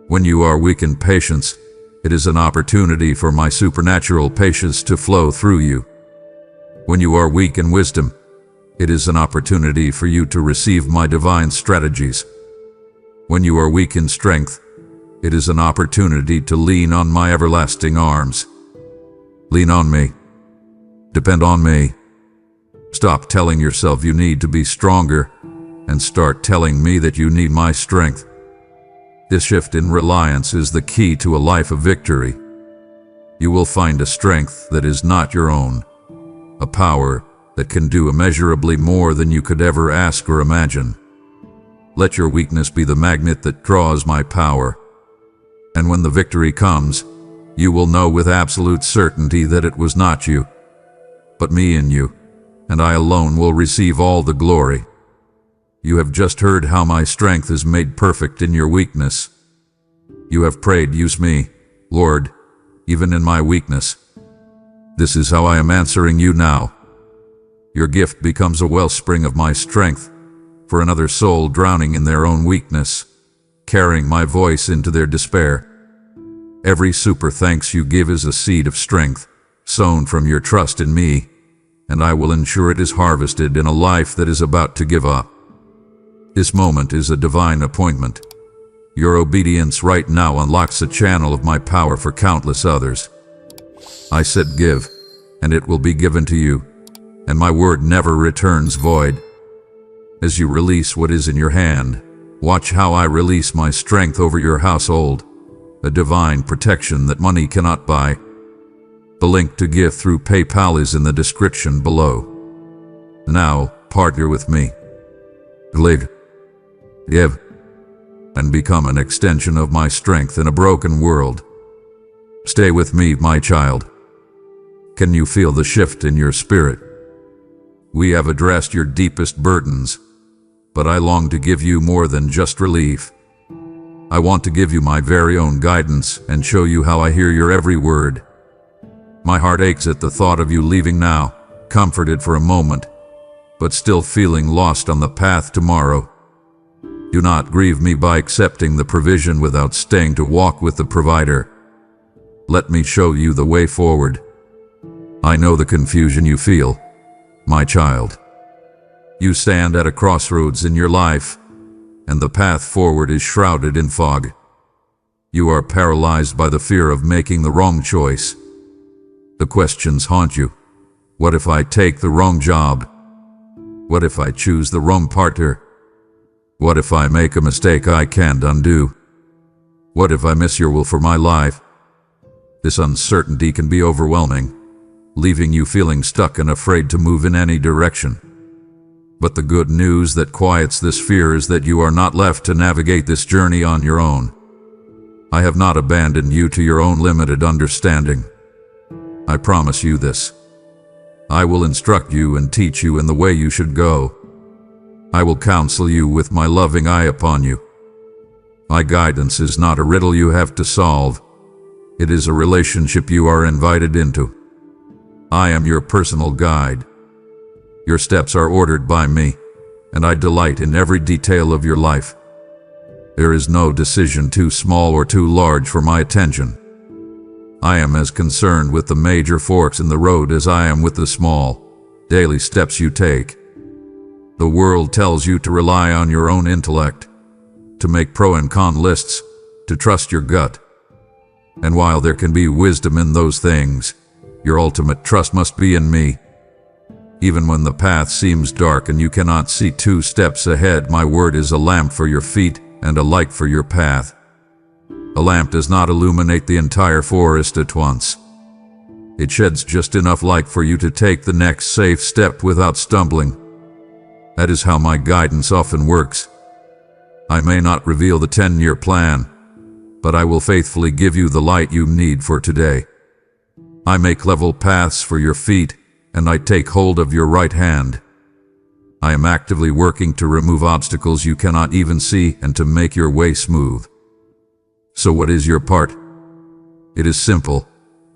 Speaker 1: When you are weak in patience, it is an opportunity for my supernatural patience to flow through you. When you are weak in wisdom, it is an opportunity for you to receive my divine strategies. When you are weak in strength, it is an opportunity to lean on my everlasting arms. Lean on me. Depend on me. Stop telling yourself you need to be stronger and start telling me that you need my strength. This shift in reliance is the key to a life of victory. You will find a strength that is not your own, a power that can do immeasurably more than you could ever ask or imagine. let your weakness be the magnet that draws my power. And when the victory comes, you will know with absolute certainty that it was not you, but me in you, and I alone will receive all the glory. You have just heard how my strength is made perfect in your weakness. You have prayed, use me, Lord, even in my weakness. This is how I am answering you now. Your gift becomes a wellspring of my strength for another soul drowning in their own weakness, carrying my voice into their despair. Every super thanks you give is a seed of strength, sown from your trust in me, and I will ensure it is harvested in a life that is about to give up. This moment is a divine appointment. Your obedience right now unlocks a channel of my power for countless others. I said give, and it will be given to you, and my word never returns void. As you release what is in your hand, watch how I release my strength over your household, a divine protection that money cannot buy. The link to give through PayPal is in the description below. Now, partner with me. Live, give, and become an extension of my strength in a broken world. Stay with me, my child. Can you feel the shift in your spirit? We have addressed your deepest burdens, but I long to give you more than just relief. I want to give you my very own guidance and show you how I hear your every word. My heart aches at the thought of you leaving now, comforted for a moment, but still feeling lost on the path tomorrow. Do not grieve me by accepting the provision without staying to walk with the provider. Let me show you the way forward. I know the confusion you feel, my child. You stand at a crossroads in your life, and the path forward is shrouded in fog. You are paralyzed by the fear of making the wrong choice. The questions haunt you. What if I take the wrong job? What if I choose the wrong partner? What if I make a mistake I can't undo? What if I miss your will for my life? This uncertainty can be overwhelming, leaving you feeling stuck and afraid to move in any direction. But the good news that quiets this fear is that you are not left to navigate this journey on your own. I have not abandoned you to your own limited understanding. I promise you this. I will instruct you and teach you in the way you should go. I will counsel you with my loving eye upon you. My guidance is not a riddle you have to solve. It is a relationship you are invited into. I am your personal guide. Your steps are ordered by me, and I delight in every detail of your life. There is no decision too small or too large for my attention. I am as concerned with the major forks in the road as I am with the small, daily steps you take. The world tells you to rely on your own intellect, to make pro and con lists, to trust your gut. And while there can be wisdom in those things, your ultimate trust must be in me. Even when the path seems dark and you cannot see 2 steps ahead, my word is a lamp for your feet and a light for your path. A lamp does not illuminate the entire forest at once. It sheds just enough light for you to take the next safe step without stumbling. That is how my guidance often works. I may not reveal the 10-year plan, but I will faithfully give you the light you need for today. I make level paths for your feet, and I take hold of your right hand. I am actively working to remove obstacles you cannot even see and to make your way smooth. So what is your part? It is simple.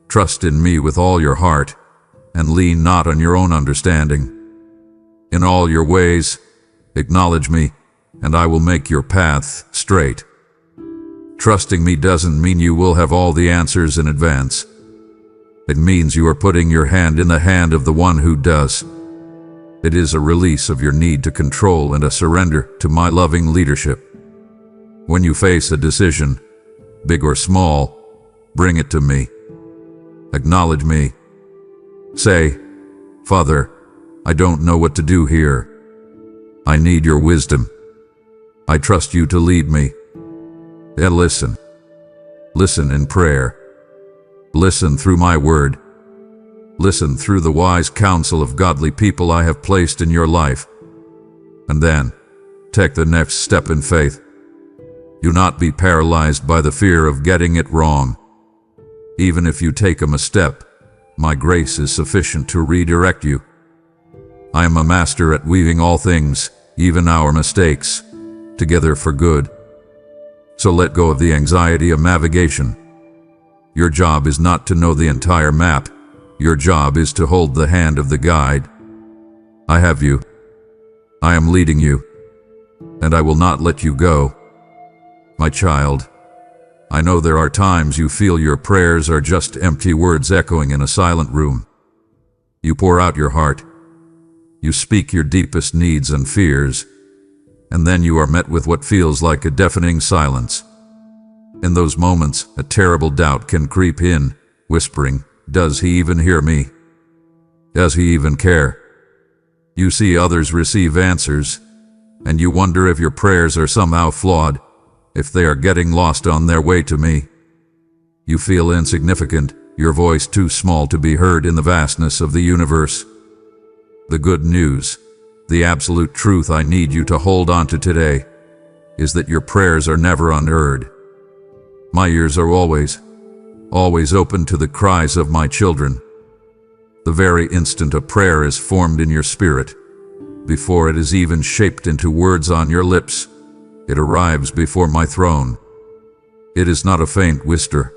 Speaker 1: Trust in me with all your heart, and lean not on your own understanding. In all your ways, acknowledge me, and I will make your path straight. Trusting me doesn't mean you will have all the answers in advance. It means you are putting your hand in the hand of the one who does. It is a release of your need to control and a surrender to my loving leadership. When you face a decision, big or small, bring it to me. Acknowledge me. Say, Father, I don't know what to do here. I need your wisdom. I trust you to lead me. And listen. Listen in prayer. Listen through my word. Listen through the wise counsel of godly people I have placed in your life. And then, Take the next step in faith. Do not be paralyzed by the fear of getting it wrong. Even if you take a misstep, my grace is sufficient to redirect you. I am a master at weaving all things, even our mistakes, together for good. So let go of the anxiety of navigation. Your job is not to know the entire map. Your job is to hold the hand of the guide. I have you. I am leading you, and I will not let you go. My child, I know there are times you feel your prayers are just empty words echoing in a silent room. You pour out your heart. You speak your deepest needs and fears, and then you are met with what feels like a deafening silence. In those moments, a terrible doubt can creep in, whispering, "Does he even hear me? Does he even care?" You see others receive answers, and you wonder if your prayers are somehow flawed, if they are getting lost on their way to me. You feel insignificant, your voice too small to be heard in the vastness of the universe. The good news, the absolute truth I need you to hold on to today, is that your prayers are never unheard. My ears are always open to the cries of my children. The very instant a prayer is formed in your spirit, before it is even shaped into words on your lips, it arrives before my throne. It is not a faint whisper.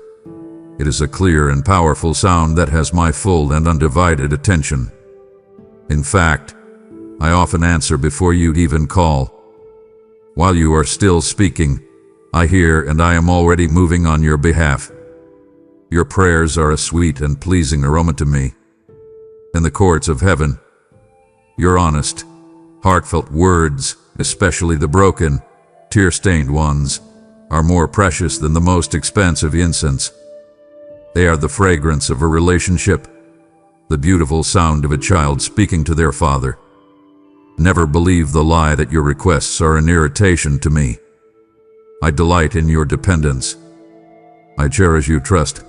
Speaker 1: It is a clear and powerful sound that has my full and undivided attention. In fact, I often answer before you'd even call. While you are still speaking, I hear and I am already moving on your behalf. Your prayers are a sweet and pleasing aroma to me. In the courts of heaven, your honest, heartfelt words, especially the broken, tear-stained ones, are more precious than the most expensive incense. They are the fragrance of a relationship, the beautiful sound of a child speaking to their father. Never believe the lie that your requests are an irritation to me. I delight in your dependence. I cherish your trust.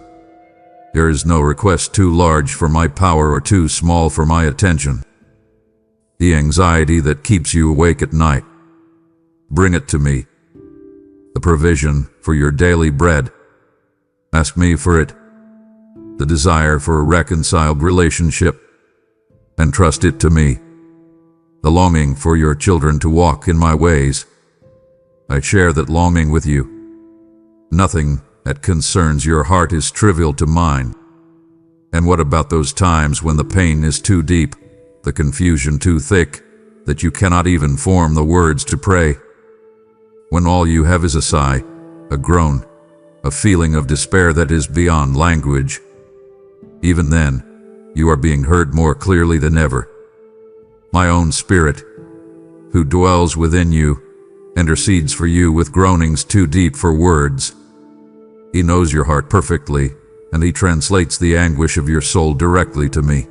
Speaker 1: There is no request too large for my power or too small for my attention. The anxiety that keeps you awake at night, bring it to me. The provision for your daily bread, ask me for it. The desire for a reconciled relationship, and trust it to me. The longing for your children to walk in my ways, I share that longing with you. Nothing that concerns your heart is trivial to mine. And what about those times when the pain is too deep, the confusion too thick, that you cannot even form the words to pray? When all you have is a sigh, a groan, a feeling of despair that is beyond language. Even then, you are being heard more clearly than ever. My own Spirit, who dwells within you, intercedes for you with groanings too deep for words. He knows your heart perfectly, and he translates the anguish of your soul directly to me.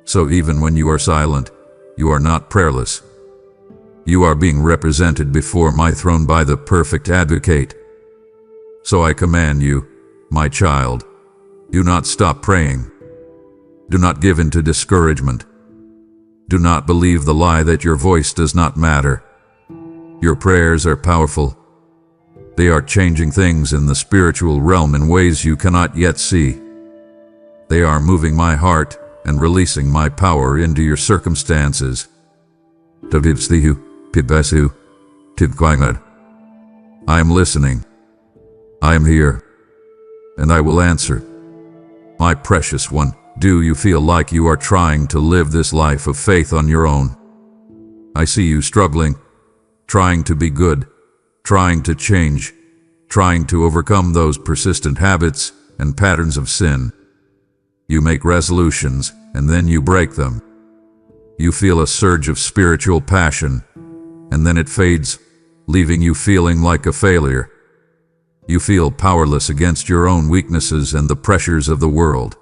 Speaker 1: So even when you are silent, you are not prayerless. You are being represented before my throne by the perfect advocate. So I command you, my child, do not stop praying. Do not give in to discouragement. Do not believe the lie that your voice does not matter. Your prayers are powerful. They are changing things in the spiritual realm in ways you cannot yet see. They are moving my heart and releasing my power into your circumstances. I am listening. I am here, and I will answer. My precious one, do you feel like you are trying to live this life of faith on your own? I see you struggling, trying to be good, trying to change, trying to overcome those persistent habits and patterns of sin. You make resolutions, and then you break them. You feel a surge of spiritual passion, and then it fades, leaving you feeling like a failure. You feel powerless against your own weaknesses and the pressures of the world.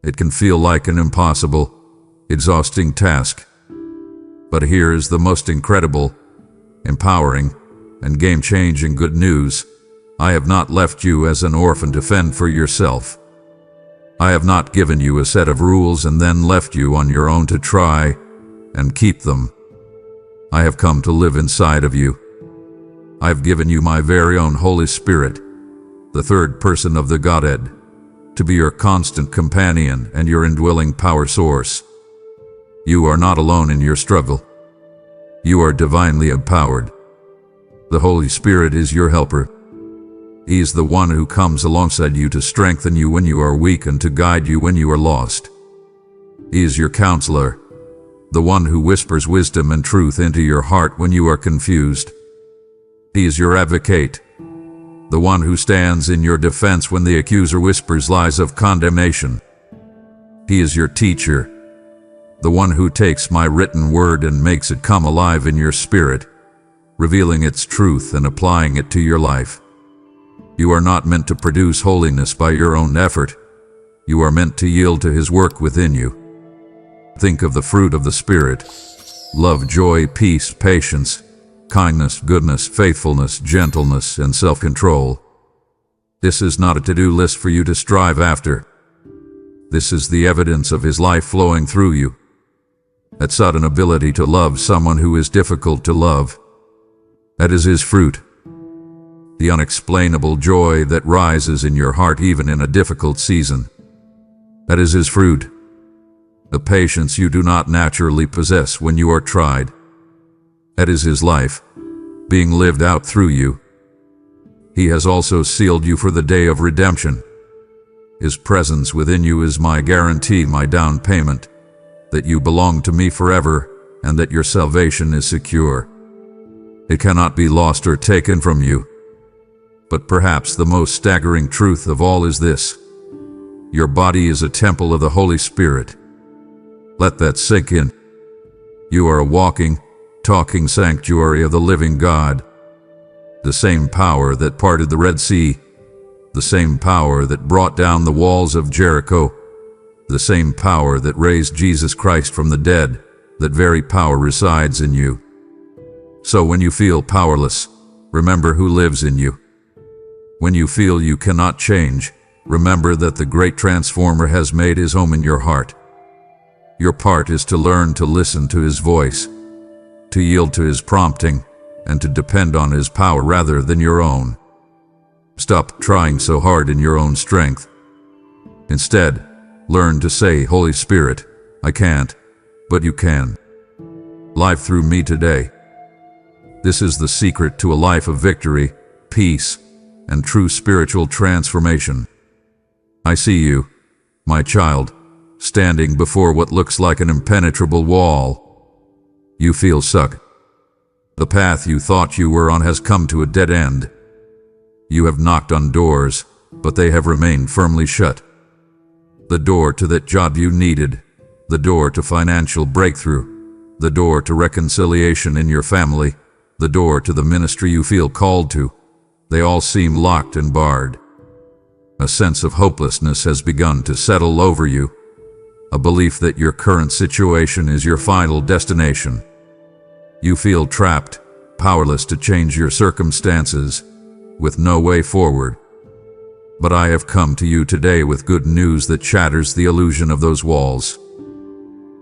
Speaker 1: It can feel like an impossible, exhausting task. But here is the most incredible, empowering, and game-changing good news. I have not left you as an orphan to fend for yourself. I have not given you a set of rules and then left you on your own to try and keep them. I have come to live inside of you. I have given you my very own Holy Spirit, the third person of the Godhead, to be your constant companion and your indwelling power source. You are not alone in your struggle. You are divinely empowered. The Holy Spirit is your helper. He is the one who comes alongside you to strengthen you when you are weak and to guide you when you are lost. He is your counselor, the one who whispers wisdom and truth into your heart when you are confused. He is your advocate, the one who stands in your defense when the accuser whispers lies of condemnation. He is your teacher, the one who takes my written word and makes it come alive in your spirit, revealing its truth and applying it to your life. You are not meant to produce holiness by your own effort. You are meant to yield to His work within you. Think of the fruit of the Spirit: love, joy, peace, patience, kindness, goodness, faithfulness, gentleness, and self-control. This is not a to-do list for you to strive after. This is the evidence of His life flowing through you. That sudden ability to love someone who is difficult to love. That is His fruit. The unexplainable joy that rises in your heart even in a difficult season. That is His fruit. The patience you do not naturally possess when you are tried. That is His life, being lived out through you. He has also sealed you for the day of redemption. His presence within you is my guarantee, my down payment, that you belong to me forever and that your salvation is secure. It cannot be lost or taken from you. But perhaps the most staggering truth of all is this: your body is a temple of the Holy Spirit. Let that sink in. You are a walking, talking sanctuary of the living God. The same power that parted the Red Sea, the same power that brought down the walls of Jericho, the same power that raised Jesus Christ from the dead, that very power resides in you. So when you feel powerless, remember who lives in you. When you feel you cannot change, remember that the great transformer has made His home in your heart. Your part is to learn to listen to His voice, to yield to His prompting, and to depend on His power rather than your own. Stop trying so hard in your own strength. Instead, learn to say, "Holy Spirit, I can't, but you can. Live through me today." This is the secret to a life of victory, peace, and true spiritual transformation. I see you, my child, standing before what looks like an impenetrable wall. You feel stuck. The path you thought you were on has come to a dead end. You have knocked on doors, but they have remained firmly shut. The door to that job you needed, the door to financial breakthrough, the door to reconciliation in your family, the door to the ministry you feel called to, they all seem locked and barred. A sense of hopelessness has begun to settle over you, a belief that your current situation is your final destination. You feel trapped, powerless to change your circumstances, with no way forward. But I have come to you today with good news that shatters the illusion of those walls.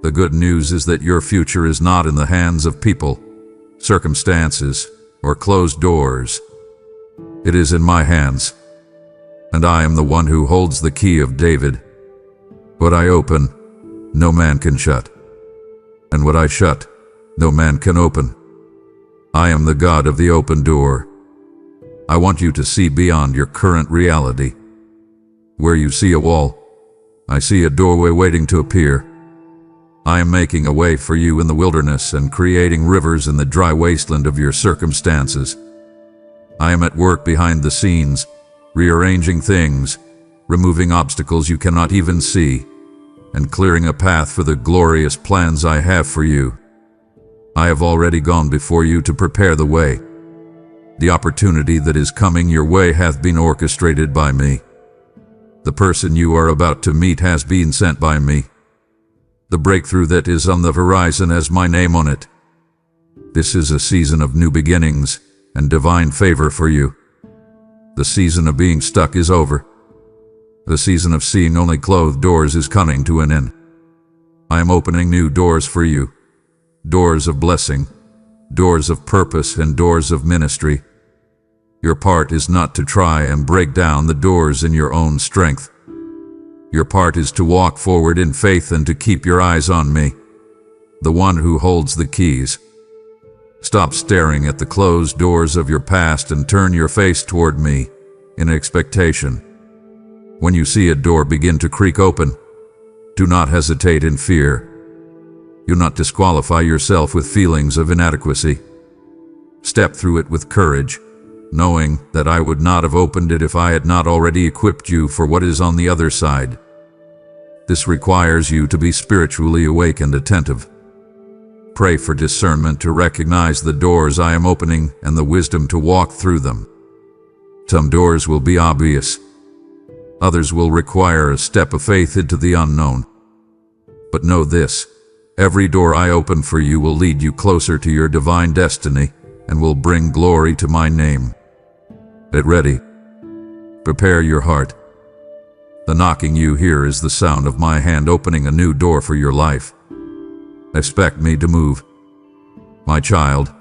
Speaker 1: The good news is that your future is not in the hands of people, circumstances, or closed doors. It is in my hands, and I am the one who holds the key of David. What I open, no man can shut, and what I shut, no man can open. I am the God of the open door. I want you to see beyond your current reality. Where you see a wall, I see a doorway waiting to appear. I am making a way for you in the wilderness and creating rivers in the dry wasteland of your circumstances. I am at work behind the scenes, rearranging things, removing obstacles you cannot even see, and clearing a path for the glorious plans I have for you. I have already gone before you to prepare the way. The opportunity that is coming your way hath been orchestrated by me. The person you are about to meet has been sent by me. The breakthrough that is on the horizon has my name on it. This is a season of new beginnings and divine favor for you. The season of being stuck is over. The season of seeing only closed doors is coming to an end. I am opening new doors for you, doors of blessing, doors of purpose and doors of ministry. Your part is not to try and break down the doors in your own strength. Your part is to walk forward in faith and to keep your eyes on me, the one who holds the keys. Stop staring at the closed doors of your past and turn your face toward me in expectation. When you see a door begin to creak open, do not hesitate in fear. Do not disqualify yourself with feelings of inadequacy. Step through it with courage, knowing that I would not have opened it if I had not already equipped you for what is on the other side. This requires you to be spiritually awake and attentive. Pray for discernment to recognize the doors I am opening and the wisdom to walk through them. Some doors will be obvious. Others will require a step of faith into the unknown. But know this, every door I open for you will lead you closer to your divine destiny and will bring glory to my name. Get ready. Prepare your heart. The knocking you hear is the sound of my hand opening a new door for your life. Expect me to move. My child,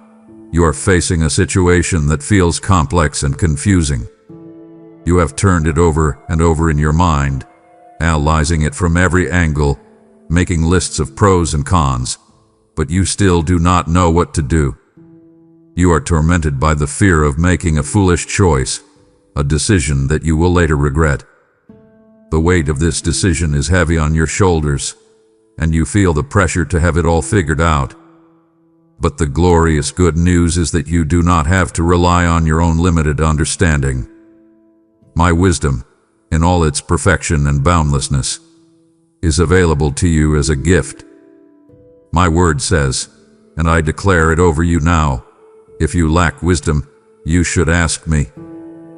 Speaker 1: you are facing a situation that feels complex and confusing. You have turned it over and over in your mind, analyzing it from every angle, making lists of pros and cons, but you still do not know what to do. You are tormented by the fear of making a foolish choice, a decision that you will later regret. The weight of this decision is heavy on your shoulders, and you feel the pressure to have it all figured out. But the glorious good news is that you do not have to rely on your own limited understanding. My wisdom, in all its perfection and boundlessness, is available to you as a gift. My word says, and I declare it over you now, if you lack wisdom, you should ask me,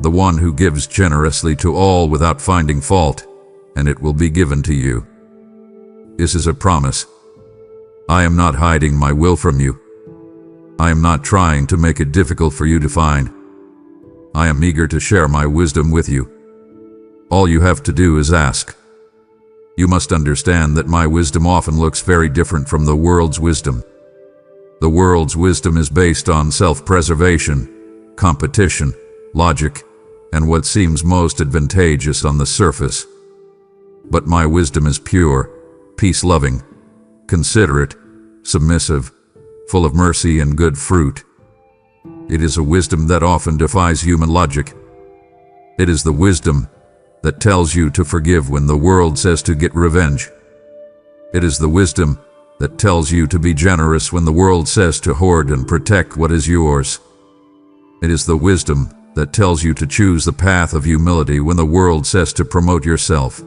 Speaker 1: the one who gives generously to all without finding fault, and it will be given to you. This is a promise. I am not hiding my will from you. I am not trying to make it difficult for you to find. I am eager to share my wisdom with you. All you have to do is ask. You must understand that my wisdom often looks very different from the world's wisdom. The world's wisdom is based on self-preservation, competition, logic, and what seems most advantageous on the surface. But my wisdom is pure, peace-loving, considerate, submissive, full of mercy and good fruit. It is a wisdom that often defies human logic. It is the wisdom that tells you to forgive when the world says to get revenge. It is the wisdom that tells you to be generous when the world says to hoard and protect what is yours. It is the wisdom that tells you to choose the path of humility when the world says to promote yourself.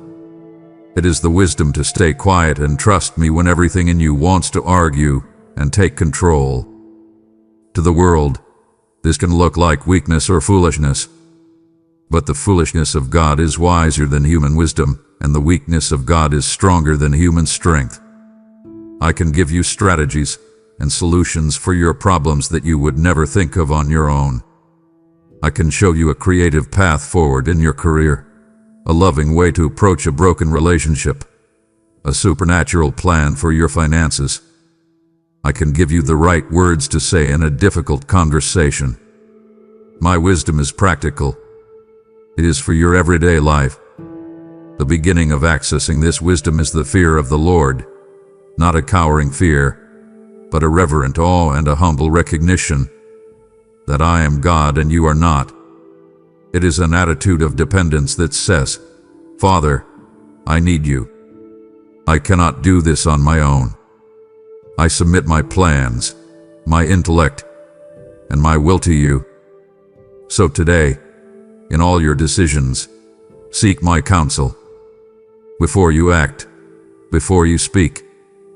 Speaker 1: It is the wisdom to stay quiet and trust me when everything in you wants to argue and take control. To the world, this can look like weakness or foolishness. But the foolishness of God is wiser than human wisdom, and the weakness of God is stronger than human strength. I can give you strategies and solutions for your problems that you would never think of on your own. I can show you a creative path forward in your career, a loving way to approach a broken relationship, a supernatural plan for your finances. I can give you the right words to say in a difficult conversation. My wisdom is practical. It is for your everyday life. The beginning of accessing this wisdom is the fear of the Lord, not a cowering fear, but a reverent awe and a humble recognition that I am God and you are not. It is an attitude of dependence that says, Father, I need you. I cannot do this on my own. I submit my plans, my intellect, and my will to you. So today, in all your decisions, seek my counsel. Before you act, before you speak,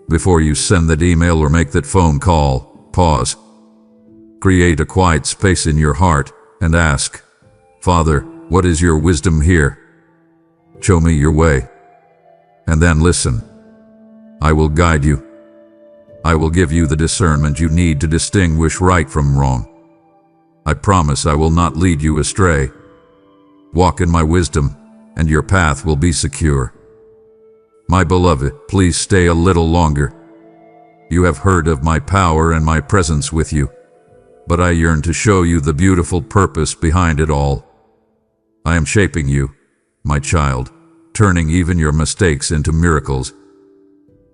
Speaker 1: before you send that email or make that phone call, pause. Create a quiet space in your heart and ask, Father, what is your wisdom here? Show me your way. And then listen. I will guide you. I will give you the discernment you need to distinguish right from wrong. I promise I will not lead you astray. Walk in my wisdom, and your path will be secure. My beloved, please stay a little longer. You have heard of my power and my presence with you, but I yearn to show you the beautiful purpose behind it all. I am shaping you, my child, turning even your mistakes into miracles.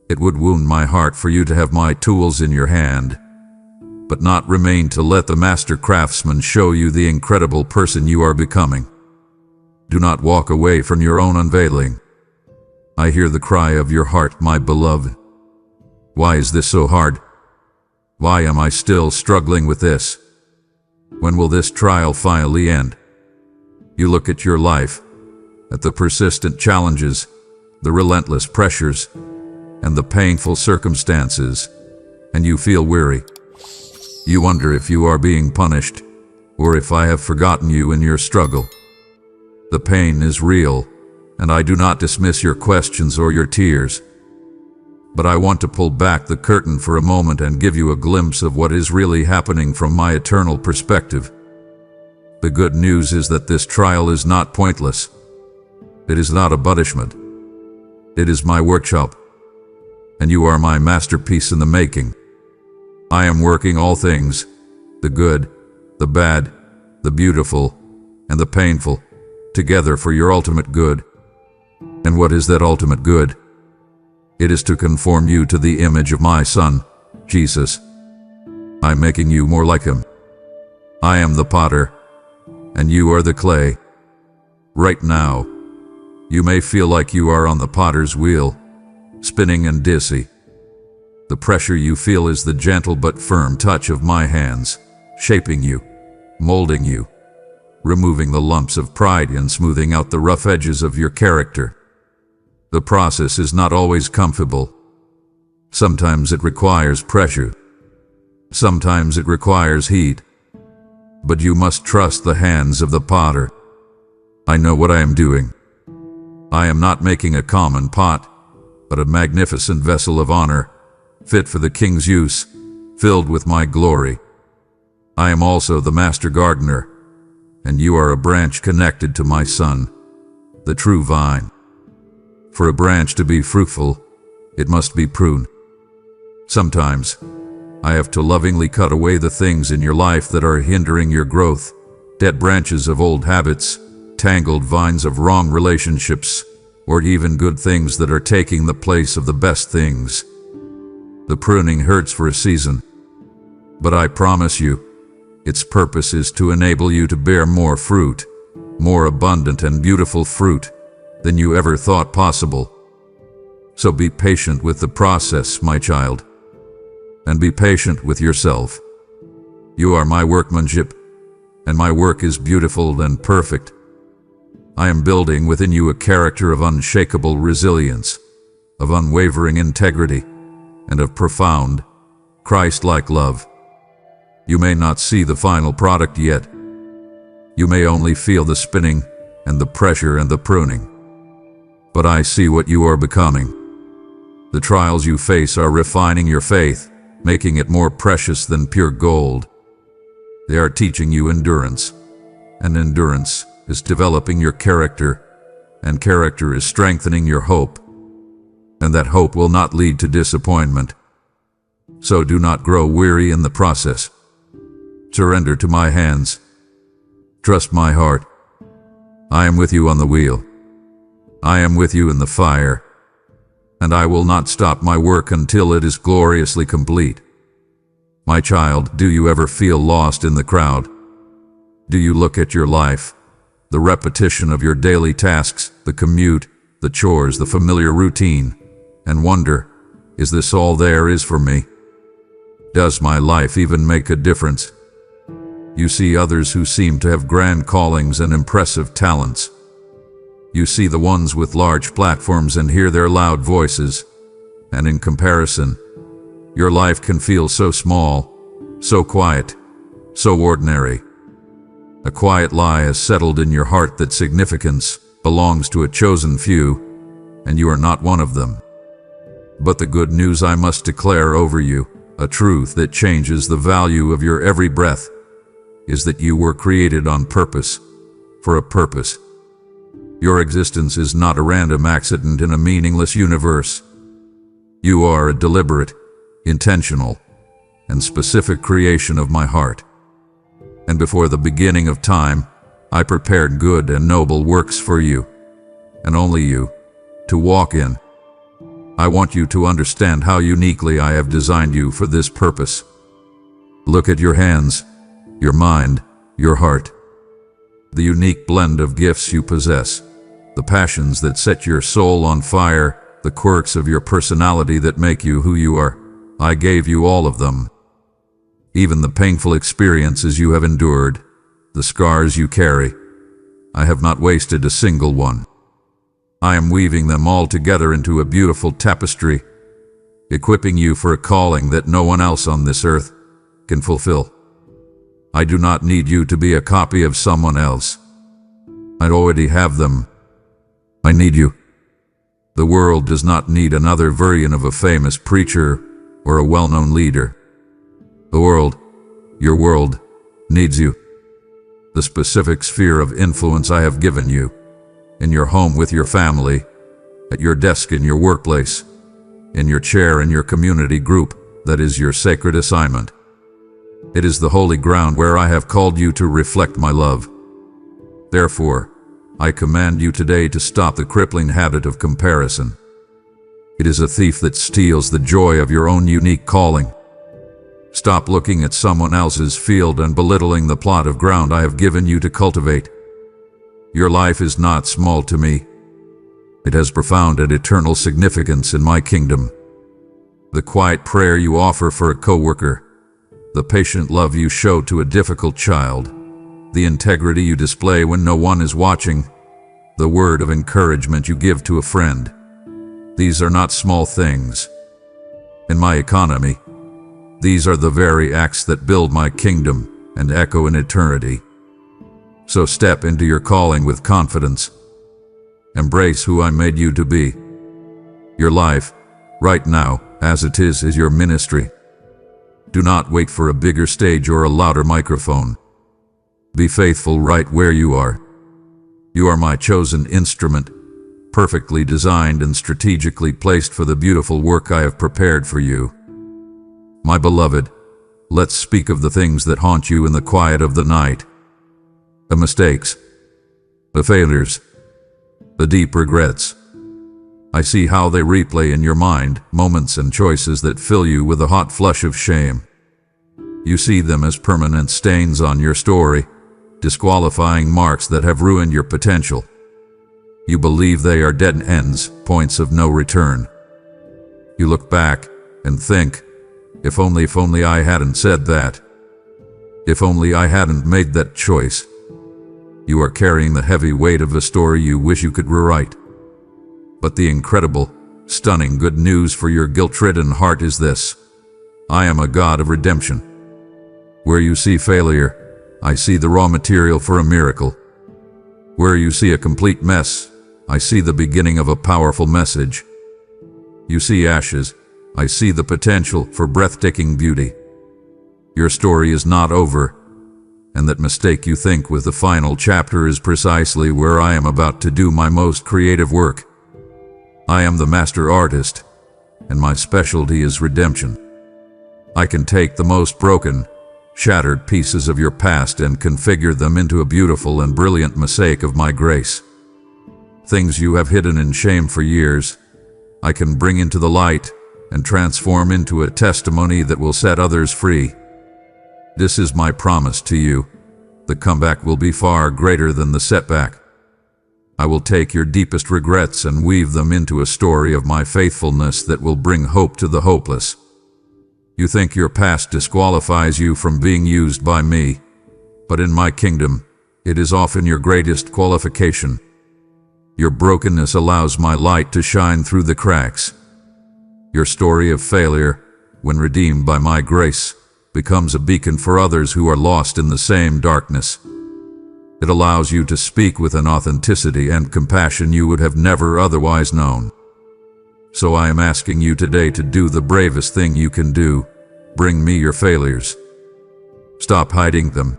Speaker 1: It would wound my heart for you to have my tools in your hand, but not remain to let the master craftsman show you the incredible person you are becoming. Do not walk away from your own unveiling. I hear the cry of your heart, my beloved. Why is this so hard? Why am I still struggling with this? When will this trial finally end? You look at your life, at the persistent challenges, the relentless pressures, and the painful circumstances, and you feel weary. You wonder if you are being punished, or if I have forgotten you in your struggle. The pain is real, and I do not dismiss your questions or your tears. But I want to pull back the curtain for a moment and give you a glimpse of what is really happening from my eternal perspective. The good news is that this trial is not pointless. It is not a punishment. It is my workshop, and you are my masterpiece in the making. I am working all things, the good, the bad, the beautiful, and the painful, together for your ultimate good. And what is that ultimate good? It is to conform you to the image of my Son, Jesus. I'm making you more like him. I am the potter, and you are the clay. Right now, you may feel like you are on the potter's wheel, spinning and dizzy. The pressure you feel is the gentle but firm touch of my hands, shaping you, molding you, removing the lumps of pride and smoothing out the rough edges of your character. The process is not always comfortable. Sometimes it requires pressure. Sometimes it requires heat. But you must trust the hands of the potter. I know what I am doing. I am not making a common pot, but a magnificent vessel of honor, fit for the king's use, filled with my glory. I am also the master gardener, and you are a branch connected to my Son, the true vine. For a branch to be fruitful, it must be pruned. Sometimes, I have to lovingly cut away the things in your life that are hindering your growth, dead branches of old habits, tangled vines of wrong relationships, or even good things that are taking the place of the best things. The pruning hurts for a season, but I promise you, its purpose is to enable you to bear more fruit, more abundant and beautiful fruit than you ever thought possible. So be patient with the process, my child, and be patient with yourself. You are my workmanship, and my work is beautiful and perfect. I am building within you a character of unshakable resilience, of unwavering integrity, and of profound, Christ-like love. You may not see the final product yet. You may only feel the spinning and the pressure and the pruning. But I see what you are becoming. The trials you face are refining your faith, making it more precious than pure gold. They are teaching you endurance, and endurance is developing your character, and character is strengthening your hope, and that hope will not lead to disappointment. So do not grow weary in the process. Surrender to my hands. Trust my heart. I am with you on the wheel. I am with you in the fire, and I will not stop my work until it is gloriously complete. My child, do you ever feel lost in the crowd? Do you look at your life, the repetition of your daily tasks, the commute, the chores, the familiar routine, and wonder, is this all there is for me? Does my life even make a difference? You see others who seem to have grand callings and impressive talents. You see the ones with large platforms and hear their loud voices, and in comparison, your life can feel so small, so quiet, so ordinary. A quiet lie has settled in your heart that significance belongs to a chosen few, and you are not one of them. But the good news I must declare over you, a truth that changes the value of your every breath, is that you were created on purpose, for a purpose. Your existence is not a random accident in a meaningless universe. You are a deliberate, intentional, and specific creation of my heart. And before the beginning of time, I prepared good and noble works for you, and only you, to walk in. I want you to understand how uniquely I have designed you for this purpose. Look at your hands, your mind, your heart. The unique blend of gifts you possess, the passions that set your soul on fire, the quirks of your personality that make you who you are. I gave you all of them. Even the painful experiences you have endured, the scars you carry, I have not wasted a single one. I am weaving them all together into a beautiful tapestry, equipping you for a calling that no one else on this earth can fulfill. I do not need you to be a copy of someone else. I already have them. I need you. The world does not need another version of a famous preacher or a well-known leader. The world, your world, needs you. The specific sphere of influence I have given you, in your home with your family, at your desk in your workplace, in your chair in your community group, that is your sacred assignment. It is the holy ground where I have called you to reflect my love. Therefore, I command you today to stop the crippling habit of comparison. It is a thief that steals the joy of your own unique calling. Stop looking at someone else's field and belittling the plot of ground I have given you to cultivate. Your life is not small to me. It has profound and eternal significance in my kingdom. The quiet prayer you offer for a coworker, the patient love you show to a difficult child, the integrity you display when no one is watching, the word of encouragement you give to a friend. These are not small things. In my economy, these are the very acts that build my kingdom and echo in eternity. So step into your calling with confidence. Embrace who I made you to be. Your life, right now, as it is your ministry. Do not wait for a bigger stage or a louder microphone. Be faithful right where you are. You are my chosen instrument, perfectly designed and strategically placed for the beautiful work I have prepared for you. My beloved, let's speak of the things that haunt you in the quiet of the night. The mistakes, the failures, the deep regrets. I see how they replay in your mind, moments and choices that fill you with a hot flush of shame. You see them as permanent stains on your story, disqualifying marks that have ruined your potential. You believe they are dead ends, points of no return. You look back and think, if only I hadn't said that. If only I hadn't made that choice. You are carrying the heavy weight of a story you wish you could rewrite. But the incredible, stunning good news for your guilt-ridden heart is this: I am a God of redemption. Where you see failure, I see the raw material for a miracle. Where you see a complete mess, I see the beginning of a powerful message. You see ashes, I see the potential for breathtaking beauty. Your story is not over, and that mistake you think was the final chapter is precisely where I am about to do my most creative work. I am the master artist, and my specialty is redemption. I can take the most broken, shattered pieces of your past and configure them into a beautiful and brilliant mosaic of my grace. Things you have hidden in shame for years, I can bring into the light and transform into a testimony that will set others free. This is my promise to you. The comeback will be far greater than the setback. I will take your deepest regrets and weave them into a story of my faithfulness that will bring hope to the hopeless. You think your past disqualifies you from being used by me, but in my kingdom, it is often your greatest qualification. Your brokenness allows my light to shine through the cracks. Your story of failure, when redeemed by my grace, becomes a beacon for others who are lost in the same darkness. It allows you to speak with an authenticity and compassion you would have never otherwise known. So I am asking you today to do the bravest thing you can do. Bring me your failures. Stop hiding them.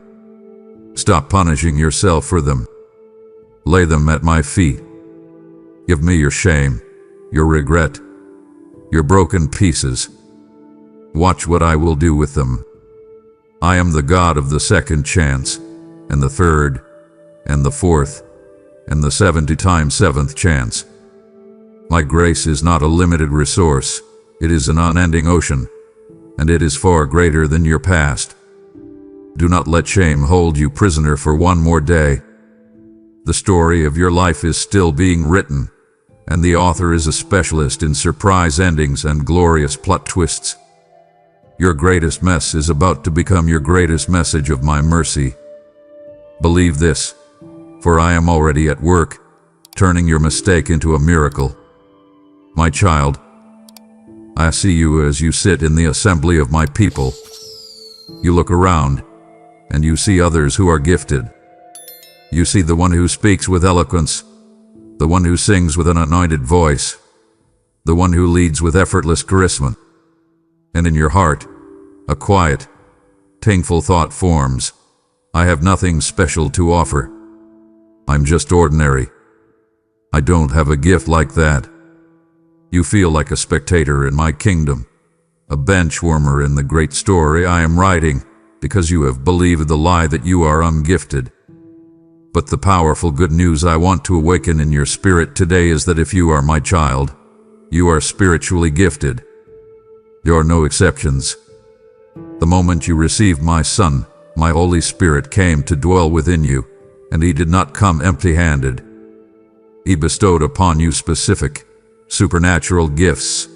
Speaker 1: Stop punishing yourself for them. Lay them at my feet. Give me your shame, your regret, your broken pieces. Watch what I will do with them. I am the God of the second chance, and the third, and the fourth, and the 70 times seventh chance. My grace is not a limited resource, it is an unending ocean, and it is far greater than your past. Do not let shame hold you prisoner for one more day. The story of your life is still being written, and the author is a specialist in surprise endings and glorious plot twists. Your greatest mess is about to become your greatest message of my mercy. Believe this, for I am already at work, turning your mistake into a miracle. My child, I see you as you sit in the assembly of my people. You look around, and you see others who are gifted. You see the one who speaks with eloquence, the one who sings with an anointed voice, the one who leads with effortless charisma. And in your heart, a quiet, thankful thought forms. I have nothing special to offer. I'm just ordinary. I don't have a gift like that. You feel like a spectator in my kingdom, a bench warmer in the great story I am writing, because you have believed the lie that you are ungifted. But the powerful good news I want to awaken in your spirit today is that if you are my child, you are spiritually gifted. There are no exceptions. The moment you received my Son, my Holy Spirit came to dwell within you, and He did not come empty-handed. He bestowed upon you specific, supernatural gifts,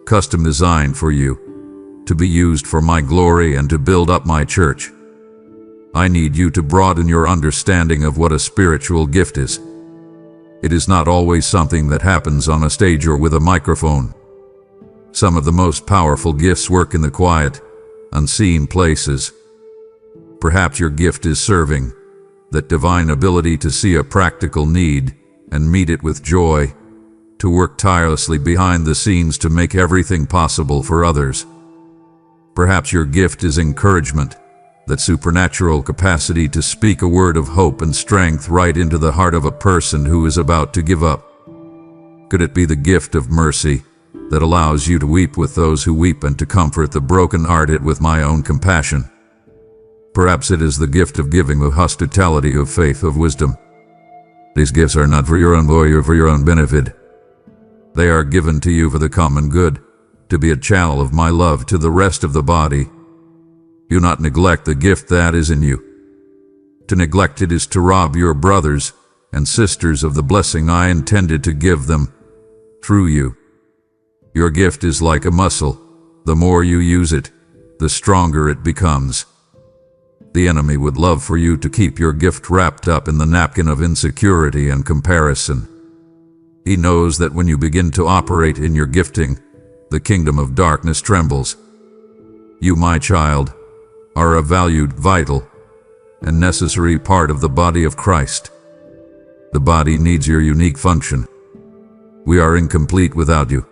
Speaker 1: custom designed for you, to be used for my glory and to build up my church. I need you to broaden your understanding of what a spiritual gift is. It is not always something that happens on a stage or with a microphone. Some of the most powerful gifts work in the quiet, unseen places. Perhaps your gift is serving, that divine ability to see a practical need and meet it with joy, to work tirelessly behind the scenes to make everything possible for others. Perhaps your gift is encouragement, that supernatural capacity to speak a word of hope and strength right into the heart of a person who is about to give up. Could it be the gift of mercy, that allows you to weep with those who weep and to comfort the broken-hearted with my own compassion? Perhaps it is the gift of giving, of hospitality, of faith, of wisdom. These gifts are not for your own glory or for your own benefit. They are given to you for the common good, to be a channel of my love to the rest of the body. Do not neglect the gift that is in you. To neglect it is to rob your brothers and sisters of the blessing I intended to give them through you. Your gift is like a muscle. The more you use it, the stronger it becomes. The enemy would love for you to keep your gift wrapped up in the napkin of insecurity and comparison. He knows that when you begin to operate in your gifting, the kingdom of darkness trembles. You, my child, are a valued, vital, and necessary part of the body of Christ. The body needs your unique function. We are incomplete without you.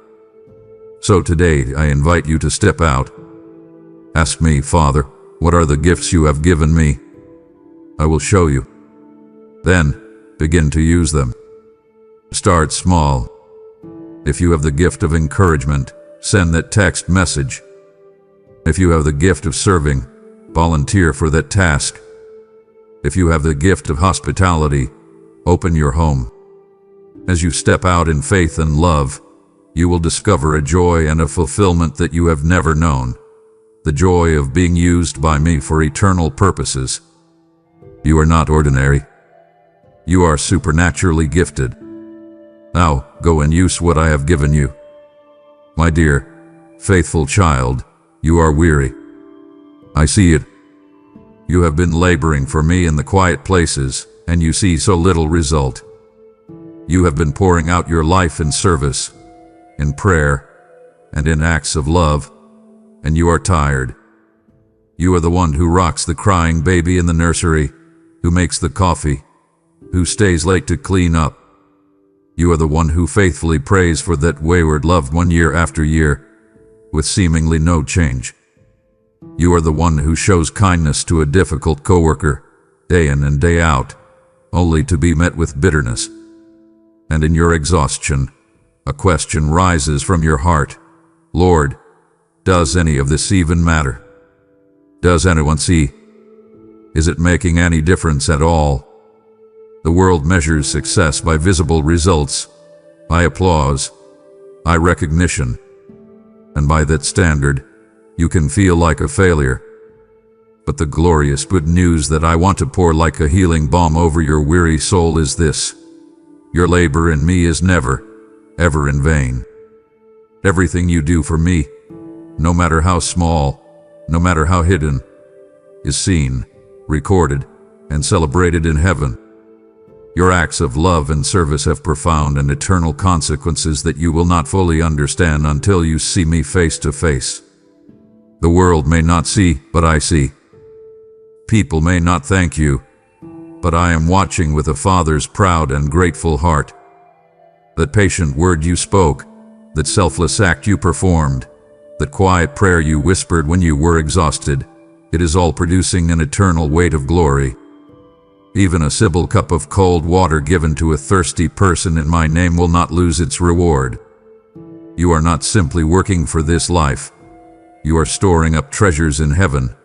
Speaker 1: So today I invite you to step out. Ask me, Father, what are the gifts you have given me? I will show you. Then, begin to use them. Start small. If you have the gift of encouragement, send that text message. If you have the gift of serving, volunteer for that task. If you have the gift of hospitality, open your home. As you step out in faith and love, you will discover a joy and a fulfillment that you have never known. The joy of being used by me for eternal purposes. You are not ordinary. You are supernaturally gifted. Now, go and use what I have given you. My dear, faithful child, you are weary. I see it. You have been laboring for me in the quiet places, and you see so little result. You have been pouring out your life in service, in prayer, and in acts of love, and you are tired. You are the one who rocks the crying baby in the nursery, who makes the coffee, who stays late to clean up. You are the one who faithfully prays for that wayward loved one year after year, with seemingly no change. You are the one who shows kindness to a difficult coworker, day in and day out, only to be met with bitterness. And in your exhaustion, a question rises from your heart. Lord, does any of this even matter? Does anyone see? Is it making any difference at all? The world measures success by visible results, by applause, by recognition, and by that standard, you can feel like a failure. But the glorious good news that I want to pour like a healing balm over your weary soul is this: your labor in me is never, ever in vain. Everything you do for me, no matter how small, no matter how hidden, is seen, recorded, and celebrated in heaven. Your acts of love and service have profound and eternal consequences that you will not fully understand until you see me face to face. The world may not see, but I see. People may not thank you, but I am watching with a father's proud and grateful heart. That patient word you spoke, that selfless act you performed, that quiet prayer you whispered when you were exhausted, it is all producing an eternal weight of glory. Even a simple cup of cold water given to a thirsty person in my name will not lose its reward. You are not simply working for this life. You are storing up treasures in heaven,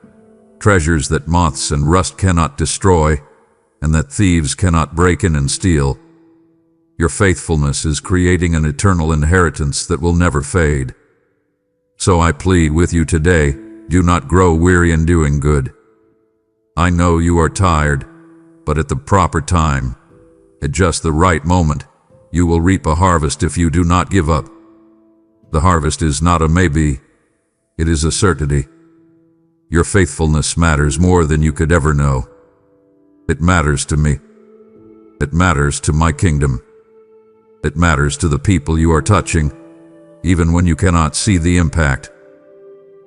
Speaker 1: treasures that moths and rust cannot destroy, and that thieves cannot break in and steal. Your faithfulness is creating an eternal inheritance that will never fade. So I plead with you today, do not grow weary in doing good. I know you are tired, but at the proper time, at just the right moment, you will reap a harvest if you do not give up. The harvest is not a maybe, it is a certainty. Your faithfulness matters more than you could ever know. It matters to me. It matters to my kingdom. It matters to the people you are touching, even when you cannot see the impact.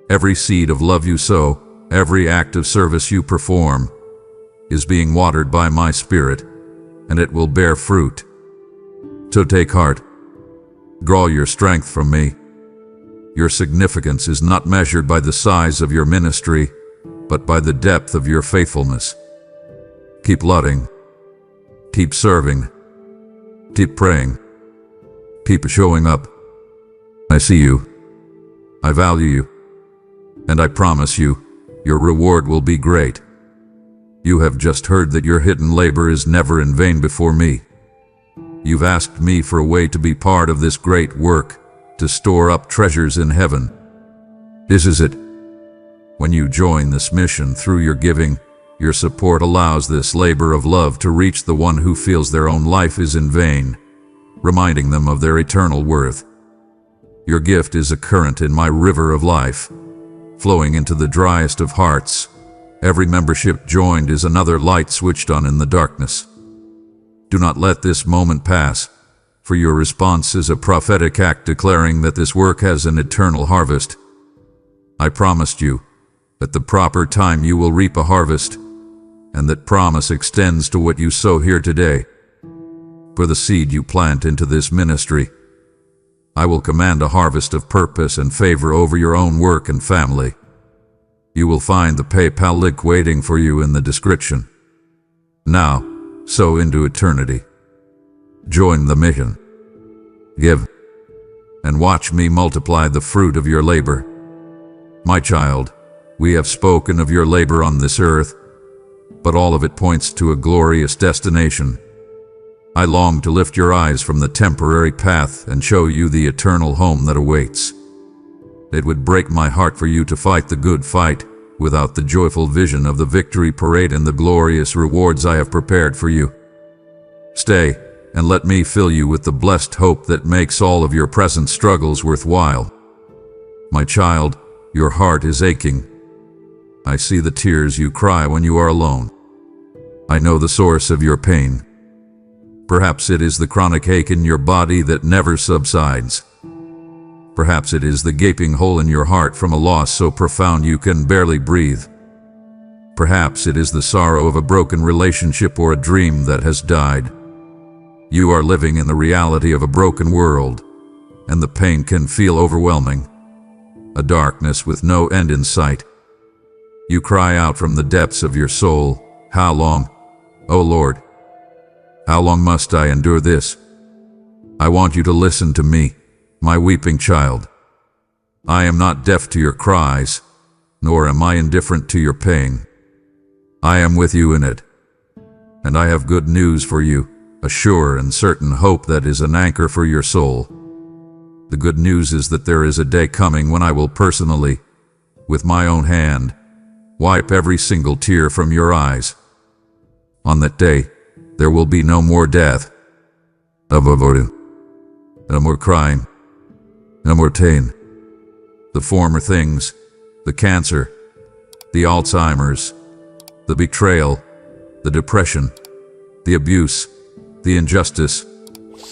Speaker 1: Every seed of love you sow, every act of service you perform, is being watered by my Spirit, and it will bear fruit. So take heart. Draw your strength from me. Your significance is not measured by the size of your ministry, but by the depth of your faithfulness. Keep loving. Keep serving. Keep praying. Keep showing up. I see you. I value you. And I promise you, your reward will be great. You have just heard that your hidden labor is never in vain before me. You've asked me for a way to be part of this great work, to store up treasures in heaven. This is it. When you join this mission through your giving, your support allows this labor of love to reach the one who feels their own life is in vain, reminding them of their eternal worth. Your gift is a current in my river of life, flowing into the driest of hearts. Every membership joined is another light switched on in the darkness. Do not let this moment pass, for your response is a prophetic act declaring that this work has an eternal harvest. I promised you, at the proper time you will reap a harvest, and that promise extends to what you sow here today. For the seed you plant into this ministry, I will command a harvest of purpose and favor over your own work and family. You will find the PayPal link waiting for you in the description. Now, sow into eternity. Join the mission. Give, and watch me multiply the fruit of your labor. My child, we have spoken of your labor on this earth, but all of it points to a glorious destination. I long to lift your eyes from the temporary path and show you the eternal home that awaits. It would break my heart for you to fight the good fight without the joyful vision of the victory parade and the glorious rewards I have prepared for you. Stay, and let me fill you with the blessed hope that makes all of your present struggles worthwhile. My child, your heart is aching. I see the tears you cry when you are alone. I know the source of your pain. Perhaps it is the chronic ache in your body that never subsides. Perhaps it is the gaping hole in your heart from a loss so profound you can barely breathe. Perhaps it is the sorrow of a broken relationship or a dream that has died. You are living in the reality of a broken world, and the pain can feel overwhelming, a darkness with no end in sight. You cry out from the depths of your soul, "How long, O Lord? How long must I endure this?" I want you to listen to me, my weeping child. I am not deaf to your cries, nor am I indifferent to your pain. I am with you in it. And I have good news for you, a sure and certain hope that is an anchor for your soul. The good news is that there is a day coming when I will personally, with my own hand, wipe every single tear from your eyes. On that day, there will be no more death, no more crying, no more pain. The former things, the cancer, the Alzheimer's, the betrayal, the depression, the abuse, the injustice,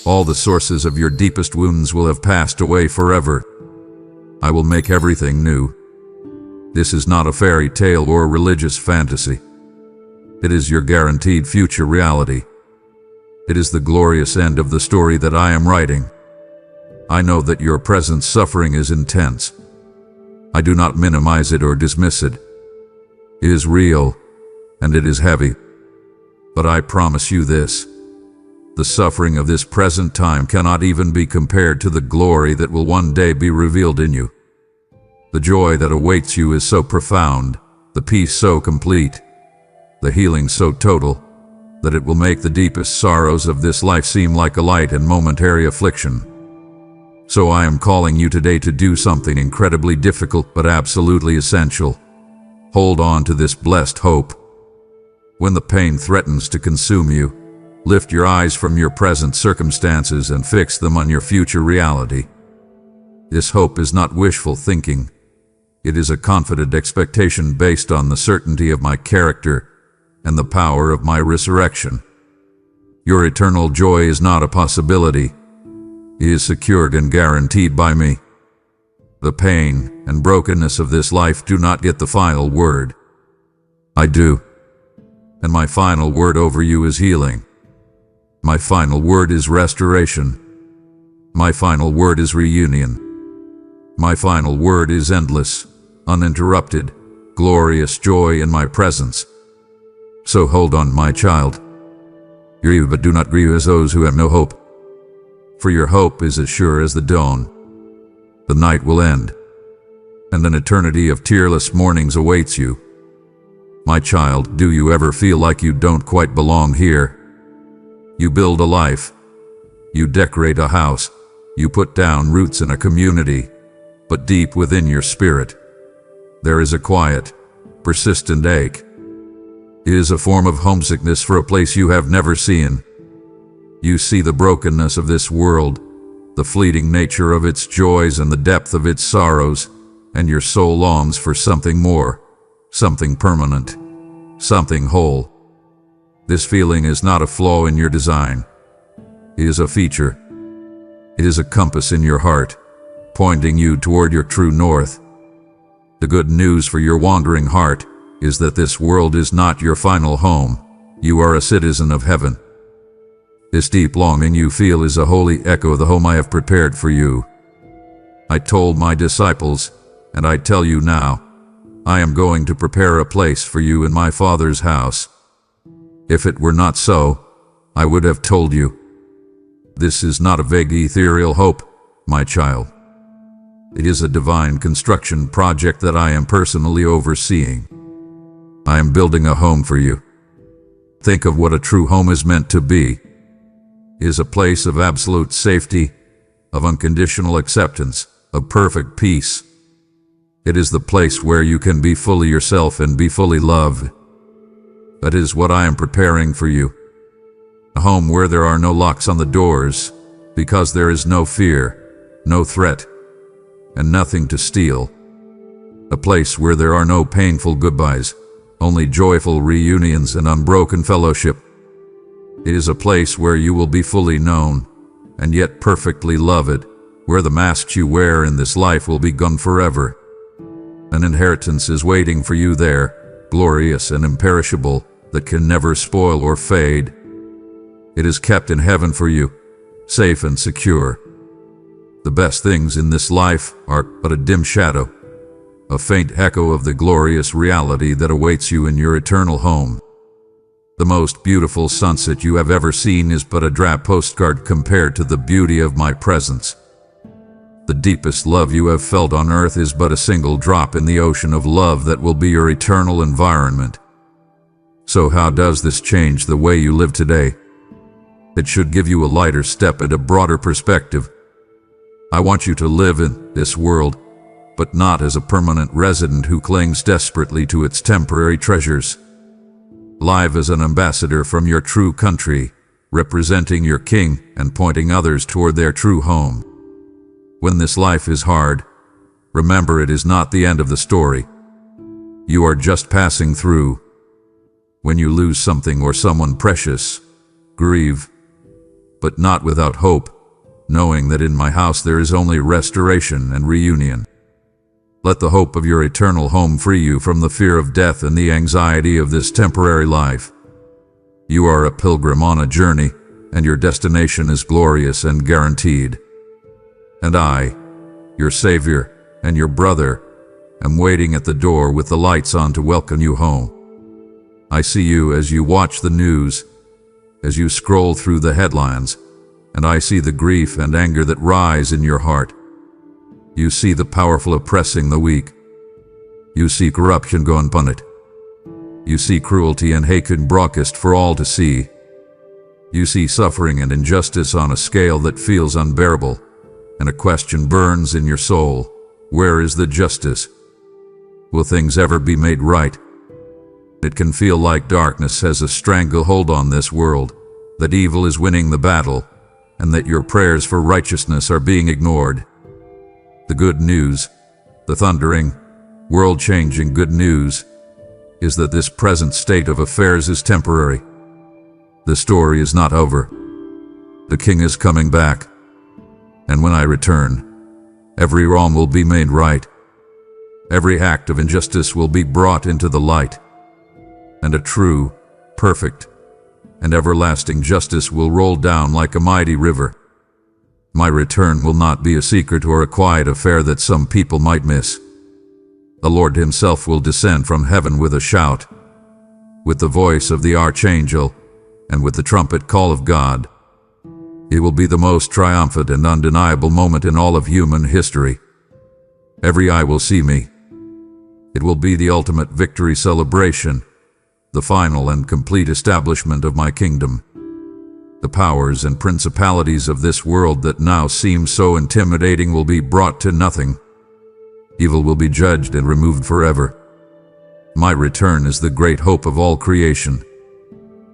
Speaker 1: all the sources of your deepest wounds will have passed away forever. I will make everything new. This is not a fairy tale or religious fantasy. It is your guaranteed future reality. It is the glorious end of the story that I am writing. I know that your present suffering is intense. I do not minimize it or dismiss it. It is real, and it is heavy. But I promise you this: the suffering of this present time cannot even be compared to the glory that will one day be revealed in you. The joy that awaits you is so profound, the peace so complete, the healing so total, that it will make the deepest sorrows of this life seem like a light and momentary affliction. So I am calling you today to do something incredibly difficult but absolutely essential. Hold on to this blessed hope. When the pain threatens to consume you, lift your eyes from your present circumstances and fix them on your future reality. This hope is not wishful thinking. It is a confident expectation based on the certainty of my character and the power of my resurrection. Your eternal joy is not a possibility. It is secured and guaranteed by me. The pain and brokenness of this life do not get the final word. I do. And my final word over you is healing. My final word is restoration. My final word is reunion. My final word is endless, uninterrupted, glorious joy in my presence. So hold on, my child. Grieve, but do not grieve as those who have no hope. For your hope is as sure as the dawn. The night will end, and an eternity of tearless mornings awaits you. My child, do you ever feel like you don't quite belong here? You build a life. You decorate a house. You put down roots in a community. But deep within your spirit, there is a quiet, persistent ache. It is a form of homesickness for a place you have never seen. You see the brokenness of this world, the fleeting nature of its joys and the depth of its sorrows, and your soul longs for something more, something permanent, something whole. This feeling is not a flaw in your design. It is a feature. It is a compass in your heart, pointing you toward your true north. The good news for your wandering heart is that this world is not your final home. You are a citizen of heaven. This deep longing you feel is a holy echo of the home I have prepared for you. I told my disciples, and I tell you now, I am going to prepare a place for you in my Father's house. If it were not so, I would have told you. This is not a vague ethereal hope, my child. It is a divine construction project that I am personally overseeing. I am building a home for you. Think of what a true home is meant to be. It is a place of absolute safety, of unconditional acceptance, of perfect peace. It is the place where you can be fully yourself and be fully loved. That is what I am preparing for you. A home where there are no locks on the doors, because there is no fear, no threat, and nothing to steal. A place where there are no painful goodbyes, only joyful reunions and unbroken fellowship. It is a place where you will be fully known, and yet perfectly loved, where the masks you wear in this life will be gone forever. An inheritance is waiting for you there, glorious and imperishable, that can never spoil or fade. It is kept in heaven for you, safe and secure. The best things in this life are but a dim shadow, a faint echo of the glorious reality that awaits you in your eternal home. The most beautiful sunset you have ever seen is but a drab postcard compared to the beauty of my presence. The deepest love you have felt on earth is but a single drop in the ocean of love that will be your eternal environment. So how does this change the way you live today? It should give you a lighter step and a broader perspective. I want you to live in this world, but not as a permanent resident who clings desperately to its temporary treasures. Live as an ambassador from your true country, representing your king and pointing others toward their true home. When this life is hard, remember it is not the end of the story. You are just passing through. When you lose something or someone precious, grieve, but not without hope, knowing that in my house there is only restoration and reunion. Let the hope of your eternal home free you from the fear of death and the anxiety of this temporary life. You are a pilgrim on a journey, and your destination is glorious and guaranteed. And I, your Savior and your brother, am waiting at the door with the lights on to welcome you home. I see you as you watch the news, as you scroll through the headlines, and I see the grief and anger that rise in your heart. You see the powerful oppressing the weak. You see corruption go unpunished. You see cruelty and hatred broadcast for all to see. You see suffering and injustice on a scale that feels unbearable, and a question burns in your soul: where is the justice? Will things ever be made right? It can feel like darkness has a stranglehold on this world, that evil is winning the battle, and that your prayers for righteousness are being ignored. The good news, the thundering, world-changing good news, is that this present state of affairs is temporary. The story is not over. The king is coming back. And when I return, every wrong will be made right. Every act of injustice will be brought into the light. And a true, perfect, and everlasting justice will roll down like a mighty river. My return will not be a secret or a quiet affair that some people might miss. The Lord himself will descend from heaven with a shout, with the voice of the archangel, and with the trumpet call of God. It will be the most triumphant and undeniable moment in all of human history. Every eye will see me. It will be the ultimate victory celebration, the final and complete establishment of my kingdom. The powers and principalities of this world that now seem so intimidating will be brought to nothing. Evil will be judged and removed forever. My return is the great hope of all creation.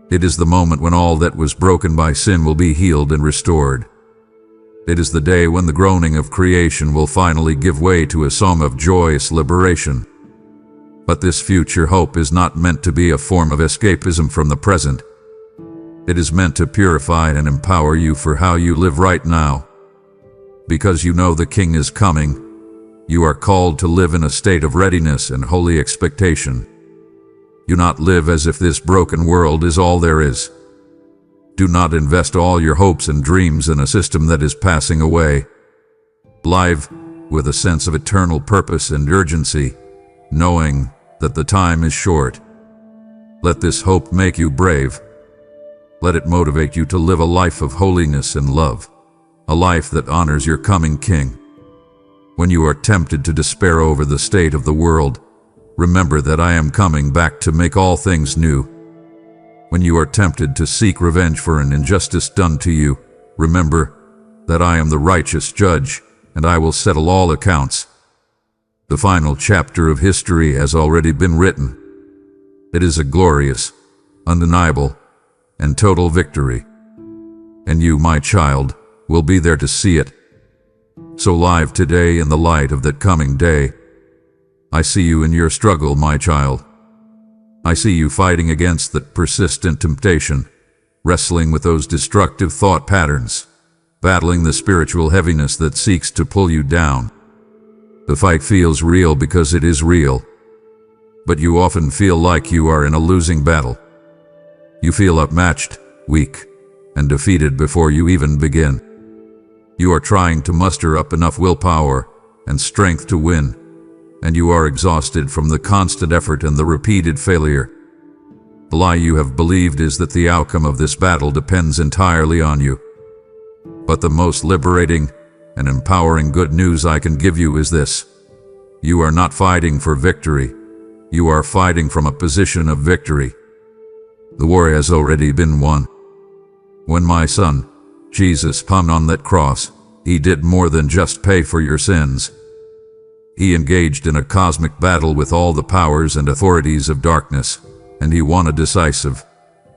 Speaker 1: It is the moment when all that was broken by sin will be healed and restored. It is the day when the groaning of creation will finally give way to a song of joyous liberation. But this future hope is not meant to be a form of escapism from the present. It is meant to purify and empower you for how you live right now. Because you know the King is coming, you are called to live in a state of readiness and holy expectation. Do not live as if this broken world is all there is. Do not invest all your hopes and dreams in a system that is passing away. Live with a sense of eternal purpose and urgency, knowing that the time is short. Let this hope make you brave. Let it motivate you to live a life of holiness and love, a life that honors your coming King. When you are tempted to despair over the state of the world, remember that I am coming back to make all things new. When you are tempted to seek revenge for an injustice done to you, remember that I am the righteous judge, and I will settle all accounts. The final chapter of history has already been written. It is a glorious, undeniable, and total victory. And you, my child, will be there to see it. So live today in the light of that coming day. I see you in your struggle, my child. I see you fighting against that persistent temptation, wrestling with those destructive thought patterns, battling the spiritual heaviness that seeks to pull you down. The fight feels real because it is real, but you often feel like you are in a losing battle. You feel outmatched, weak, and defeated before you even begin. You are trying to muster up enough willpower and strength to win, and you are exhausted from the constant effort and the repeated failure. The lie you have believed is that the outcome of this battle depends entirely on you. But the most liberating, and empowering good news I can give you is this: you are not fighting for victory. You are fighting from a position of victory. The war has already been won. When my son, Jesus, hung on that cross, he did more than just pay for your sins. He engaged in a cosmic battle with all the powers and authorities of darkness, and he won a decisive,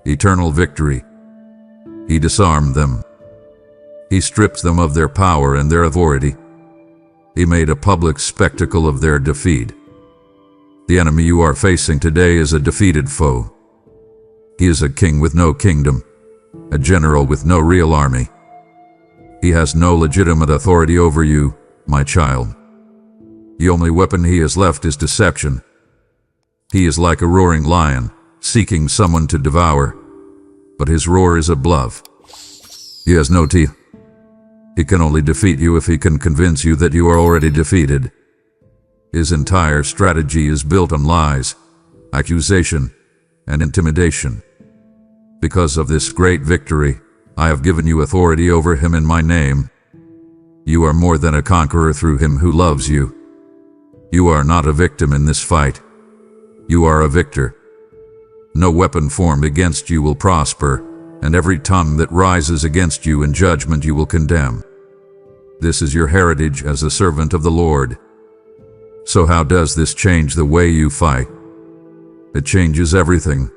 Speaker 1: eternal victory. He disarmed them. He stripped them of their power and their authority. He made a public spectacle of their defeat. The enemy you are facing today is a defeated foe. He is a king with no kingdom, a general with no real army. He has no legitimate authority over you, my child. The only weapon he has left is deception. He is like a roaring lion, seeking someone to devour, but his roar is a bluff. He has no teeth. He can only defeat you if he can convince you that you are already defeated. His entire strategy is built on lies, accusation, and intimidation. Because of this great victory, I have given you authority over him in my name. You are more than a conqueror through him who loves you. You are not a victim in this fight. You are a victor. No weapon formed against you will prosper, and every tongue that rises against you in judgment you will condemn. This is your heritage as a servant of the Lord. So how does this change the way you fight? It changes everything.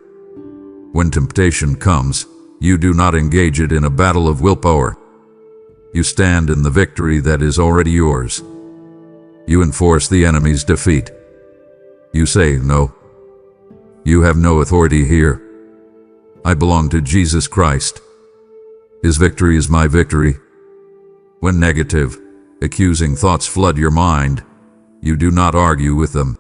Speaker 1: When temptation comes, you do not engage it in a battle of willpower. You stand in the victory that is already yours. You enforce the enemy's defeat. You say, "No. You have no authority here. I belong to Jesus Christ. His victory is my victory." When negative, accusing thoughts flood your mind, you do not argue with them.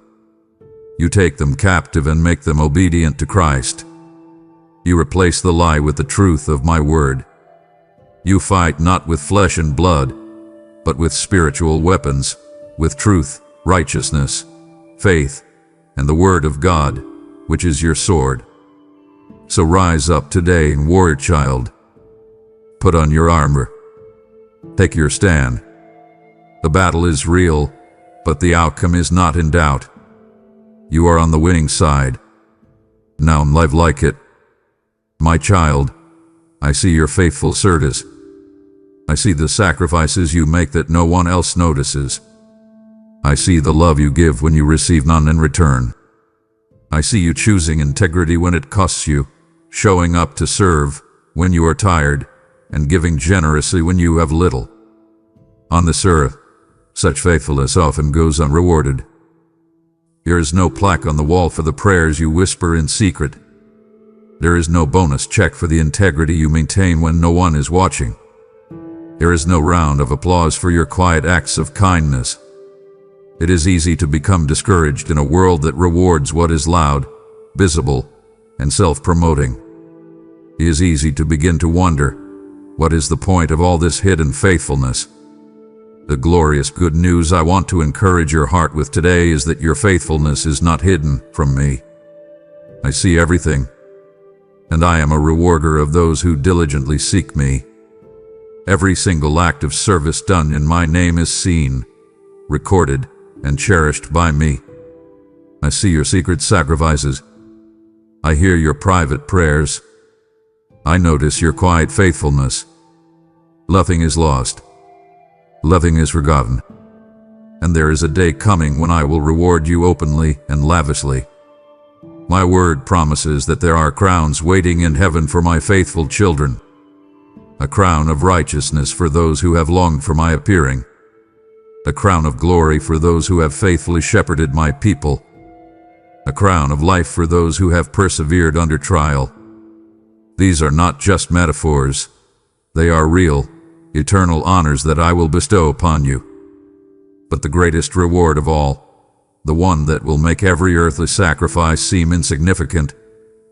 Speaker 1: You take them captive and make them obedient to Christ. You replace the lie with the truth of my word. You fight not with flesh and blood, but with spiritual weapons, with truth, righteousness, faith, and the word of God, which is your sword. So rise up today, warrior child. Put on your armor. Take your stand. The battle is real, but the outcome is not in doubt. You are on the winning side. Now live like it. My child, I see your faithful service. I see the sacrifices you make that no one else notices. I see the love you give when you receive none in return. I see you choosing integrity when it costs you, showing up to serve when you are tired, and giving generously when you have little. On this earth, such faithfulness often goes unrewarded. There is no plaque on the wall for the prayers you whisper in secret. There is no bonus check for the integrity you maintain when no one is watching. There is no round of applause for your quiet acts of kindness. It is easy to become discouraged in a world that rewards what is loud, visible, and self-promoting. It is easy to begin to wonder, what is the point of all this hidden faithfulness? The glorious good news I want to encourage your heart with today is that your faithfulness is not hidden from me. I see everything, and I am a rewarder of those who diligently seek me. Every single act of service done in my name is seen, recorded, and cherished by me. I see your secret sacrifices. I hear your private prayers. I notice your quiet faithfulness. Nothing is lost. Nothing is forgotten. And there is a day coming when I will reward you openly and lavishly. My word promises that there are crowns waiting in heaven for my faithful children. A crown of righteousness for those who have longed for my appearing. A crown of glory for those who have faithfully shepherded my people. A crown of life for those who have persevered under trial. These are not just metaphors. They are real, eternal honors that I will bestow upon you. But the greatest reward of all, the one that will make every earthly sacrifice seem insignificant,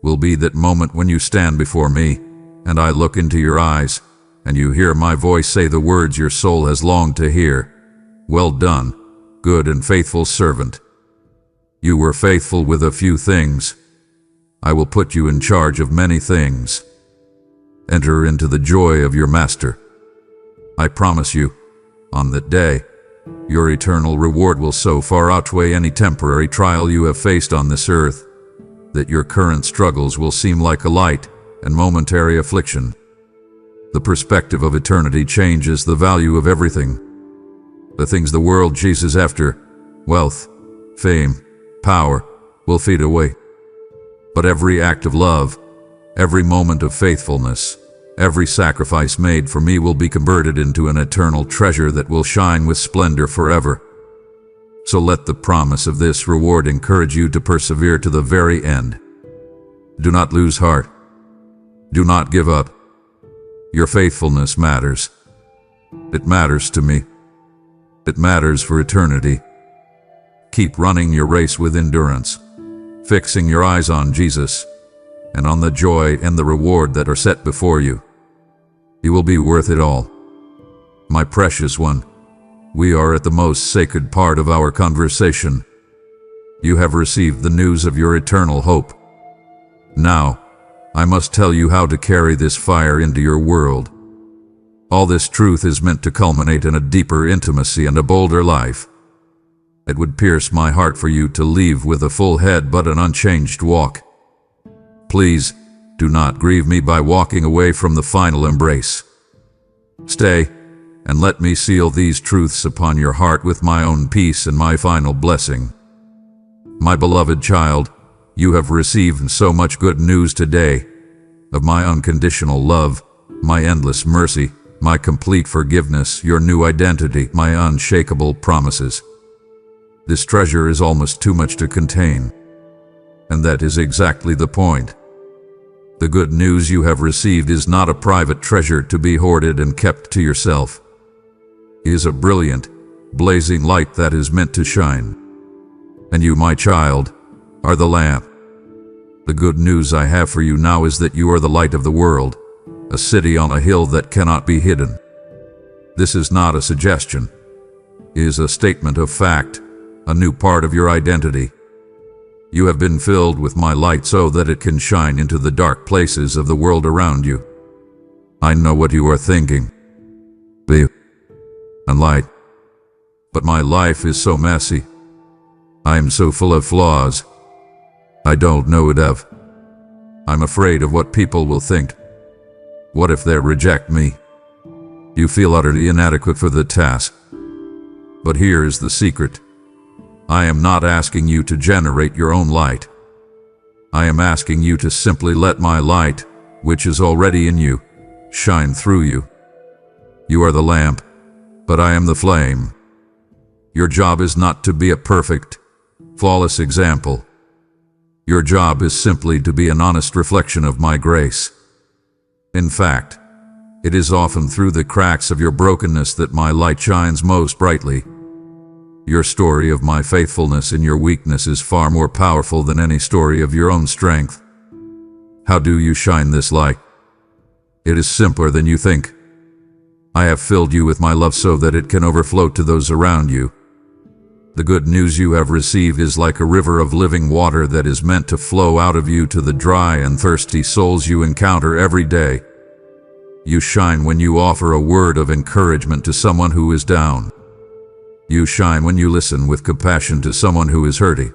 Speaker 1: will be that moment when you stand before me, and I look into your eyes, and you hear my voice say the words your soul has longed to hear. Well done, good and faithful servant. You were faithful with a few things. I will put you in charge of many things. Enter into the joy of your master. I promise you, On that day, your eternal reward will so far outweigh any temporary trial you have faced on this earth, that your current struggles will seem like a light and momentary affliction. The perspective of eternity changes the value of everything. The things the world chases after, wealth, fame, power, will fade away. But every act of love, every moment of faithfulness, every sacrifice made for me will be converted into an eternal treasure that will shine with splendor forever. So let the promise of this reward encourage you to persevere to the very end. Do not lose heart. Do not give up. Your faithfulness matters. It matters to me. It matters for eternity. Keep running your race with endurance, fixing your eyes on Jesus and on the joy and the reward that are set before you. You will be worth it all. My precious one, we are at the most sacred part of our conversation. You have received the news of your eternal hope. Now, I must tell you how to carry this fire into your world. All this truth is meant to culminate in a deeper intimacy and a bolder life. It would pierce my heart for you to leave with a full head but an unchanged walk. Please, do not grieve me by walking away from the final embrace. Stay, and let me seal these truths upon your heart with my own peace and my final blessing. My beloved child, you have received so much good news today of my unconditional love, my endless mercy, my complete forgiveness, your new identity, my unshakable promises. This treasure is almost too much to contain, and that is exactly the point. The good news you have received is not a private treasure to be hoarded and kept to yourself. It is a brilliant, blazing light that is meant to shine. And you, my child, are the lamp. The good news I have for you now is that you are the light of the world, a city on a hill that cannot be hidden. This is not a suggestion. It is a statement of fact, a new part of your identity. You have been filled with my light so that it can shine into the dark places of the world around you. I know what you are thinking. Be and light. But my life is so messy. I am so full of flaws. I don't know it of. I'm afraid of what people will think. What if they reject me? You feel utterly inadequate for the task. But here is the secret. I am not asking you to generate your own light. I am asking you to simply let my light, which is already in you, shine through you. You are the lamp, but I am the flame. Your job is not to be a perfect, flawless example. Your job is simply to be an honest reflection of my grace. In fact, it is often through the cracks of your brokenness that my light shines most brightly. Your story of my faithfulness in your weakness is far more powerful than any story of your own strength. How do you shine this light? It is simpler than you think. I have filled you with my love so that it can overflow to those around you. The good news you have received is like a river of living water that is meant to flow out of you to the dry and thirsty souls you encounter every day. You shine when you offer a word of encouragement to someone who is down. You shine when you listen with compassion to someone who is hurting.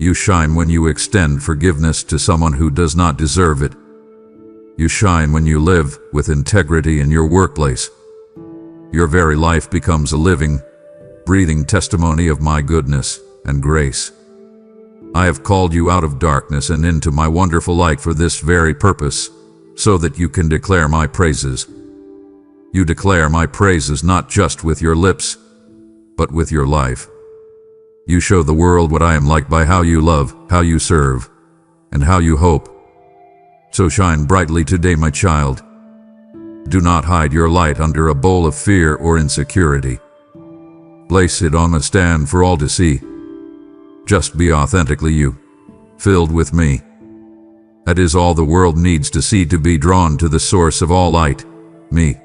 Speaker 1: You shine when you extend forgiveness to someone who does not deserve it. You shine when you live with integrity in your workplace. Your very life becomes a living, breathing testimony of my goodness and grace. I have called you out of darkness and into my wonderful light for this very purpose, so that you can declare my praises. You declare my praises not just with your lips, but with your life. You show the world what I am like by how you love, how you serve, and how you hope. So shine brightly today, my child. Do not hide your light under a bowl of fear or insecurity. Place it on a stand for all to see. Just be authentically you, filled with me. That is all the world needs to see to be drawn to the source of all light, me.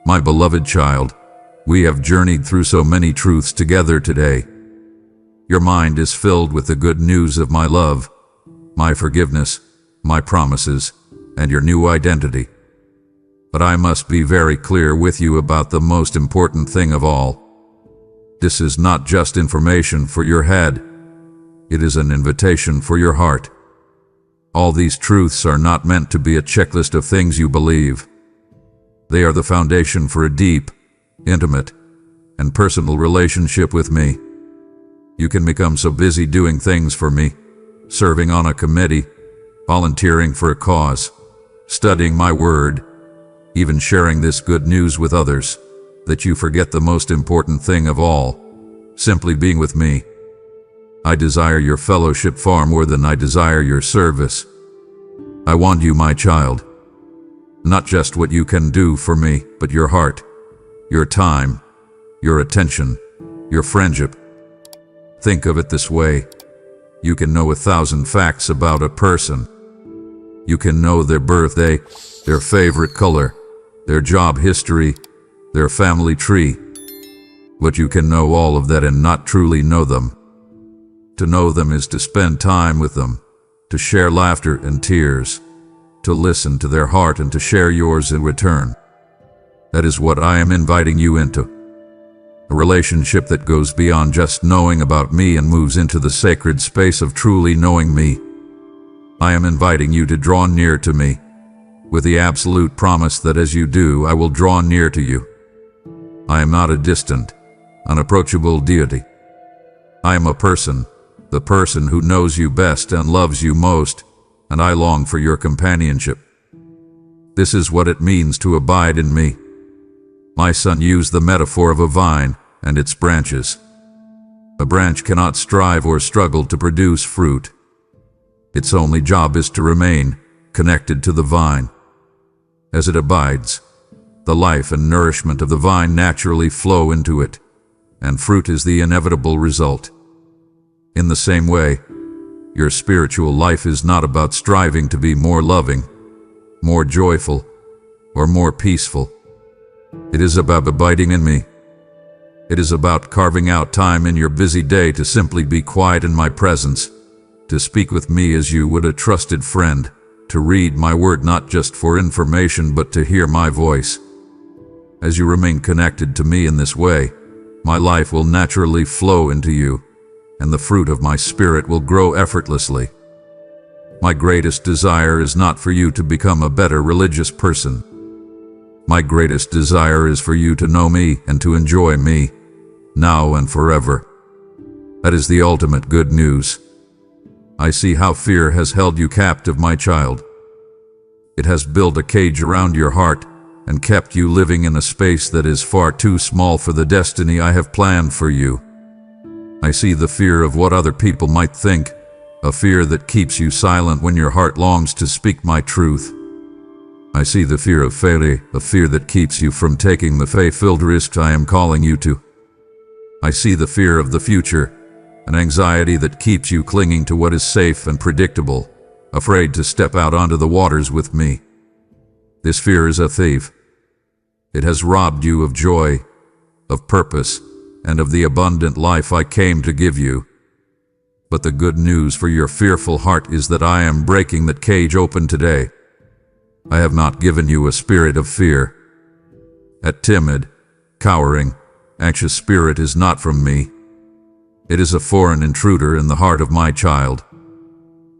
Speaker 1: My beloved child, we have journeyed through so many truths together today. Your mind is filled with the good news of my love, my forgiveness, my promises, and your new identity. But I must be very clear with you about the most important thing of all. This is not just information for your head. It is an invitation for your heart. All these truths are not meant to be a checklist of things you believe. They are the foundation for a deep, intimate, and personal relationship with me. You can become so busy doing things for me, serving on a committee, volunteering for a cause, studying my word, even sharing this good news with others, that you forget the most important thing of all, simply being with me. I desire your fellowship far more than I desire your service. I want you, my child. Not just what you can do for me, but your heart, your time, your attention, your friendship. Think of it this way. You can know 1,000 facts about a person. You can know their birthday, their favorite color, their job history, their family tree. But you can know all of that and not truly know them. To know them is to spend time with them, to share laughter and tears, to listen to their heart and to share yours in return. That is what I am inviting you into. A relationship that goes beyond just knowing about me and moves into the sacred space of truly knowing me. I am inviting you to draw near to me, with the absolute promise that as you do, I will draw near to you. I am not a distant, unapproachable deity. I am a person, the person who knows you best and loves you most, and I long for your companionship. This is what it means to abide in me. My son used the metaphor of a vine and its branches. A branch cannot strive or struggle to produce fruit. Its only job is to remain connected to the vine. As it abides, the life and nourishment of the vine naturally flow into it, and fruit is the inevitable result. In the same way, your spiritual life is not about striving to be more loving, more joyful, or more peaceful. It is about abiding in me. It is about carving out time in your busy day to simply be quiet in my presence, to speak with me as you would a trusted friend, to read my word not just for information but to hear my voice. As you remain connected to me in this way, my life will naturally flow into you, and the fruit of my spirit will grow effortlessly. My greatest desire is not for you to become a better religious person. My greatest desire is for you to know me and to enjoy me, now and forever. That is the ultimate good news. I see how fear has held you captive, my child. It has built a cage around your heart and kept you living in a space that is far too small for the destiny I have planned for you. I see the fear of what other people might think, a fear that keeps you silent when your heart longs to speak my truth. I see the fear of failure, a fear that keeps you from taking the faith-filled risk I am calling you to. I see the fear of the future, an anxiety that keeps you clinging to what is safe and predictable, afraid to step out onto the waters with me. This fear is a thief. It has robbed you of joy, of purpose, and of the abundant life I came to give you. But the good news for your fearful heart is that I am breaking that cage open today. I have not given you a spirit of fear. That timid, cowering, anxious spirit is not from me. It is a foreign intruder in the heart of my child.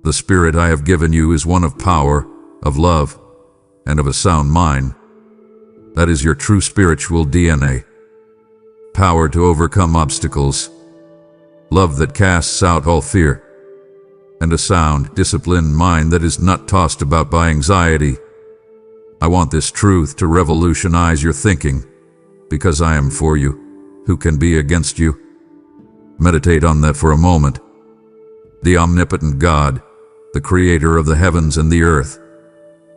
Speaker 1: The spirit I have given you is one of power, of love, and of a sound mind. That is your true spiritual DNA. Power to overcome obstacles, love that casts out all fear, and a sound, disciplined mind that is not tossed about by anxiety. I want this truth to revolutionize your thinking, because I am for you. Who can be against you? Meditate on that for a moment. The omnipotent God, the creator of the heavens and the earth,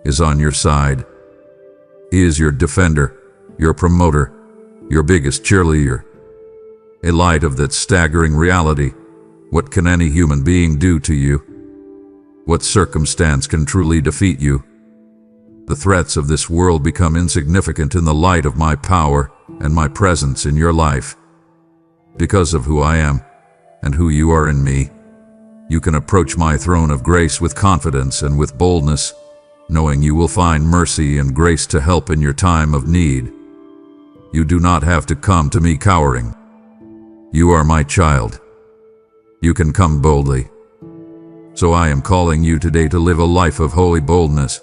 Speaker 1: is on your side. He is your defender, your promoter, your biggest cheerleader. A light of that staggering reality. What can any human being do to you? What circumstance can truly defeat you? The threats of this world become insignificant in the light of my power and my presence in your life. Because of who I am and who you are in me, you can approach my throne of grace with confidence and with boldness, knowing you will find mercy and grace to help in your time of need. You do not have to come to me cowering. You are my child. You can come boldly. So I am calling you today to live a life of holy boldness.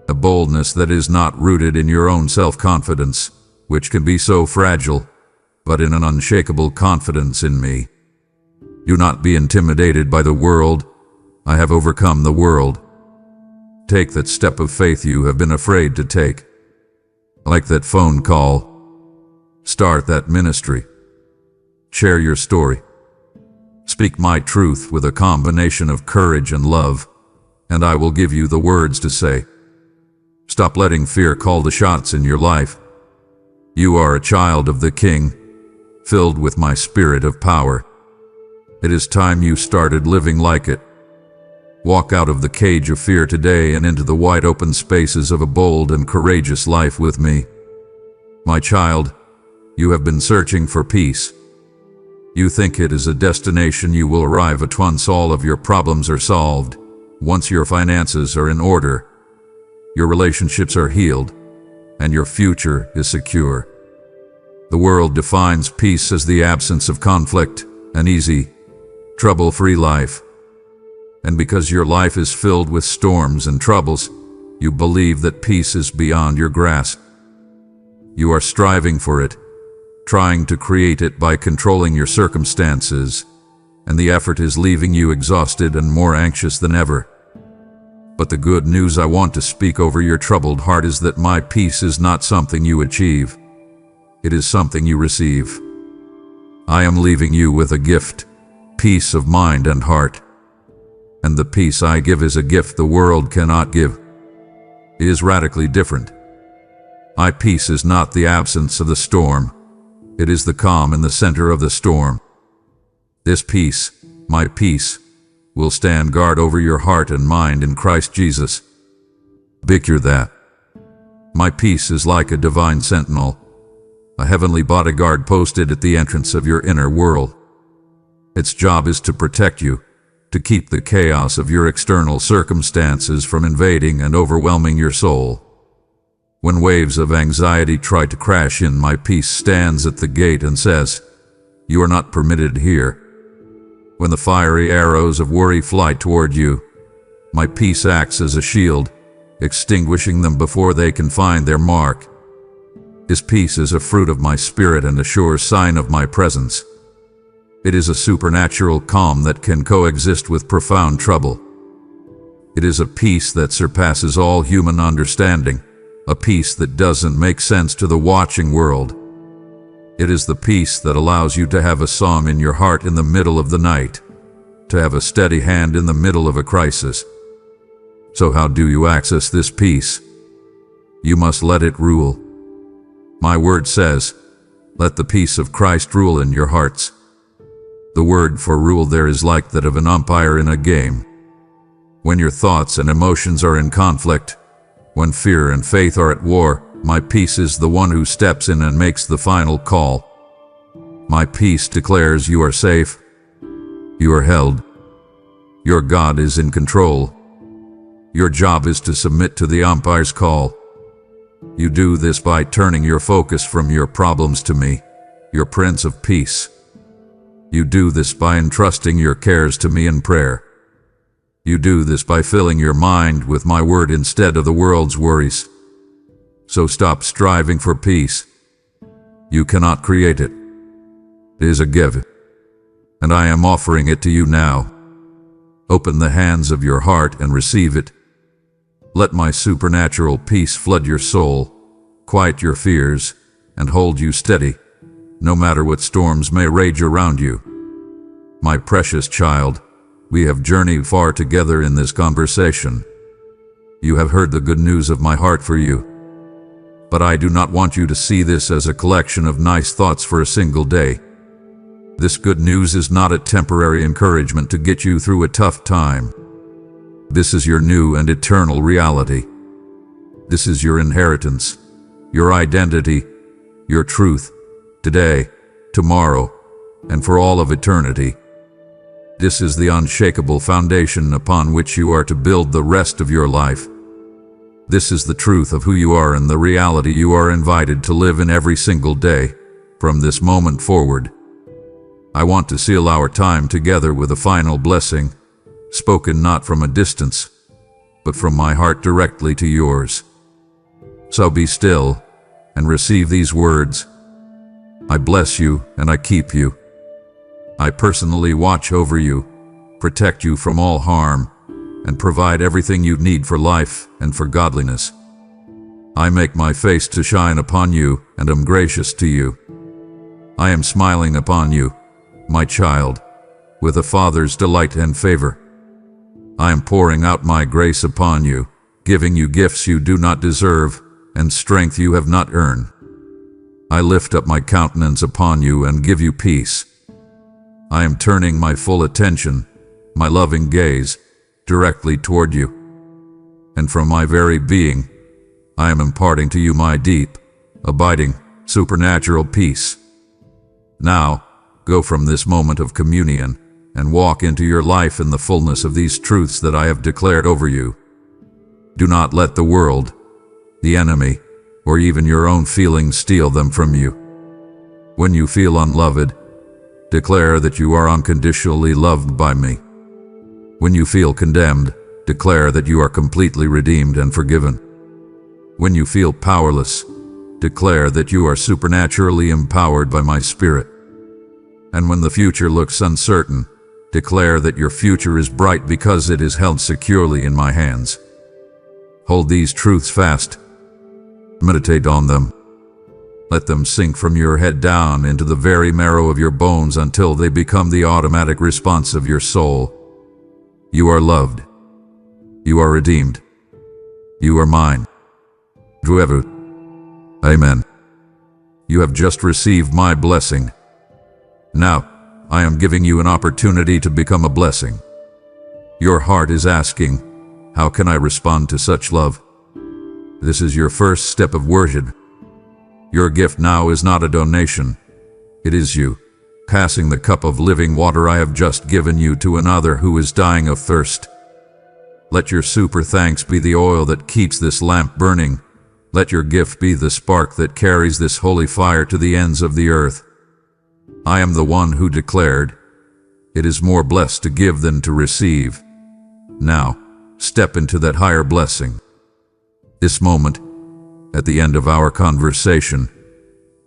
Speaker 1: A boldness that is not rooted in your own self-confidence, which can be so fragile, but in an unshakable confidence in me. Do not be intimidated by the world. I have overcome the world. Take that step of faith you have been afraid to take. Like that phone call. Start that ministry. Share your story. Speak my truth with a combination of courage and love, and I will give you the words to say. Stop letting fear call the shots in your life. You are a child of the King, filled with my spirit of power. It is time you started living like it. Walk out of the cage of fear today and into the wide open spaces of a bold and courageous life with me. My child, you have been searching for peace. You think it is a destination you will arrive at once all of your problems are solved, once your finances are in order, your relationships are healed, and your future is secure. The world defines peace as the absence of conflict, an easy, trouble-free life. And because your life is filled with storms and troubles, you believe that peace is beyond your grasp. You are striving for it, trying to create it by controlling your circumstances, and the effort is leaving you exhausted and more anxious than ever. But the good news I want to speak over your troubled heart is that my peace is not something you achieve. It is something you receive. I am leaving you with a gift, peace of mind and heart. And the peace I give is a gift the world cannot give. It is radically different. My peace is not the absence of the storm. It is the calm in the center of the storm. This peace, my peace, will stand guard over your heart and mind in Christ Jesus. Picture that. My peace is like a divine sentinel, a heavenly bodyguard posted at the entrance of your inner world. Its job is to protect you, to keep the chaos of your external circumstances from invading and overwhelming your soul. When waves of anxiety try to crash in, my peace stands at the gate and says, "You are not permitted here." When the fiery arrows of worry fly toward you, my peace acts as a shield, extinguishing them before they can find their mark. His peace is a fruit of my spirit and a sure sign of my presence. It is a supernatural calm that can coexist with profound trouble. It is a peace that surpasses all human understanding, a peace that doesn't make sense to the watching world. It is the peace that allows you to have a song in your heart in the middle of the night, to have a steady hand in the middle of a crisis. So how do you access this peace? You must let it rule. My word says, let the peace of Christ rule in your hearts. The word for rule there is like that of an umpire in a game. When your thoughts and emotions are in conflict, when fear and faith are at war, my peace is the one who steps in and makes the final call. My peace declares you are safe. You are held. Your God is in control. Your job is to submit to the umpire's call. You do this by turning your focus from your problems to me, your Prince of Peace. You do this by entrusting your cares to me in prayer. You do this by filling your mind with my word instead of the world's worries. So stop striving for peace. You cannot create it. It is a gift, and I am offering it to you now. Open the hands of your heart and receive it. Let my supernatural peace flood your soul, quiet your fears, and hold you steady, no matter what storms may rage around you. My precious child, we have journeyed far together in this conversation. You have heard the good news of my heart for you. But I do not want you to see this as a collection of nice thoughts for a single day. This good news is not a temporary encouragement to get you through a tough time. This is your new and eternal reality. This is your inheritance, your identity, your truth, today, tomorrow, and for all of eternity. This is the unshakable foundation upon which you are to build the rest of your life. This is the truth of who you are and the reality you are invited to live in every single day, from this moment forward. I want to seal our time together with a final blessing, spoken not from a distance, but from my heart directly to yours. So be still and receive these words. I bless you and I keep you. I personally watch over you, protect you from all harm, and provide everything you need for life and for godliness. I make my face to shine upon you and am gracious to you. I am smiling upon you, my child, with a father's delight and favor. I am pouring out my grace upon you, giving you gifts you do not deserve and strength you have not earned. I lift up my countenance upon you and give you peace. I am turning my full attention, my loving gaze, directly toward you. And from my very being, I am imparting to you my deep, abiding, supernatural peace. Now, go from this moment of communion and walk into your life in the fullness of these truths that I have declared over you. Do not let the world, the enemy, or even your own feelings steal them from you. When you feel unloved, declare that you are unconditionally loved by me. When you feel condemned, declare that you are completely redeemed and forgiven. When you feel powerless, declare that you are supernaturally empowered by my Spirit. And when the future looks uncertain, declare that your future is bright because it is held securely in my hands. Hold these truths fast. Meditate on them. Let them sink from your head down into the very marrow of your bones until they become the automatic response of your soul. You are loved. You are redeemed. You are mine. Whoever. Amen. You have just received my blessing. Now, I am giving you an opportunity to become a blessing. Your heart is asking, how can I respond to such love? This is your first step of worship. Your gift now is not a donation. It is you, passing the cup of living water I have just given you to another who is dying of thirst. Let your super thanks be the oil that keeps this lamp burning. Let your gift be the spark that carries this holy fire to the ends of the earth. I am the one who declared, it is more blessed to give than to receive. Now, step into that higher blessing. This moment, at the end of our conversation,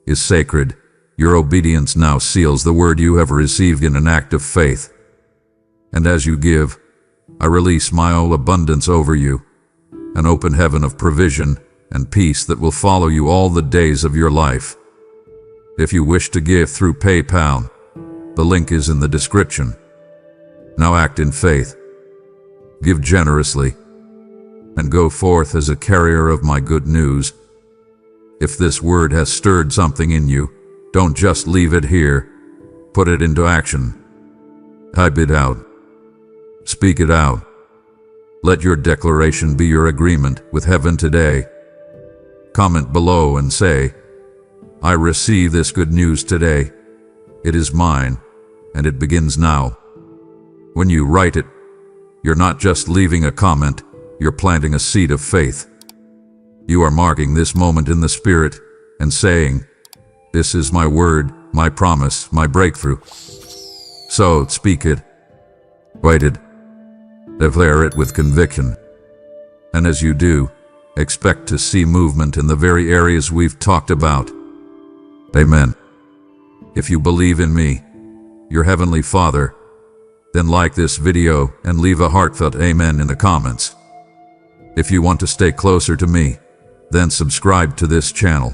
Speaker 1: is sacred. Your obedience now seals the word you have received in an act of faith. And as you give, I release my all abundance over you, an open heaven of provision and peace that will follow you all the days of your life. If you wish to give through PayPal, the link is in the description. Now act in faith. Give generously, and go forth as a carrier of my good news. If this word has stirred something in you, don't just leave it here. Put it into action. Type it out. Speak it out. Let your declaration be your agreement with heaven today. Comment below and say, I receive this good news today. It is mine, and it begins now. When you write it, you're not just leaving a comment, you're planting a seed of faith. You are marking this moment in the Spirit and saying, this is my word, my promise, my breakthrough. So speak it, write it, declare it with conviction. And as you do, expect to see movement in the very areas we've talked about. Amen. If you believe in me, your Heavenly Father, then like this video and leave a heartfelt amen in the comments. If you want to stay closer to me, then subscribe to this channel.